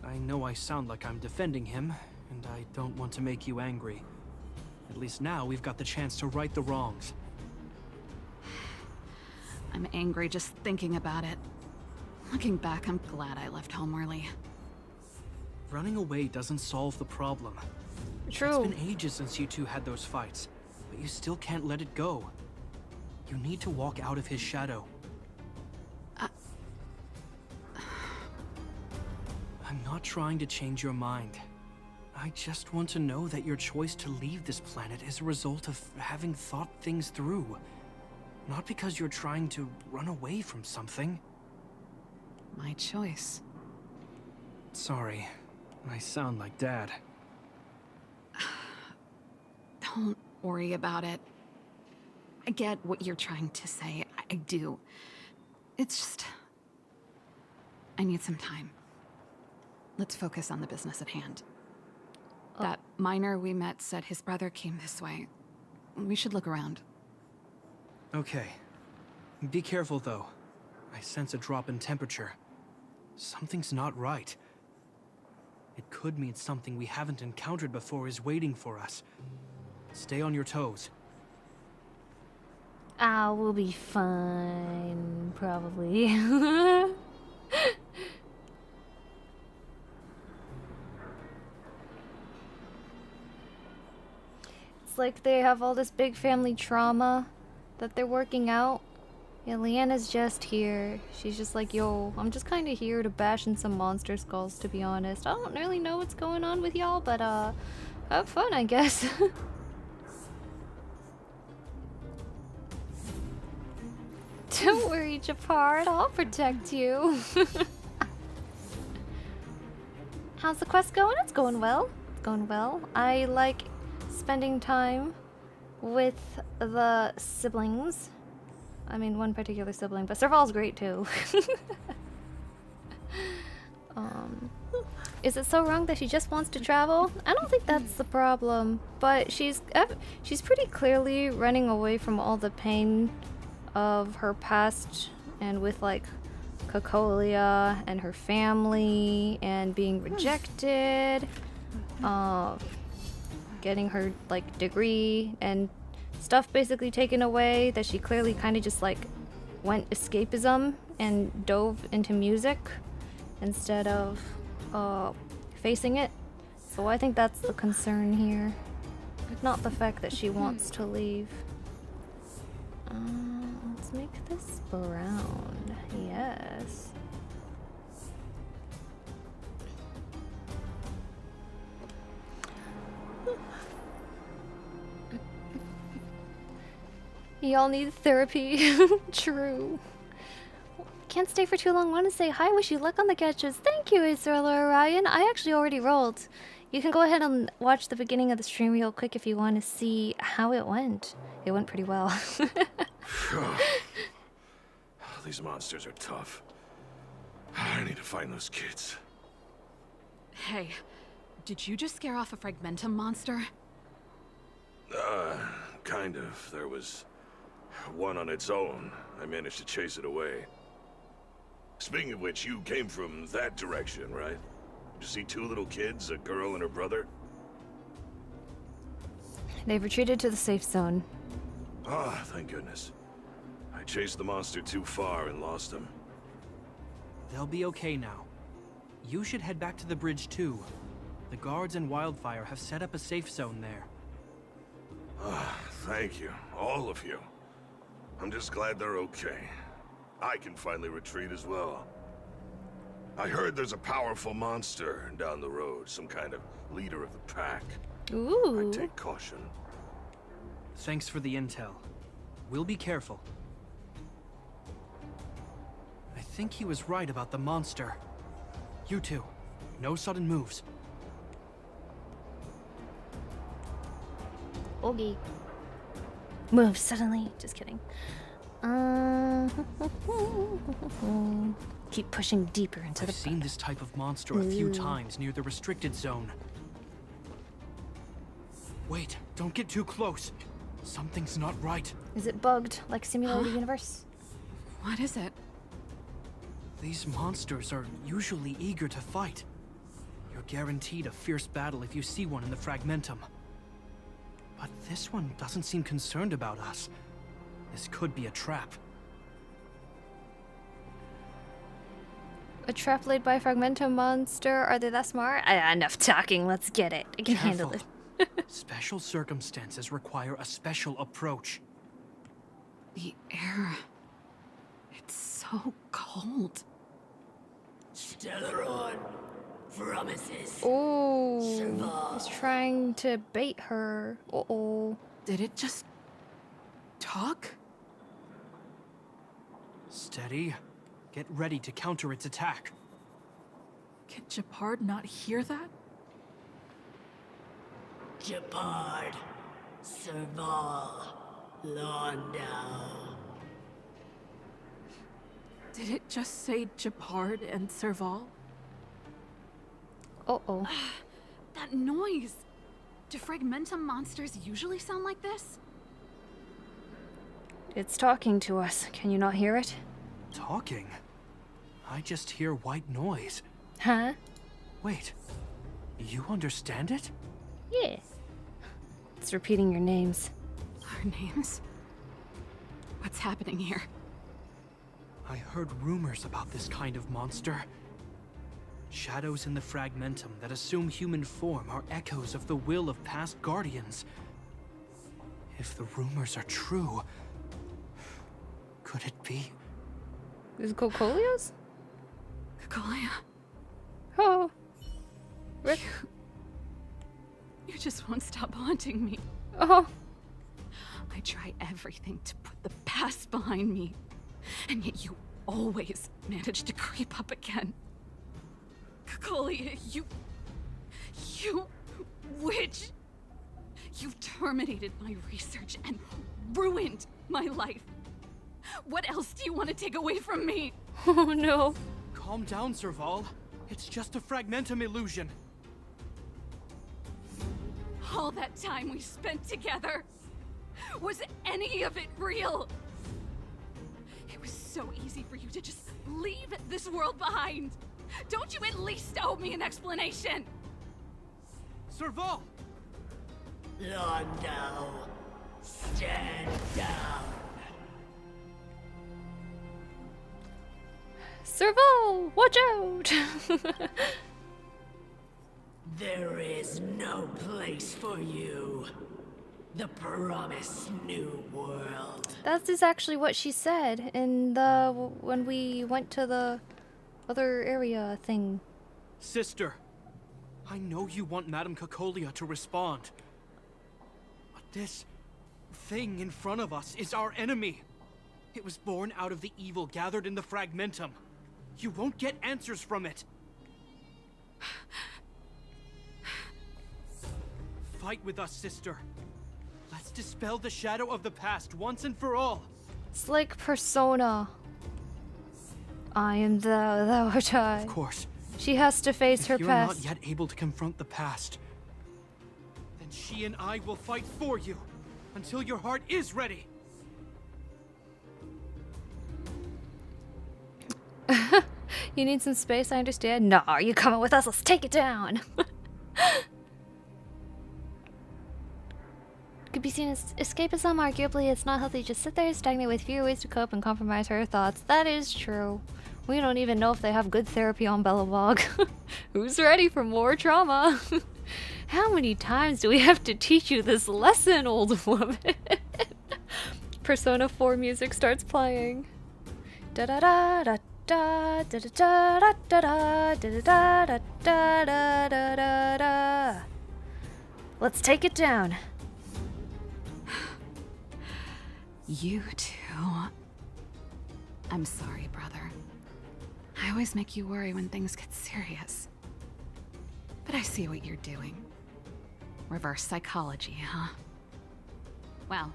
I know I sound like I'm defending him, and I don't want to make you angry. At least now we've got the chance to right the wrongs. I'm angry just thinking about it. Looking back, I'm glad I left home early. Running away doesn't solve the problem. True. It's been ages since you two had those fights, but you still can't let it go. You need to walk out of his shadow. I'm not trying to change your mind. I just want to know that your choice to leave this planet is a result of having thought things through. Not because you're trying to run away from something. My choice. Sorry, I sound like Dad. Don't worry about it. I get what you're trying to say. I do. It's just... I need some time. Let's focus on the business at hand. That miner we met said his brother came this way. We should look around. Okay. Be careful, though. I sense a drop in temperature. Something's not right. It could mean something we haven't encountered before is waiting for us. Stay on your toes. Ah, we'll be fine, probably. It's like they have all this big family trauma that they're working out. Yeah, Leanna's just here. She's just like, yo, I'm just kind of here to bash in some monster skulls, to be honest. I don't really know what's going on with y'all, but have fun, I guess. Don't worry, Japard. I'll protect you. How's the quest going? It's going well. It's going well. I like spending time with the siblings. I mean, one particular sibling, but Serval's great too. Is it so wrong that she just wants to travel? I don't think that's the problem, but she's pretty clearly running away from all the pain of her past, and with like Cocolia and her family and being rejected, getting her like degree and stuff basically taken away, that she clearly kind of just like went escapism and dove into music instead of facing it. So I think that's the concern here, not the fact that she wants to leave. Let's make this brown. Yes. Y'all need therapy. True. Can't stay for too long. Want to say hi. Wish you luck on the catches. Thank you, Israel or Ryan. I actually already rolled. You can go ahead and watch the beginning of the stream real quick if you want to see how it went. It went pretty well. These monsters are tough. I need to find those kids. Hey, did you just scare off a Fragmentum monster? Kind of. There was one on its own. I managed to chase it away. Speaking of which, you came from that direction, right? Did you see two little kids, a girl and her brother? They've retreated to the safe zone. Ah, thank goodness. I chased the monster too far and lost him. They'll be okay now. You should head back to the bridge too. The guards and Wildfire have set up a safe zone there. Ah, thank you, all of you. I'm just glad they're okay. I can finally retreat as well. I heard there's a powerful monster down the road, some kind of leader of the pack. Ooh. I take caution. Thanks for the intel. We'll be careful. I think he was right about the monster. You two, no sudden moves. Okay. Move suddenly. Just kidding. Keep pushing deeper into I've seen this type of monster a few times near the restricted zone. Wait, don't get too close. Something's not right. Is it bugged like Simulated Universe? What is it? These monsters are usually eager to fight. You're guaranteed a fierce battle if you see one in the Fragmentum. But this one doesn't seem concerned about us. This could be a trap. A trap laid by a Fragmentum monster? Are they that smart? Enough talking, let's get it. I can handle it. Special circumstances require a special approach. The air... it's so cold. Stellaron promises. Oh, he's trying to bait her. Uh-oh. Did it just... talk? Steady. Get ready to counter its attack. Can Japard not hear that? Japard, Serval, Londo. Did it just say Japard and Serval? Uh-oh. That noise! Do Fragmentum monsters usually sound like this? It's talking to us. Can you not hear it? Talking? I just hear white noise. Huh? Wait. You understand it? Yeah. It's repeating your names. Our names? What's happening here? I heard rumors about this kind of monster. Shadows in the Fragmentum that assume human form are echoes of the will of past guardians. If the rumors are true, could it be? Is it Cocolios? Cocolia? Oh. Rip. You just won't stop haunting me. Oh. I try everything to put the past behind me, and yet you always manage to creep up again. Cocolia, you witch! You terminated my research and ruined my life. What else do you want to take away from me? Oh no. Calm down, Serval. It's just a Fragmentum illusion. All that time we spent together, was any of it real? It was so easy for you to just leave this world behind. Don't you at least owe me an explanation? Serval! Londo, stand down. Serval, watch out! There is no place for you. The promised new world. That is actually what she said in the when we went to the other area thing. Sister, I know you want Madame Cocolia to respond. But this thing in front of us is our enemy. It was born out of the evil gathered in the Fragmentum. You won't get answers from it. Fight with us, sister. Let's dispel the shadow of the past once and for all. It's like Persona. I am thou, thou art I. Of course. She has to face her if you're past. not yet able to confront the past, then she and I will fight for you until your heart is ready. You need some space, I understand. No, are you coming with us? Let's take it down. Could be seen as escapism. Arguably, it's not healthy. Just sit there, stagnate with fewer ways to cope and compromise her thoughts. That is true. We don't even know if they have good therapy on Belobog. Who's ready for more trauma? How many times do we have to teach you this lesson, old woman? Persona 4 music starts playing. Da da da da da da da da da da da da da da da da da. Let's take it down. You too. I'm sorry, brother. I always make you worry when things get serious. But I see what you're doing. Reverse psychology, huh? Well,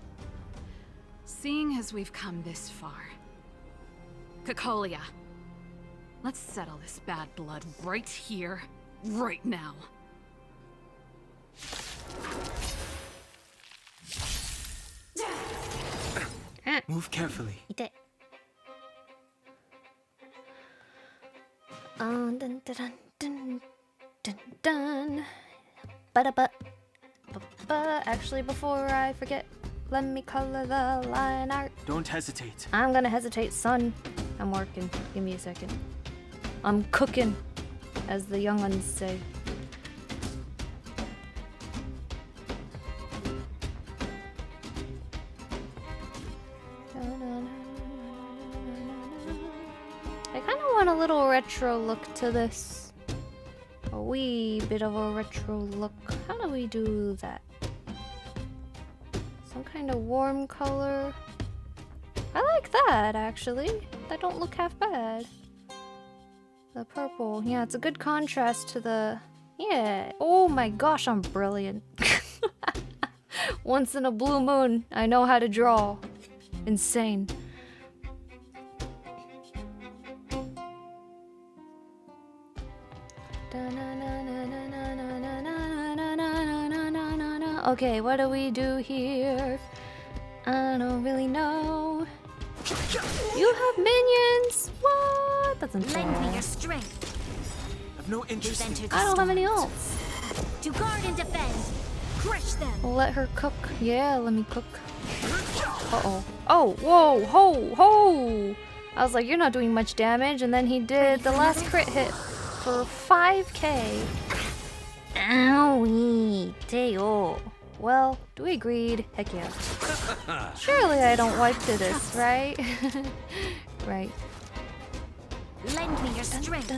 seeing as we've come this far, Cocolia, let's settle this bad blood right here, right now. Move carefully. 痛い。Dun dun dun dun dun dun. Actually, before I forget, let me color the line art. Don't hesitate. I'm gonna hesitate, son. I'm working. Give me a second. I'm cooking, as the young ones say. I kind of want a little retro look to this. A wee bit of a retro look. How do we do that? Some kind of warm color. I like that, actually. That don't look half bad. The purple. Yeah, it's a good contrast to the... Yeah. Oh my gosh, I'm brilliant. Once in a blue moon, I know how to draw. Insane. Okay, what do we do here? I don't really know. You have minions? What? That's unfair. Lend me your strength. I've no interest in... I don't have any ults. To guard and defend. Crush them. Let her cook. Yeah, let me cook. Uh-oh. Oh, whoa, ho, ho! I was like, you're not doing much damage, and then he did the last crit hit for 5k. Owie, Teo. Well, do we agreed? Heck yeah. Surely I don't wipe to this, right? Right. Lend me your strength.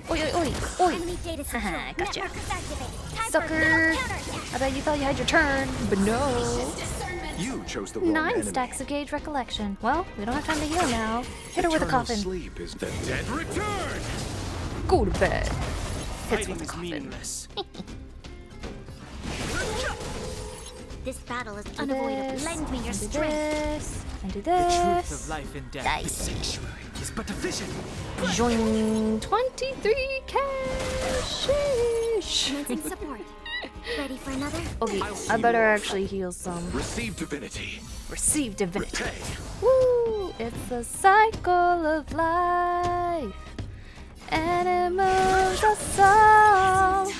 Oi, oi, oi, oi! Enemy data secure. Haha, gotcha. Network activated. Time for Sucker! good old counterattack. I bet you thought you had your turn, but no. You chose the wrong 9 enemy. stacks of gauge recollection. Well, we don't have time to heal now. Hit her with a Eternal coffin. sleep is the dead return. Go to bed. Hits Fighting with a is coffin. meaningless. This battle is Do unavoidable. this, Lend me your and do strength. this, and do The truth this. of life and death. Die. The sanctuary is but a vision. Join 23k. Sheesh. Commencing support. Ready for another? Okay, I better actually heal some. Receive divinity. Receive divinity. Repay. Woo! It's the cycle of life, and it moves us all.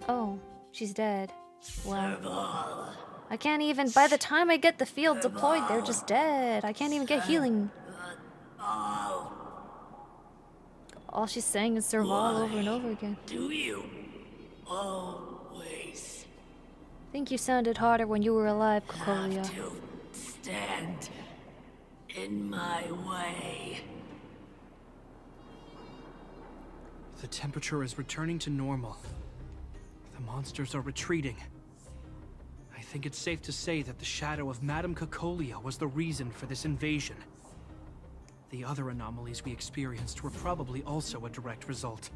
Oh, she's dead. Wow. I can't even. By the time I get the field deployed, they're just dead. I can't even get healing. All she's saying is Serval over and over again. Do you always I think you sounded harder when you were alive, have Kokolia. to stand in my way? The temperature is returning to normal. The monsters are retreating. I think it's safe to say that the shadow of Madame Cocolia was the reason for this invasion. The other anomalies we experienced were probably also a direct result.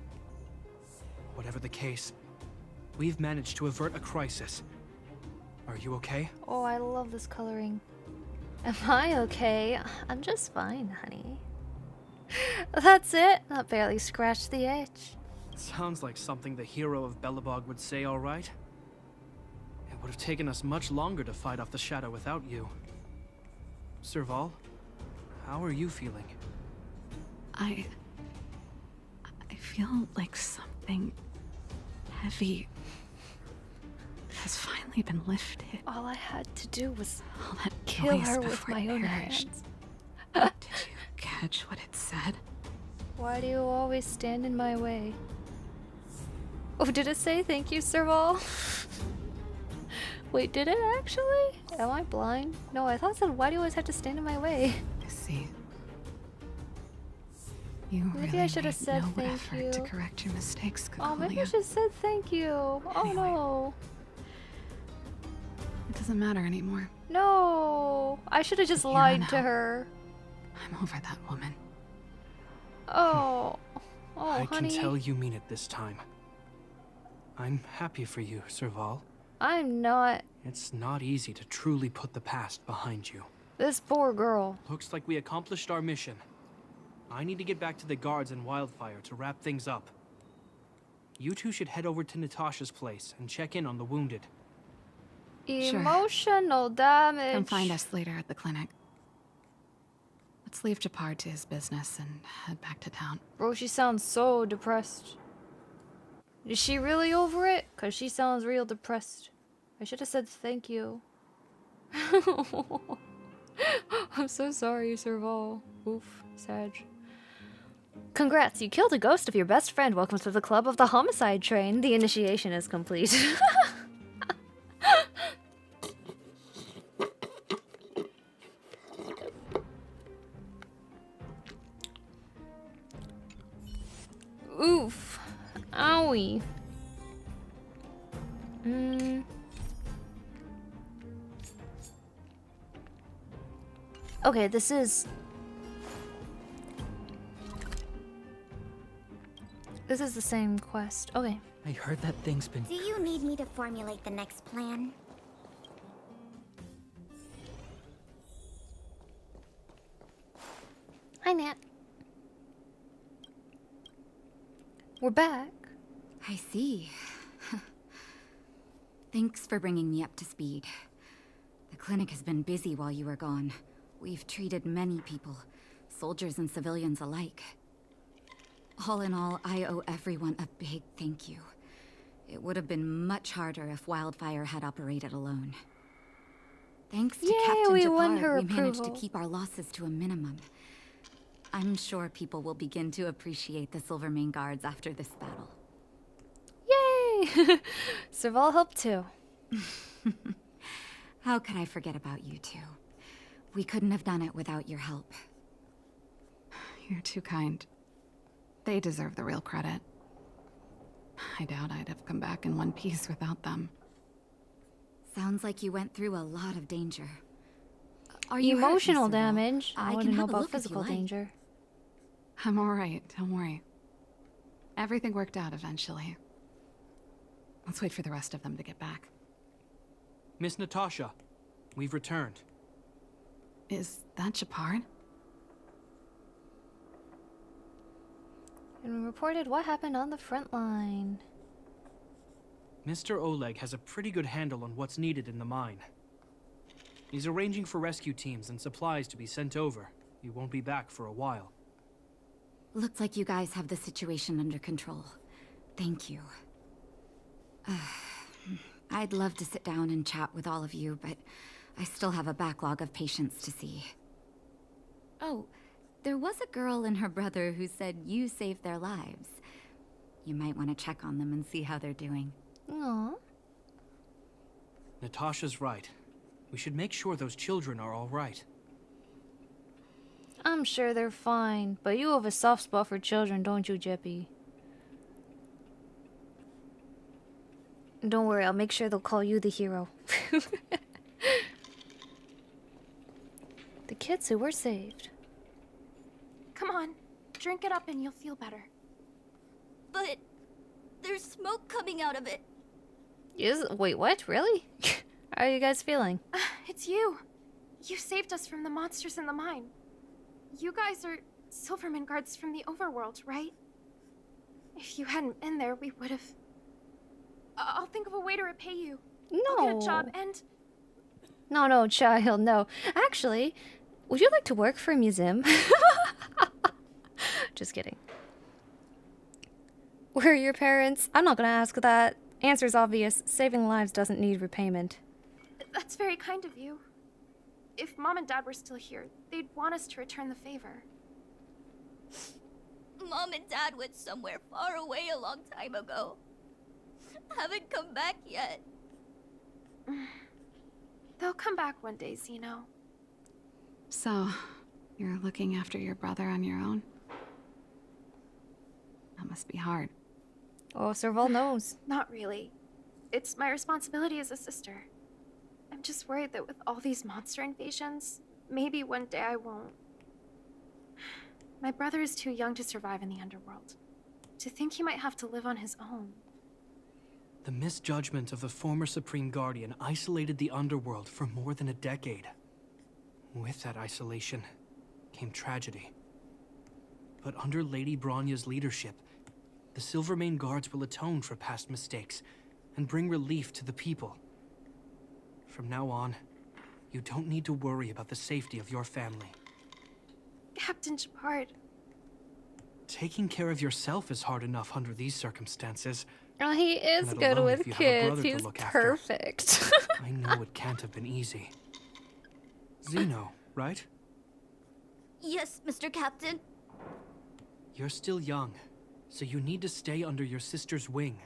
Whatever the case, we've managed to avert a crisis. Are you okay? Oh, I love this coloring. Am I okay? I'm just fine, honey. That's it. I barely scratched the itch. Sounds like something the hero of Belobog would say, all right? It would have taken us much longer to fight off the shadow without you. Serval, how are you feeling? I feel like something heavy has finally been lifted. All I had to do was All that kill noise her with before my it own perished. hands. Did you catch what it said? Why do you always stand in my way? Oh, did it say thank you, Serval? Wait, did it actually? Am I blind? No, I thought it said, why do you always have to stand in my way? See, you Maybe really I should have made said no thank effort to you. correct your mistakes, Oh, maybe I Cocolia. should have said thank you. Oh Anyway. no. It doesn't matter anymore. No. I should have just Here lied on to out. her. I'm over that woman. Oh. Oh, I honey. can tell you mean it this time. I'm happy for you, Serval. I'm not. It's not easy to truly put the past behind you. This poor girl. Looks like we accomplished our mission. I need to get back to the guards and Wildfire to wrap things up. you two should head over to Natasha's place and check in on the wounded. Emotional damage. Come find us later at the clinic. Let's leave Japar to his business and head back to town. Bro, she sounds so depressed. Is she really over it? Cause she sounds real depressed. I should have said thank you. I'm so sorry, Serval. Oof, Sag. Congrats, you killed a ghost of your best friend. Welcome to the club of the homicide train. The initiation is complete. Oof. Owie. Okay, this is the same quest. Okay. I heard that thing's been... Do you need me to formulate the next plan? Hi, Nat. We're back. I see. Thanks for bringing me up to speed. The clinic has been busy while you were gone. We've treated many people, soldiers and civilians alike. All in all, I owe everyone a big thank you. It would have been much harder if Wildfire had operated alone. Thanks to Captain we Japar, won her we managed to approval. keep our losses to a minimum. I'm sure people will begin to appreciate the Silvermane Guards after this battle. Yay! Serval helped too. How could I forget about you two? We couldn't have done it without your help. You're too kind. They deserve the real credit. I doubt I'd have come back in one piece without them. Sounds like you went through a lot of danger. Are you hurt, Emotional Mr. Ball? damage. I can want to know have a about look if you physical like. danger. I'm alright, don't worry. Everything worked out eventually. Let's wait for the rest of them to get back. Miss Natasha, we've returned. Is that Japar? And we reported what happened on the front line. Mr. Oleg has a pretty good handle on what's needed in the mine. He's arranging for rescue teams and supplies to be sent over. He won't be back for a while. Looks like you guys have the situation under control. Thank you. I'd love to sit down and chat with all of you, but I still have a backlog of patients to see. Oh, there was a girl and her brother who said you saved their lives. You might want to check on them and see how they're doing. Aww. Natasha's right. We should make sure those children are all right. I'm sure they're fine, but you have a soft spot for children, don't you, Jeppy? Don't worry, I'll make sure they'll call you the hero. The kids who were saved. Come on, drink it up and you'll feel better. But there's smoke coming out of it. Wait, what? Really? How are you guys feeling? It's you. You saved us from the monsters in the mine. You guys are Silvermane guards from the overworld, right? If you hadn't been there, we would have... I'll think of a way to repay you. No. I'll get a job and... No, child, no. Actually, would you like to work for a museum? Just kidding. Where are your parents? I'm not gonna ask that. Answer's obvious. Saving lives doesn't need repayment. That's very kind of you. If Mom and Dad were still here, they'd want us to return the favor. Mom and Dad went somewhere far away a long time ago. Haven't come back yet. They'll come back one day, Zeno. So, you're looking after your brother on your own? That must be hard. Oh, Serval knows. Not really. It's my responsibility as a sister. I'm just worried that with all these monster invasions, maybe one day I won't. My brother is too young to survive in the underworld. To think he might have to live on his own. The misjudgment of the former Supreme Guardian isolated the underworld for more than a decade. With that isolation came tragedy. But under Lady Bronya's leadership, the the Silvermane Guards will atone for past mistakes and bring relief to the people. From now on, you don't need to worry about the safety of your family. Captain Shepard. Taking care of yourself is hard enough under these circumstances. Oh, he is Let good alone with if you have a kids. brother to He's look after. perfect. I know it can't have been easy. Zeno, right? Yes, Mr. Captain. You're still young, so you need to stay under your sister's wing.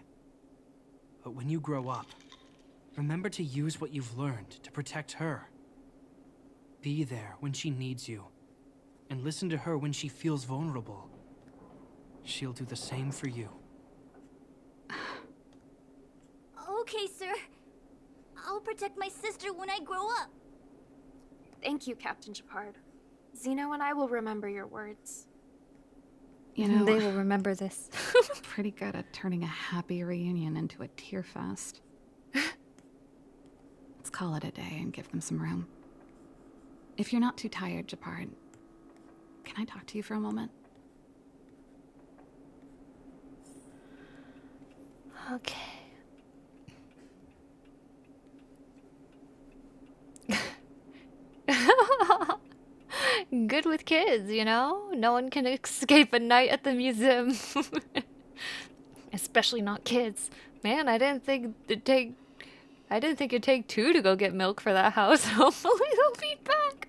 But when you grow up, remember to use what you've learned to protect her. Be there when she needs you, and listen to her when she feels vulnerable. She'll do the same for you. Okay, sir. I'll protect my sister when I grow up. Thank you, Captain Shepard. Zeno and I will remember your words. You know, they will remember this. Pretty good at turning a happy reunion into a tear fest. Let's call it a day and give them some room. If you're not too tired, Shepard, can I talk to you for a moment? Okay. Good with kids, you know? No one can escape a night at the museum. Especially not kids. Man, I didn't think it'd take two to go get milk for that house. Hopefully they'll be back.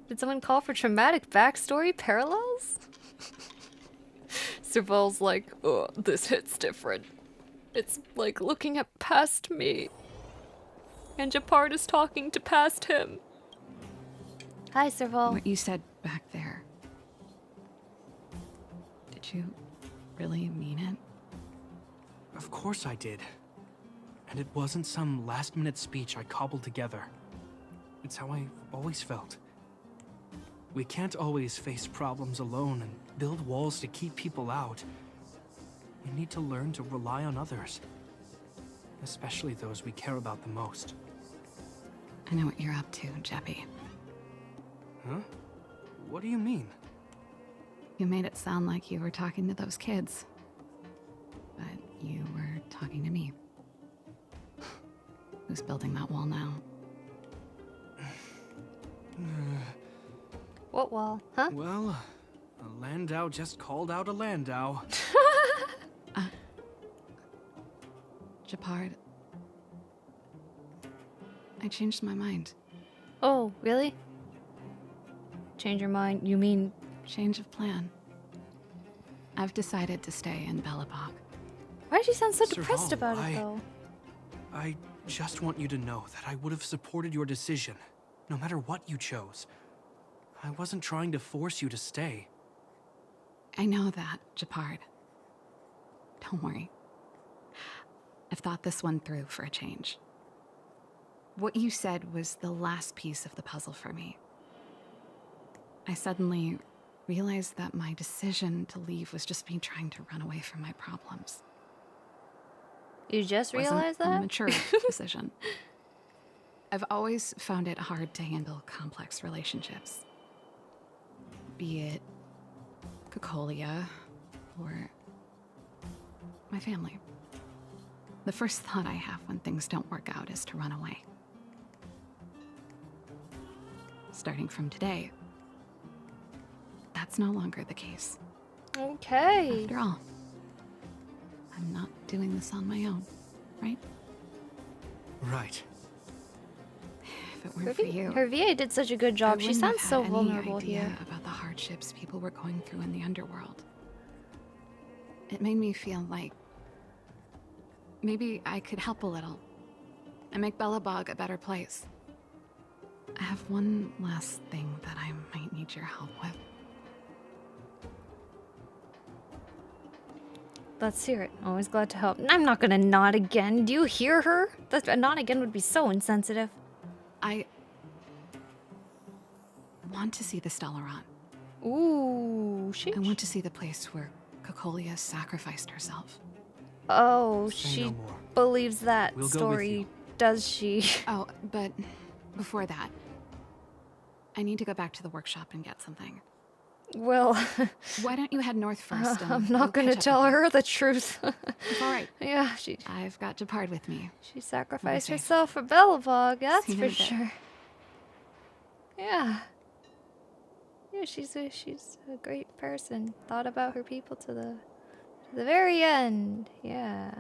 Did someone call for traumatic backstory parallels? Serval's like, oh, this hits different. It's like looking at past me. And Shepard is talking to past him. Hi, Serval. What you said back there. Did you really mean it? Of course I did. And it wasn't some last-minute speech I cobbled together. It's how I always felt. We can't always face problems alone and build walls to keep people out. We need to learn to rely on others. Especially those we care about the most. I know what you're up to, Jeppy. Huh? What do you mean? You made it sound like you were talking to those kids. But you were talking to me. Who's building that wall now? What wall? Huh? Well, a Landau just called out a Landau. Shepard. I changed my mind. Oh, really? Change your mind? You mean... Change of plan. I've decided to stay in Belobog. Why did you sound so Serval, depressed about it, though? I just want you to know that I would have supported your decision, no matter what you chose. I wasn't trying to force you to stay. I know that, Shepard. Don't worry. I've thought this one through for a change. What you said was the last piece of the puzzle for me. I suddenly realized that my decision to leave was just me trying to run away from my problems. You just Wasn't realized a that? mature decision. I've always found it hard to handle complex relationships. Be it Cocolia or my family. The first thought I have when things don't work out is to run away. Starting from today, that's no longer the case. Okay. After all, I'm not doing this on my own, right? Right. If it weren't for you, Her VA did such a good job. She wouldn't sounds have so had vulnerable any idea here. about the hardships people were going through in the underworld. It made me feel like maybe I could help a little and make Belobog a better place. I have one last thing that I might need your help with. Let's hear it. Always glad to help. I'm not gonna nod again. Do you hear her? A nod again would be so insensitive. I want to see the Stellaron. Ooh, I want to see the place where Cocolia sacrificed herself. Oh, Say she no more. believes that We'll go with story, you. does she? Oh, but before that, I need to go back to the workshop and get something. Well, Why don't you head north first? And I'm we'll not gonna catch up tell with you. her the truth. It's all right. Yeah, I've got to part with me. she sacrificed safe. herself for Belobog, that's See you for in a bit. sure. Yeah. Yeah, she's a great person. Thought about her people to the very end. Yeah.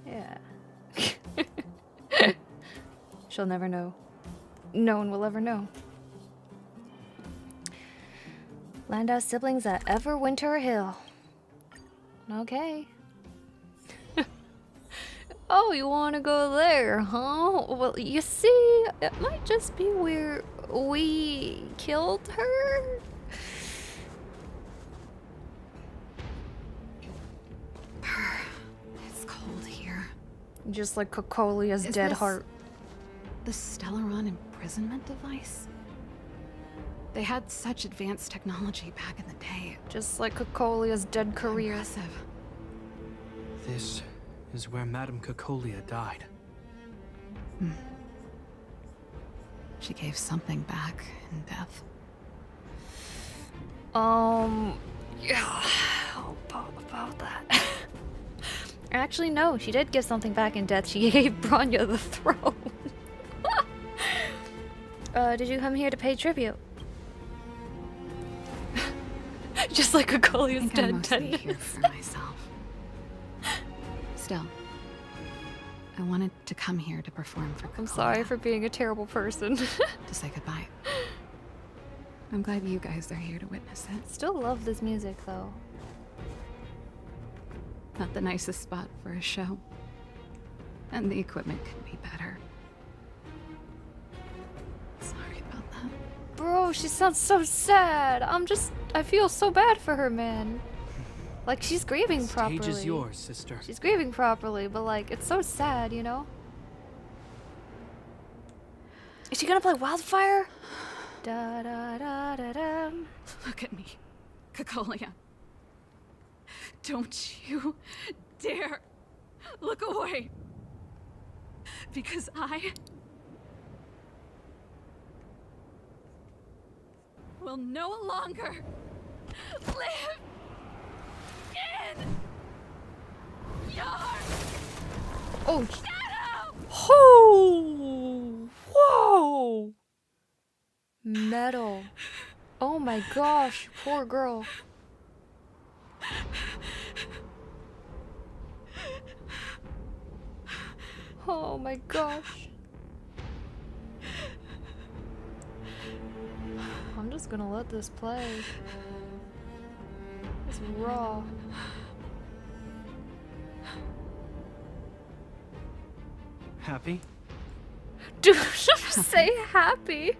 Yeah. She'll never know. No one will ever know. Landau siblings at Everwinter Hill. Okay. Oh, you want to go there, huh? Well, you see, it might just be where we killed her. It's cold here. Just like Cocolia's Is dead this heart. The Stellaron imprisonment device? They had such advanced technology back in the day. Just like Cocolia's dead career. Impressive. This is where Madame Cocolia died. She gave something back in death. Yeah, about that. Actually, no, she did give something back in death. She gave Bronya the throne. Did you come here to pay tribute? Just like Cocolia's I think I'm dead mostly tendons. here for myself. Still, I wanted to come here to perform for I'm Cocolia, sorry for being a terrible person. to say goodbye. I'm glad you guys are here to witness it. Still love this music though. Not the nicest spot for a show. And the equipment could be better. Sorry about that. Bro, she sounds so sad. I feel so bad for her, man. Like, she's grieving properly. Stage is yours, sister. She's grieving properly, but like, it's so sad, you know? Is she gonna play Wildfire? Da da da da da. Look at me, Cocolia. Don't you dare look away. Because I will no longer live in your Oh, shadow! oh, whoa! Metal. Oh my gosh, poor girl. Oh my gosh. I'm just gonna let this play. It's raw. Happy? Dude, say happy.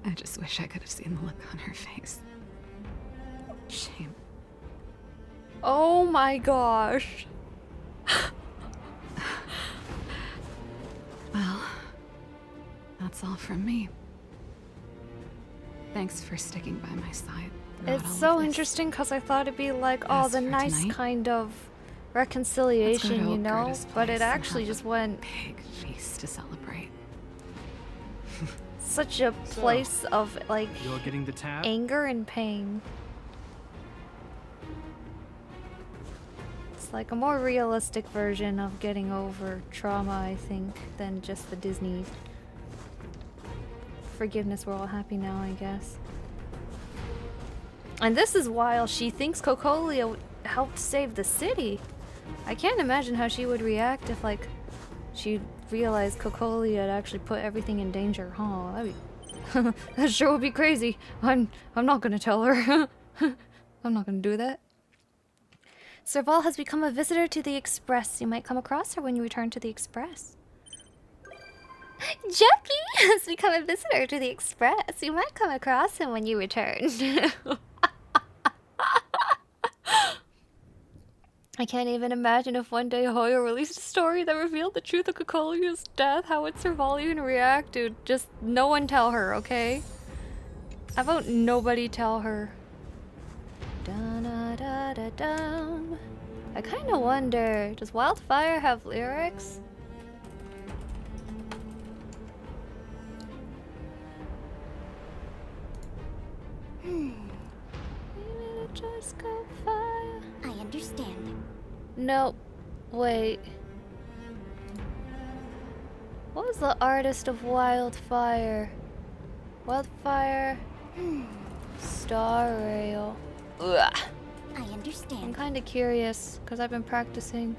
I just wish I could have seen the look on her face. Shame. Oh my gosh. Well, that's all from me. Thanks for sticking by my side. throughout all It's of so this. interesting because I thought it'd be like, oh, As the for nice tonight, kind of Let's go reconciliation, to you old know? Gerda's But place it and actually have just a went big feast to celebrate. such a place of like You're getting the tab? anger and pain. It's like a more realistic version of getting over trauma, I think, than just the Disney forgiveness. We're all happy now, I guess. And this is while she thinks Cocolia helped save the city. I can't imagine how she would react if, like, she realized Cocolia had actually put everything in danger. Huh? That'd be that sure would be crazy. I'm not gonna tell her. I'm not gonna do that. Serval has become a visitor to the Express. You might come across her when you return to the Express. Jackie has become a visitor to the Express. You might come across him when you return. I can't even imagine if one day Hoyo released a story that revealed the truth of Cocolia's death. How would Servalian react, dude? Just no one tell her, okay? How about nobody tell her? Da-da-da-da-dum. I kind of wonder, does Wildfire have lyrics? no. Wait. What was the artist of Wildfire? Wildfire. Star Rail. Ugh. I understand. I'm kind of curious because I've been practicing.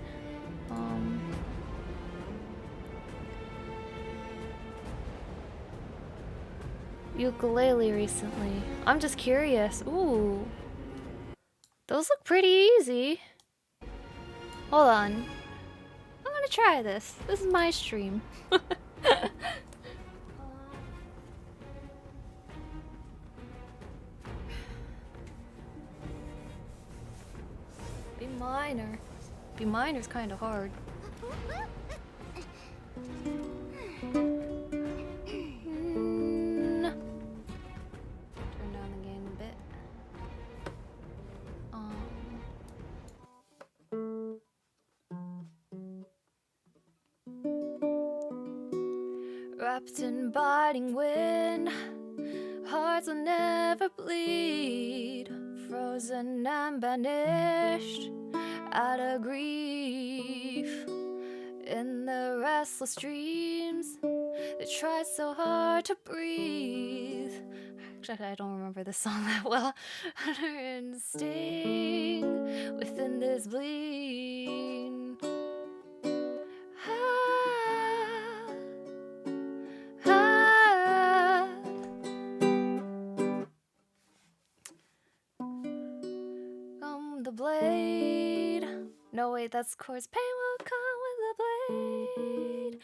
Ukulele recently. I'm just curious. Ooh. Those look pretty easy. Hold on. I'm gonna try this. This is my stream. B minor. B minor's kind of hard. Turn down the gain a bit. Wrapped in biting wind, hearts will never bleed. Frozen and banished out of grief. In the restless dreams, they try so hard to breathe. Actually, I don't remember the song that well. And sting within this bleed. The blade. No, wait, that's chords. Pain will come with the blade.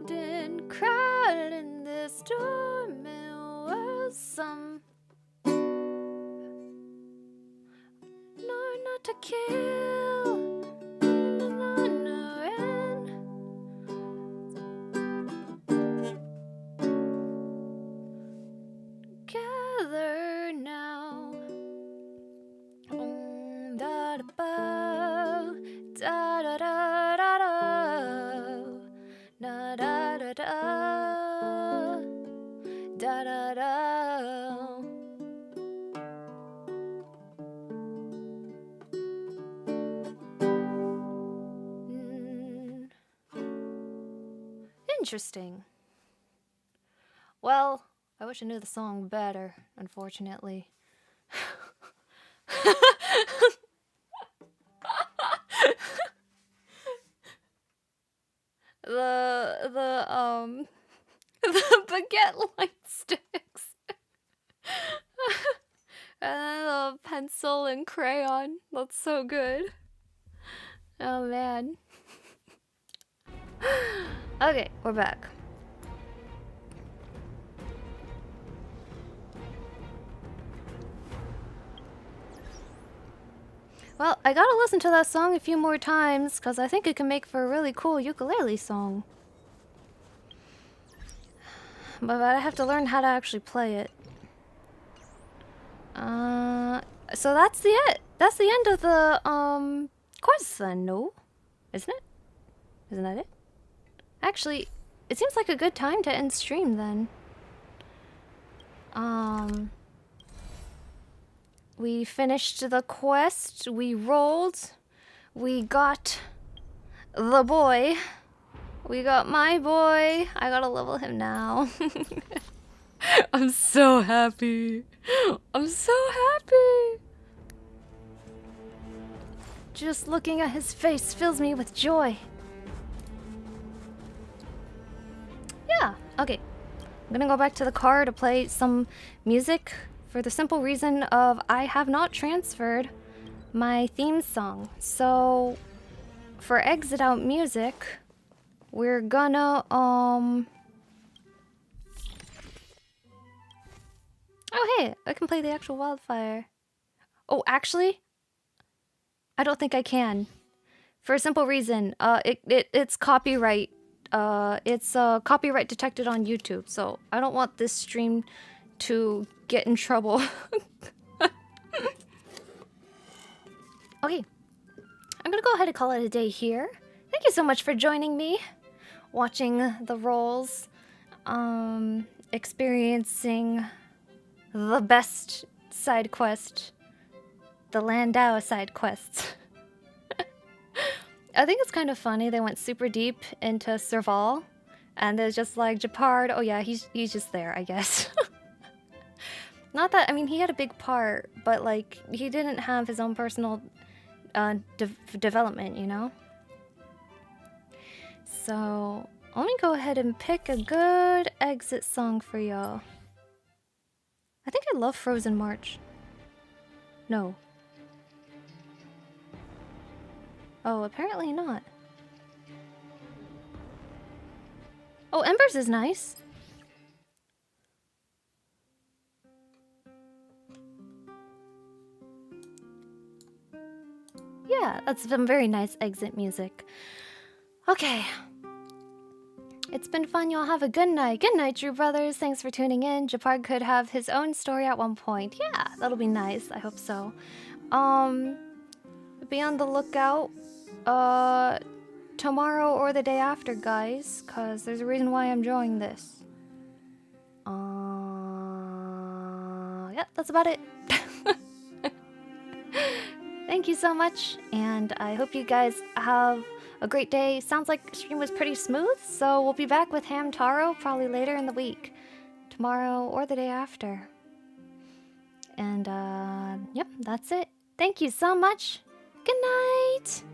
Didn't cry in this stormy world. Some nor not to kill. Gather now. Da da da da da da da da da da da da da. Interesting. Well, I wish I knew the song better, unfortunately. the the baguette light sticks. And then the pencil and crayon. That's so good. Oh man. Okay, we're back. Well, I gotta listen to that song a few more times, because I think it can make for a really cool ukulele song. But I have to learn how to actually play it. So that's the end. That's the end of the, quest then, no? Isn't it? Isn't that it? Actually, it seems like a good time to end stream then. We finished the quest, we rolled, we got the boy, we got my boy. I gotta level him now. I'm so happy. I'm so happy. Just looking at his face fills me with joy. Yeah, okay. I'm gonna go back to the car to play some music. For the simple reason of I have not transferred my theme song. So for exit out music, we're gonna oh hey, I can play the actual Wildfire. Oh, actually, I don't think I can. For a simple reason, it's copyright. It's copyright detected on YouTube, so I don't want this stream to get in trouble. Okay, I'm gonna go ahead and call it a day here. Thank you so much for joining me, watching the rolls, experiencing the best side quest the Landau side quests. I think it's kind of funny they went super deep into Serval, and there's just like Japard. Oh yeah, he's just there, I guess. Not that, I mean, he had a big part, but like he didn't have his own personal development, you know. So let me go ahead and pick a good exit song for y'all. I think I love Frozen March. No. Oh, apparently not. Oh, Embers is nice. Yeah, that's some very nice exit music. Okay. It's been fun. Y'all have a good night. Good night, Drew Brothers. Thanks for tuning in. Japard could have his own story at one point. Yeah, that'll be nice. I hope so. Be on the lookout tomorrow or the day after, guys, cause there's a reason why I'm enjoying this. Yeah, that's about it. Thank you so much, and I hope you guys have a great day. Sounds like the stream was pretty smooth, so we'll be back with Hamtaro probably later in the week. Tomorrow or the day after. And, yep, that's it. Thank you so much. Good night!